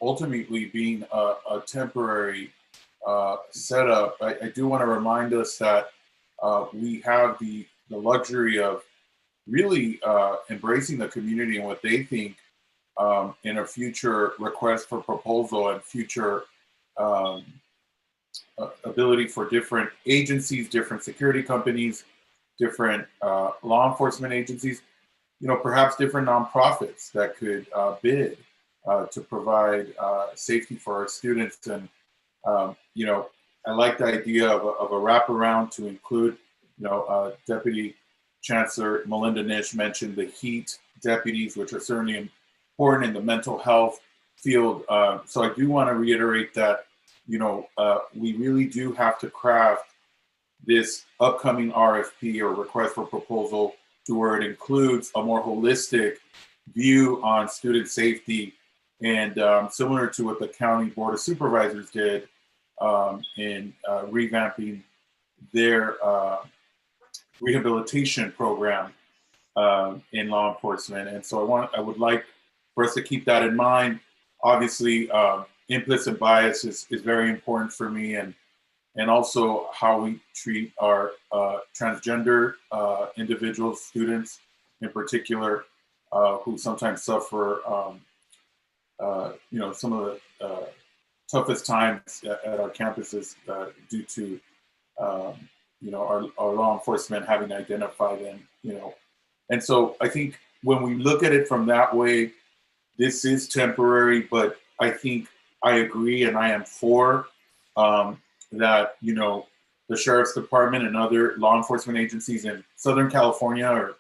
Speaker 19: ultimately being a temporary setup. I do want to remind us that we have the luxury of really embracing the community and what they think in a future request for proposal and future ability for different agencies, different security companies, different law enforcement agencies, you know, perhaps different nonprofits that could bid to provide safety for our students. And, you know, I like the idea of a wraparound to include, you know, Deputy Chancellor Melinda Nish mentioned the HEAT deputies, which are certainly important in the mental health field. So I do want to reiterate that, you know, we really do have to craft this upcoming RFP or request for proposal to where it includes a more holistic view on student safety, and similar to what the County Board of Supervisors did in revamping their rehabilitation program in law enforcement. And so I would like for us to keep that in mind. Obviously, implicit bias is very important for me, and also how we treat our transgender individuals, students in particular, who sometimes suffer, you know, some of the toughest times at our campuses due to our law enforcement having identified them, and so I think when we look at it from that way, this is temporary, but I think I agree and I am for that, the Sheriff's Department and other law enforcement agencies in Southern California are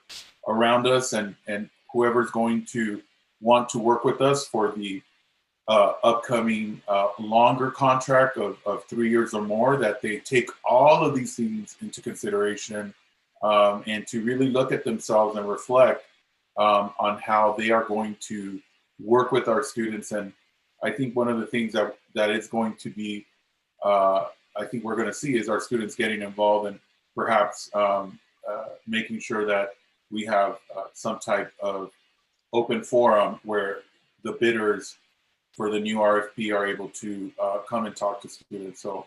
Speaker 19: around us, and whoever's going to want to work with us for the upcoming longer contract of 3 years or more, that they take all of these things into consideration and to really look at themselves and reflect on how they are going to work with our students. And I think one of the things that is going to be, I think we're going to see, is our students getting involved and perhaps making sure that we have some type of open forum where the bidders for the new RFP are able to come and talk to students. So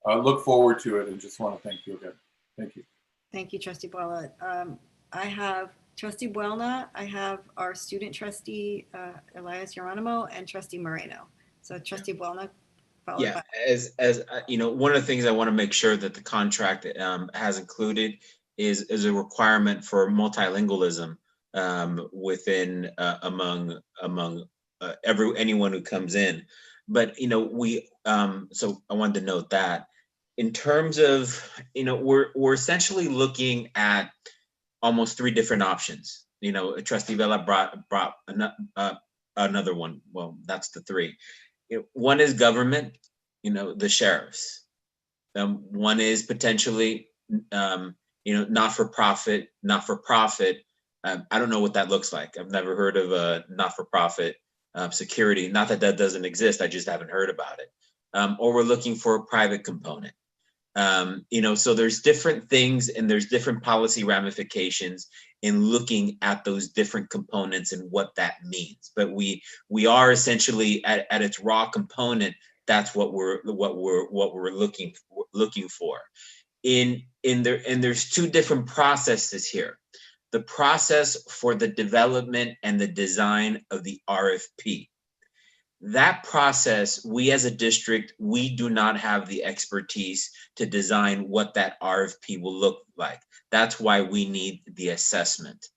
Speaker 19: look forward to it, and just want to thank you again. Thank you.
Speaker 1: Thank you, Trustee Buella. I have Trustee Buelna, I have our student trustee, Elias Geronimo, and Trustee Moreno. So Trustee Buelna, followed
Speaker 3: Yeah,
Speaker 1: by.
Speaker 3: as one of the things I want to make sure that the contract has included is a requirement for multilingualism within among anyone who comes in. But so I wanted to note that in terms of we're essentially looking at almost three different options. Trustee Vela brought another one. Well, that's the three. One is government, the sheriffs. One is potentially, not-for-profit. I don't know what that looks like. I've never heard of a not-for-profit security. Not that that doesn't exist. I just haven't heard about it. Or we're looking for a private component. So there's different things and there's different policy ramifications in looking at those different components and what that means. But we are essentially at its raw component. That's what we're looking for. There's two different processes here. The process for the development and the design of the RFP. That process, we as a district, we do not have the expertise to design what that RFP will look like. That's why we need the assessment.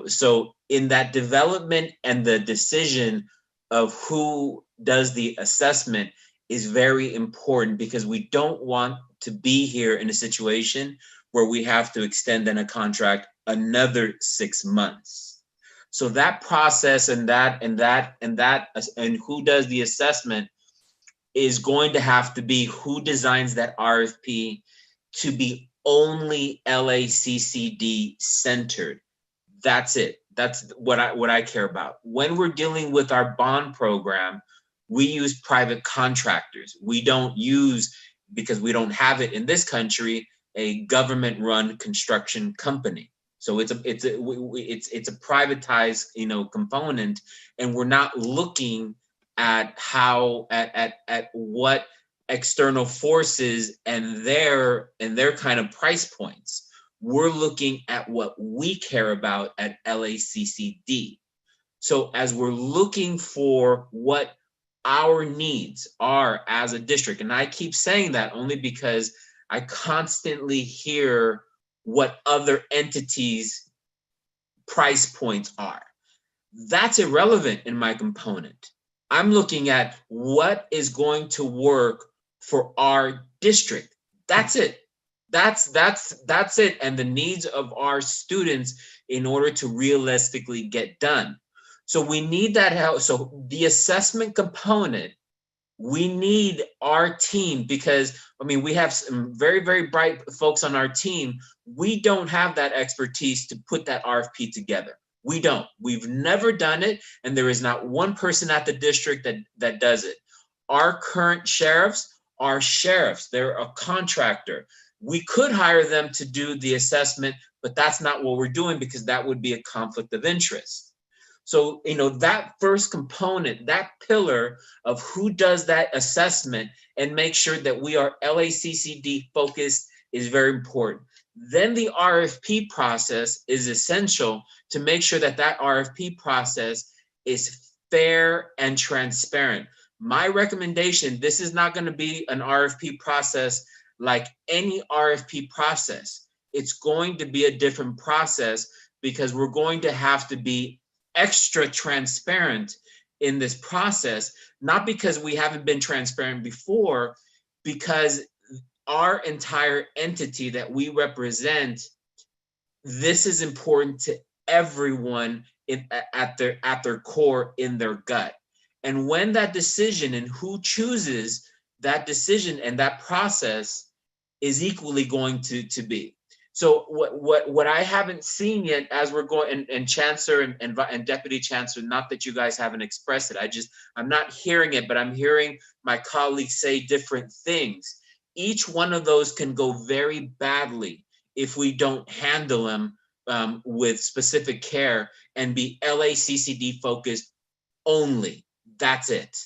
Speaker 3: So in that development and the decision of who does the assessment is very important, because we don't want to be here in a situation where we have to extend in a contract another 6 months. So that process and who does the assessment is going to have to be who designs that RFP to be only LACCD centered. That's it. That's what I care about. When we're dealing with our bond program, we use private contractors. We don't use, because we don't have it in this country, a government-run construction company. So it's a privatized, component, and we're not looking at what external forces and their kind of price points. We're looking at what we care about at LACCD. So as we're looking for what our needs are as a district, and I keep saying that only because I constantly hear what other entities' price points are. That's irrelevant in my component. I'm looking at what is going to work for our district. That's it. That's it. And the needs of our students in order to realistically get done. So we need that help. So the assessment component, we need our team, because we have some very, very bright folks on our team. We don't have that expertise to put that RFP together. We don't. We've never done it, and there is not one person at the district that does it. Our current sheriffs are sheriffs. They're a contractor. We could hire them to do the assessment, but that's not what we're doing, because that would be a conflict of interest. So, that first component, that pillar of who does that assessment and make sure that we are LACCD focused is very important. Then the RFP process is essential to make sure that RFP process is fair and transparent. My recommendation, this is not going to be an RFP process like any RFP process, it's going to be a different process because we're going to have to be extra transparent in this process, not because we haven't been transparent before, because our entire entity that we represent, this is important to everyone at their core, in their gut. And when that decision and who chooses that decision and that process is equally going to be. So what I haven't seen yet, as we're going, and Chancellor and Deputy Chancellor, not that you guys haven't expressed it, I'm not hearing it, but I'm hearing my colleagues say different things. Each one of those can go very badly if we don't handle them with specific care and be LACCD focused only. That's it.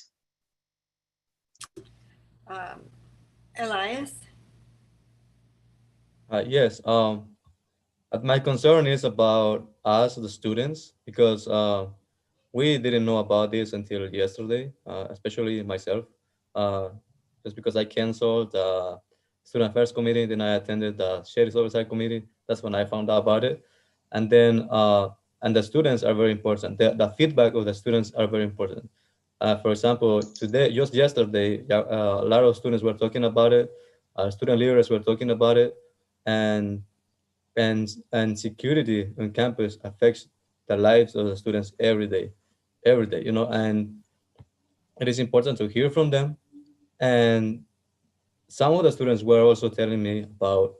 Speaker 1: Elias?
Speaker 18: Yes. My concern is about us, the students, because we didn't know about this until yesterday, especially myself, just because I canceled the student affairs committee, then I attended the sheriff's oversight committee. That's when I found out about it. And then, and the students are very important. The feedback of the students are very important. For example, today, just yesterday, a lot of students were talking about it. Student leaders were talking about it, and security on campus affects the lives of the students every day, you know, and it is important to hear from them. And some of the students were also telling me about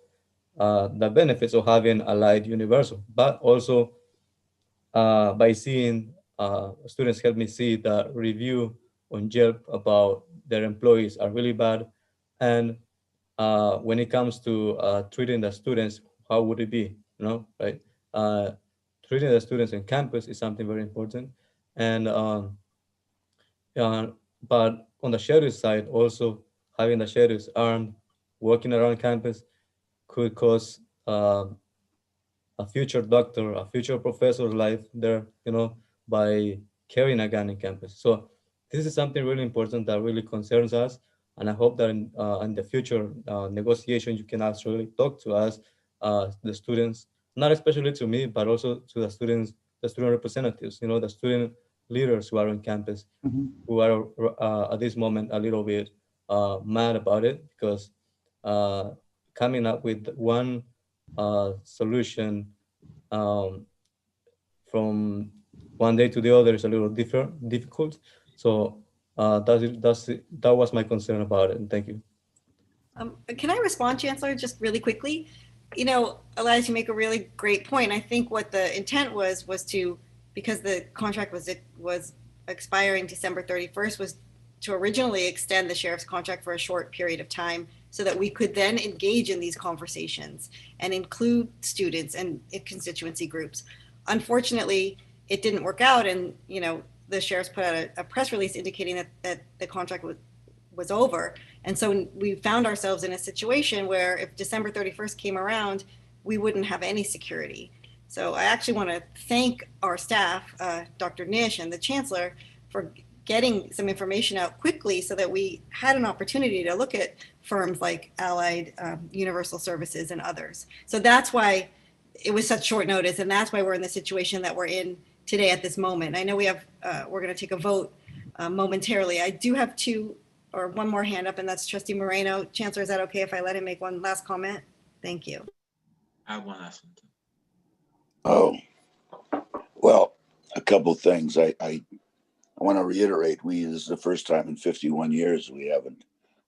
Speaker 18: the benefits of having a light universal, but also by seeing students help me see the review on Yelp about their employees are really bad. And when it comes to treating the students, how would it be? You know, right? Treating the students on campus is something very important. And uh, but on the sheriff side, also having the sheriffs armed, working around campus could cause a future doctor, a future professor's life there, you know, by carrying a gun in campus. So this is something really important that really concerns us. And I hope that in the future negotiation, you can actually talk to us, the students, not especially to me, but also to the students, the student representatives, you know, the student leaders who are on campus, who are at this moment a little bit mad about it, because coming up with one solution from one day to the other is a little difficult. So that was my concern about it. And thank you.
Speaker 1: Can I respond, Chancellor, just really quickly? You know, Elias, you make a really great point. I think what the intent was to, because the contract was expiring December 31st, was to originally extend the sheriff's contract for a short period of time so that we could then engage in these conversations and include students and constituency groups. Unfortunately, it didn't work out, and you know, the sheriff's put out a press release indicating that the contract was over. And so we found ourselves in a situation where if December 31st came around, we wouldn't have any security. So I actually want to thank our staff, Dr. Nish and the Chancellor, for getting some information out quickly so that we had an opportunity to look at firms like Allied Universal Services and others. So that's why it was such short notice, and that's why we're in the situation that we're in today at this moment. I know we're going to take a vote momentarily. I do have one more hand up, and that's Trustee Moreno. Chancellor, is that okay if I let him make one last comment? Thank you.
Speaker 3: I have one last one.
Speaker 20: Oh, well, a couple of things. I want to reiterate, this is the first time in 51 years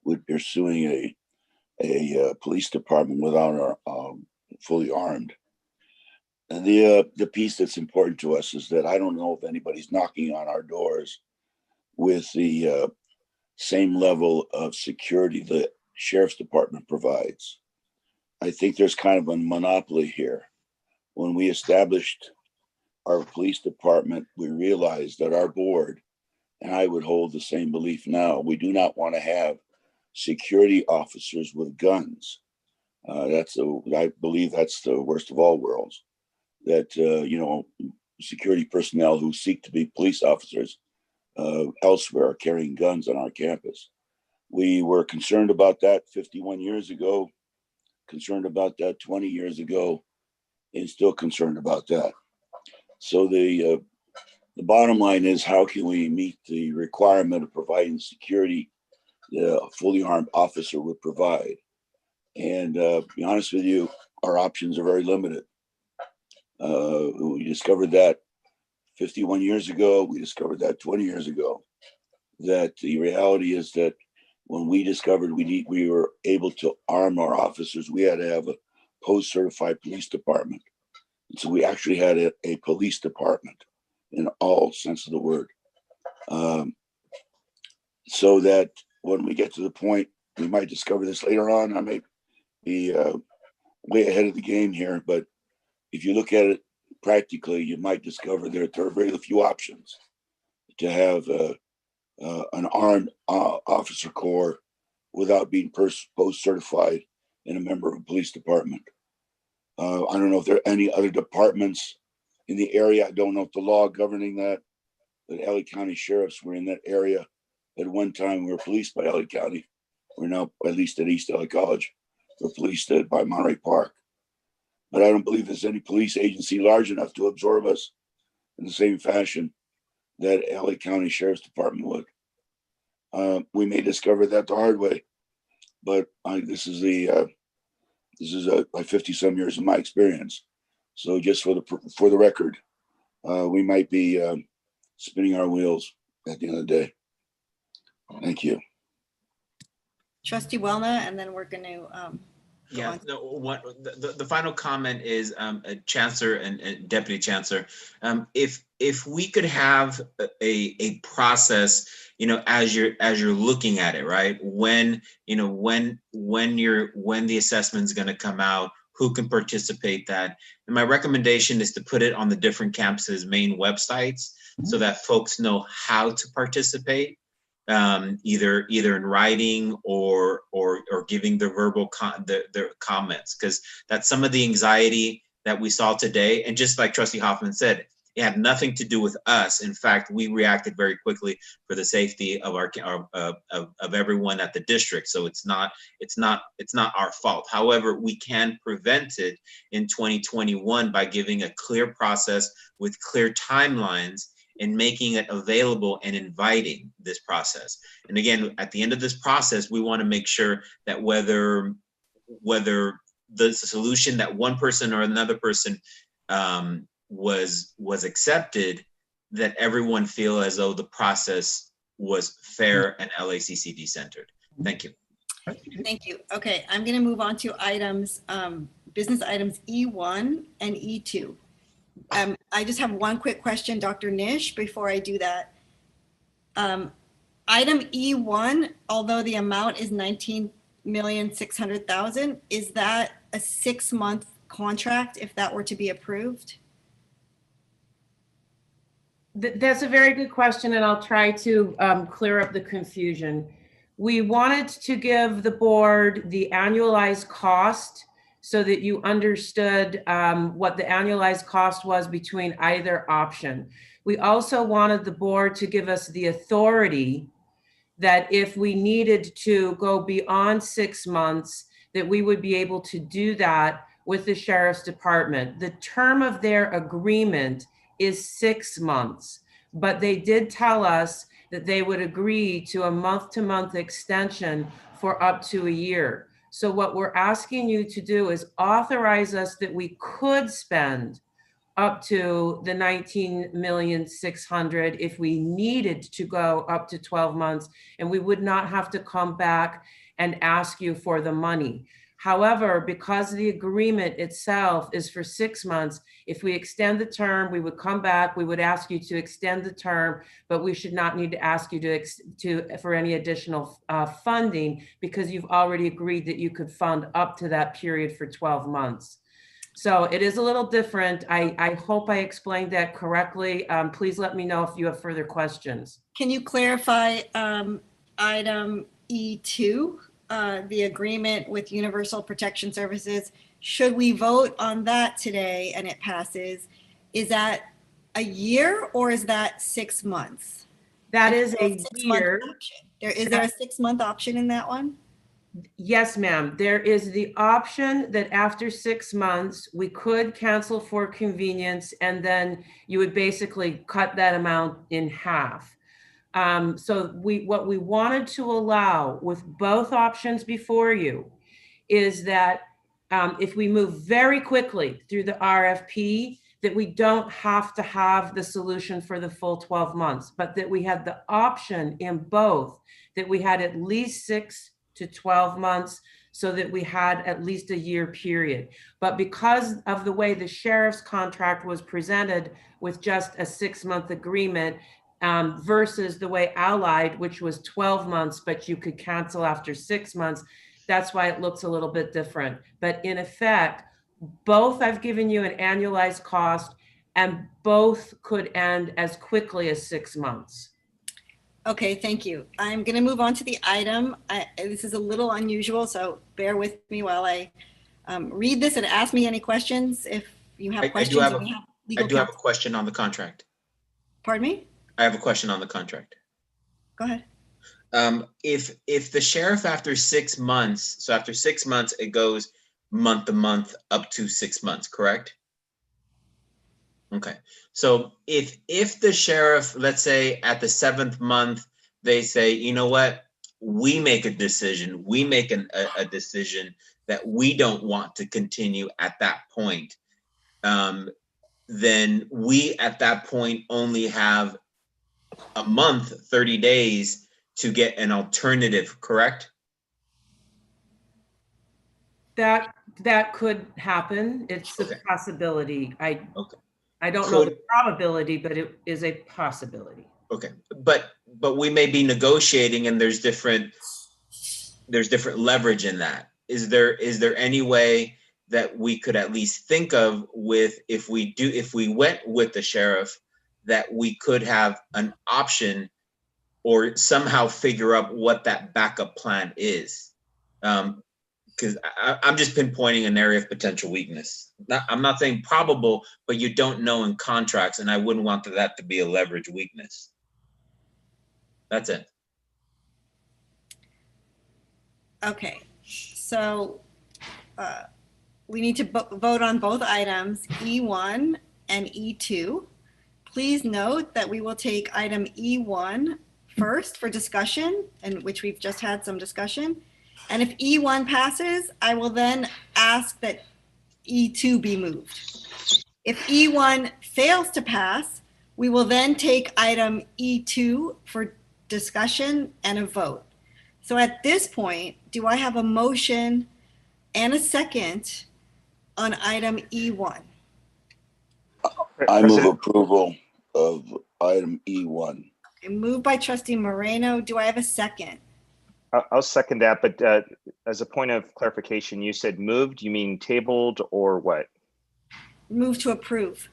Speaker 20: we're pursuing a police department without our fully armed. And the piece that's important to us is that I don't know if anybody's knocking on our doors with the same level of security the sheriff's department provides. I think there's kind of a monopoly here. When we established our police department, we realized that our board, and I would hold the same belief now, we do not want to have security officers with guns. I believe that's the worst of all worlds. That security personnel who seek to be police officers elsewhere are carrying guns on our campus. We were concerned about that 51 years ago, concerned about that 20 years ago, and still concerned about that. So the bottom line is, how can we meet the requirement of providing security that a fully armed officer would provide? And to be honest with you, our options are very limited. We discovered that 51 years ago. We discovered that 20 years ago. That the reality is that when we discovered we were able to arm our officers, we had to have a post-certified police department. And so we actually had a police department in all sense of the word. So that when we get to the point, we might discover this later on. I may be way ahead of the game here, but if you look at it practically, you might discover there are very few options to have an armed officer corps without being post-certified and a member of a police department. I don't know if there are any other departments in the area. I don't know if the law governing that, but LA County sheriffs were in that area. At one time, we were policed by LA County. We're now, at least at East LA College, we're policed by Monterey Park. But I don't believe there's any police agency large enough to absorb us in the same fashion that LA County Sheriff's Department would. We may discover that the hard way, but this is my 50-some years of my experience. So just for the record, we might be spinning our wheels at the end of the day. Thank you.
Speaker 1: Trustee Wellna, and then we're going to
Speaker 3: the final comment is Chancellor and Deputy Chancellor. If we could have a process, as you're looking at it, right? When the assessment is going to come out, who can participate that? And my recommendation is to put it on the different campuses' main websites so that folks know how to participate. Either in writing or giving the verbal their comments, because that's some of the anxiety that we saw today. And just like Trustee Hoffman said, it had nothing to do with us. In fact, we reacted very quickly for the safety of of everyone at the district. So it's not our fault. However, we can prevent it in 2021 by giving a clear process with clear timelines and making it available and inviting this process. And again, at the end of this process, we want to make sure that whether the solution that one person or another person was accepted, that everyone feel as though the process was fair and LACCD centered. Thank you.
Speaker 1: Thank you. Okay, I'm going to move on to items, business items E1 and E2. I just have one quick question, Dr. Nish, before I do that. Item E1, although the amount is $19,600,000, is that a 6-month contract if that were to be approved?
Speaker 16: That's a very good question, and I'll try to clear up the confusion. We wanted to give the board the annualized cost so that you understood what the annualized cost was between either option. We also wanted the board to give us the authority that if we needed to go beyond 6 months, that we would be able to do that with the Sheriff's Department. The term of their agreement is 6 months, but they did tell us that they would agree to a month-to-month extension for up to a year. So what we're asking you to do is authorize us that we could spend up to the $19,600,000 if we needed to go up to 12 months, and we would not have to come back and ask you for the money. However, because the agreement itself is for 6 months, if we extend the term, we would come back, we would ask you to extend the term, but we should not need to ask you for any additional funding, because you've already agreed that you could fund up to that period for 12 months. So it is a little different. I hope I explained that correctly. Please let me know if you have further questions.
Speaker 1: Can you clarify item E2? The agreement with Universal Protection Services, should we vote on that today and it passes, is that a year or is that 6 months?
Speaker 16: That is a year.
Speaker 1: Is there a 6-month option in that one?
Speaker 16: Yes, ma'am. There is the option that after 6 months, we could cancel for convenience, and then you would basically cut that amount in half. So what we wanted to allow with both options before you is that if we move very quickly through the RFP, that we don't have to have the solution for the full 12 months, but that we had the option in both, that we had at least 6 to 12 months, so that we had at least a year period. But because of the way the sheriff's contract was presented with just a 6-month agreement versus the way Allied, which was 12 months, but you could cancel after 6 months, that's why it looks a little bit different. But in effect, both I've given you an annualized cost, and both could end as quickly as 6 months.
Speaker 1: Okay, thank you. I'm going to move on to the item. This is a little unusual, so bear with me while I read this and ask me any questions if you have questions.
Speaker 3: I do have a question on the contract.
Speaker 1: Pardon me?
Speaker 3: I have a question on the contract.
Speaker 1: Go ahead.
Speaker 3: If the sheriff after 6 months, so after 6 months, it goes month to month up to 6 months, correct? Okay. So if the sheriff, let's say at the 7th month, they say, you know what, we make a decision, we make a decision that we don't want to continue at that point, then we at that point only have a month, 30 days to get an alternative, correct?
Speaker 16: That could happen. It's a possibility. I don't know the probability, but it is a possibility.
Speaker 3: Okay, but we may be negotiating, and there's different leverage in that. Is there any way that we could at least think of with if we went with the sheriff, that we could have an option or somehow figure out what that backup plan is? Because I'm just pinpointing an area of potential weakness. I'm not saying probable, but you don't know in contracts, and I wouldn't want that to be a leverage weakness. That's it.
Speaker 1: Okay, so we need to vote on both items, E1 and E2. Please note that we will take item E1 first for discussion, and which we've just had some discussion. And if E1 passes, I will then ask that E2 be moved. If E1 fails to pass, we will then take item E2 for discussion and a vote. So at this point, do I have a motion and a second on item E1?
Speaker 20: I move approval of item E1.
Speaker 1: Moved by Trustee Moreno. Do I have a second?
Speaker 17: I'll second that, but as a point of clarification, you said moved, you mean tabled or what?
Speaker 1: Move to approve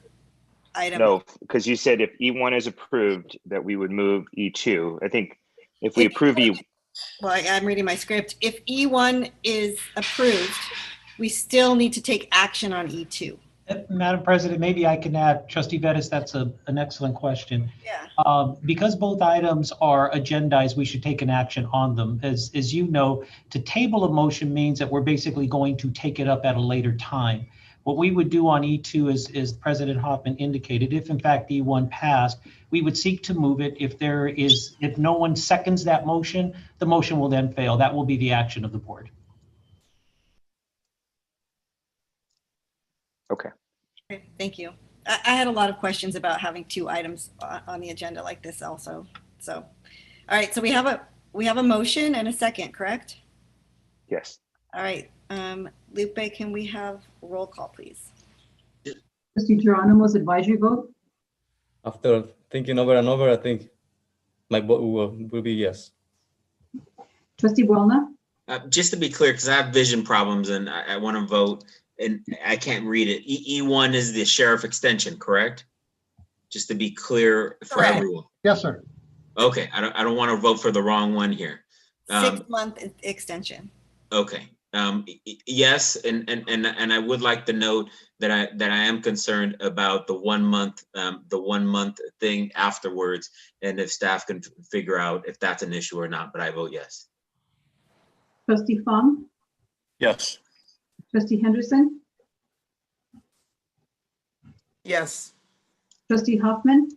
Speaker 1: item.
Speaker 17: No, because you said if E1 is approved, that we would move E2. I think if we approve E.
Speaker 1: Well, I'm reading my script. If E1 is approved, we still need to take action on E2.
Speaker 21: Madam President, maybe I can add, Trustee Vettis, that's an excellent question.
Speaker 1: Yeah.
Speaker 21: Because both items are agendized, we should take an action on them. As you know, to table a motion means that we're basically going to take it up at a later time. What we would do on E2 is President Hoffman indicated, if in fact E1 passed, we would seek to move it. If no one seconds that motion, the motion will then fail. That will be the action of the board.
Speaker 17: Okay.
Speaker 1: Okay, thank you. I had a lot of questions about having two items on the agenda like this also. So, all right, so we have a motion and a second, correct?
Speaker 17: Yes.
Speaker 1: All right, Lupe, can we have a roll call, please?
Speaker 2: Trustee Geronimo's advisory vote?
Speaker 18: After thinking over and over, I think my vote will be yes.
Speaker 2: Trustee Buelna?
Speaker 3: Just to be clear, because I have vision problems and I want to vote and I can't read it. E1 is the sheriff extension, correct? Just to be clear for everyone.
Speaker 15: Yes, sir.
Speaker 3: Okay, I don't want to vote for the wrong one here.
Speaker 1: 6-month extension.
Speaker 3: Okay. Yes, and I would like to note that I am concerned about the 1 month thing afterwards, and if staff can figure out if that's an issue or not. But I vote yes.
Speaker 2: Trustee Fong,
Speaker 4: Yes.
Speaker 2: Trustee Henderson,
Speaker 5: Yes.
Speaker 2: Trustee Hoffman,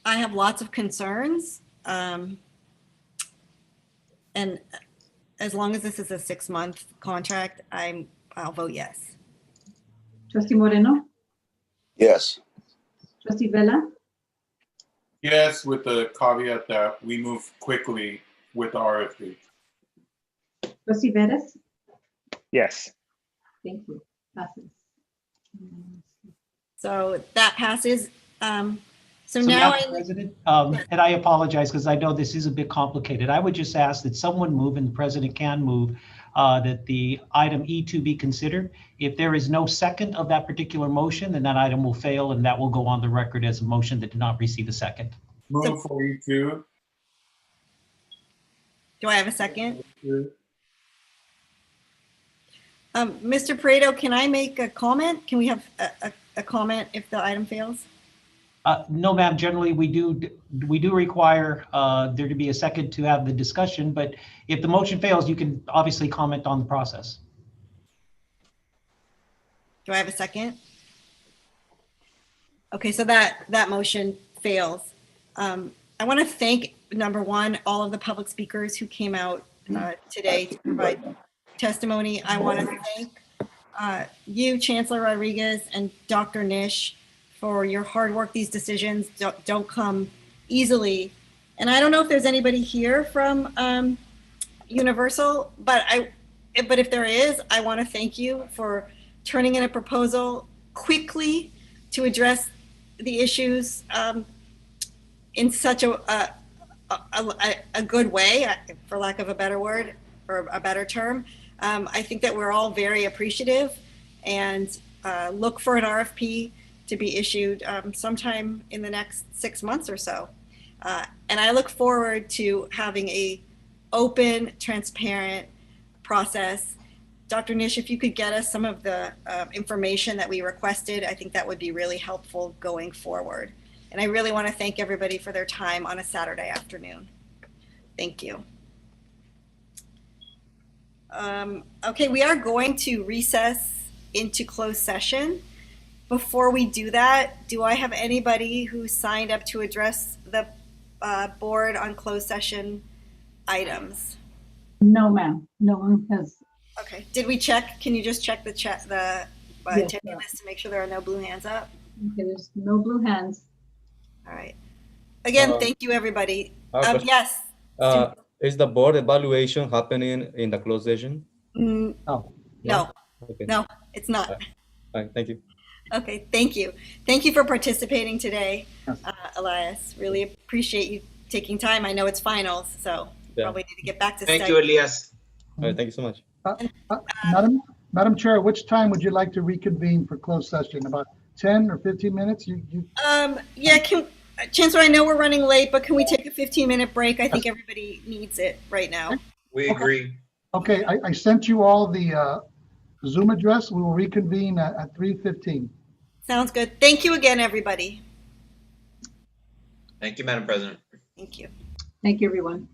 Speaker 1: I have lots of concerns. And as long as this is a 6-month contract, I'll vote yes.
Speaker 2: Trustee Moreno,
Speaker 20: Yes.
Speaker 2: Trustee Vella,
Speaker 19: Yes, with the caveat that we move quickly with the RFP.
Speaker 2: Trustee Vettis.
Speaker 12: Yes.
Speaker 2: Thank you. Passes.
Speaker 1: So that passes. So
Speaker 21: So
Speaker 1: now
Speaker 21: Madam President, and I apologize because I know this is a bit complicated. I would just ask that someone move, and the president can move, that the item E2 be considered. If there is no second of that particular motion, then that item will fail, and that will go on the record as a motion that did not receive a second.
Speaker 19: Move for E2.
Speaker 1: Do I have a second? Mr. Pareto, can I make a comment? Can we have a comment if the item fails?
Speaker 21: No, ma'am. Generally, we do require there to be a second to have the discussion, but if the motion fails, you can obviously comment on the process.
Speaker 1: Do I have a second? Okay, so that motion fails. I want to thank, number one, all of the public speakers who came out today to provide testimony. I want to thank you, Chancellor Rodriguez, and Dr. Nish for your hard work. These decisions don't come easily. And I don't know if there's anybody here from Universal, but if there is, I want to thank you for turning in a proposal quickly to address the issues in such a good way, for lack of a better word or a better term. I think that we're all very appreciative and look for an RFP to be issued sometime in the next 6 months or so. And I look forward to having a open, transparent process. Dr. Nish, if you could get us some of the information that we requested, I think that would be really helpful going forward. And I really want to thank everybody for their time on a Saturday afternoon. Thank you. Okay, we are going to recess into closed session. Before we do that, do I have anybody who signed up to address the board on closed session items?
Speaker 2: No, ma'am. No one has.
Speaker 1: Okay. Did we check? Can you just check the
Speaker 2: Yes,
Speaker 1: attendee list to make sure there are no blue hands up?
Speaker 2: Okay, there's no blue hands.
Speaker 1: All right. Again, thank you, everybody. Yes.
Speaker 18: Is the board evaluation happening in the closed session?
Speaker 1: No.
Speaker 18: Okay.
Speaker 1: No, it's not.
Speaker 18: Fine, thank you.
Speaker 1: Okay, thank you. Thank you for participating today, Elias. Really appreciate you taking time. I know it's finals, so probably need to get back to
Speaker 3: Thank
Speaker 1: study.
Speaker 3: you, Elias.
Speaker 18: All right, thank you so much.
Speaker 15: Madam Chair, which time would you like to reconvene for closed session? About 10 or 15 minutes?
Speaker 1: Yeah, Chancellor, I know we're running late, but can we take a 15-minute break? I think everybody needs it right now.
Speaker 3: We agree.
Speaker 15: Okay, I sent you all the Zoom address. We will reconvene at 3:15.
Speaker 1: Sounds good. Thank you again, everybody.
Speaker 3: Thank you, Madam President.
Speaker 1: Thank you.
Speaker 2: Thank you, everyone.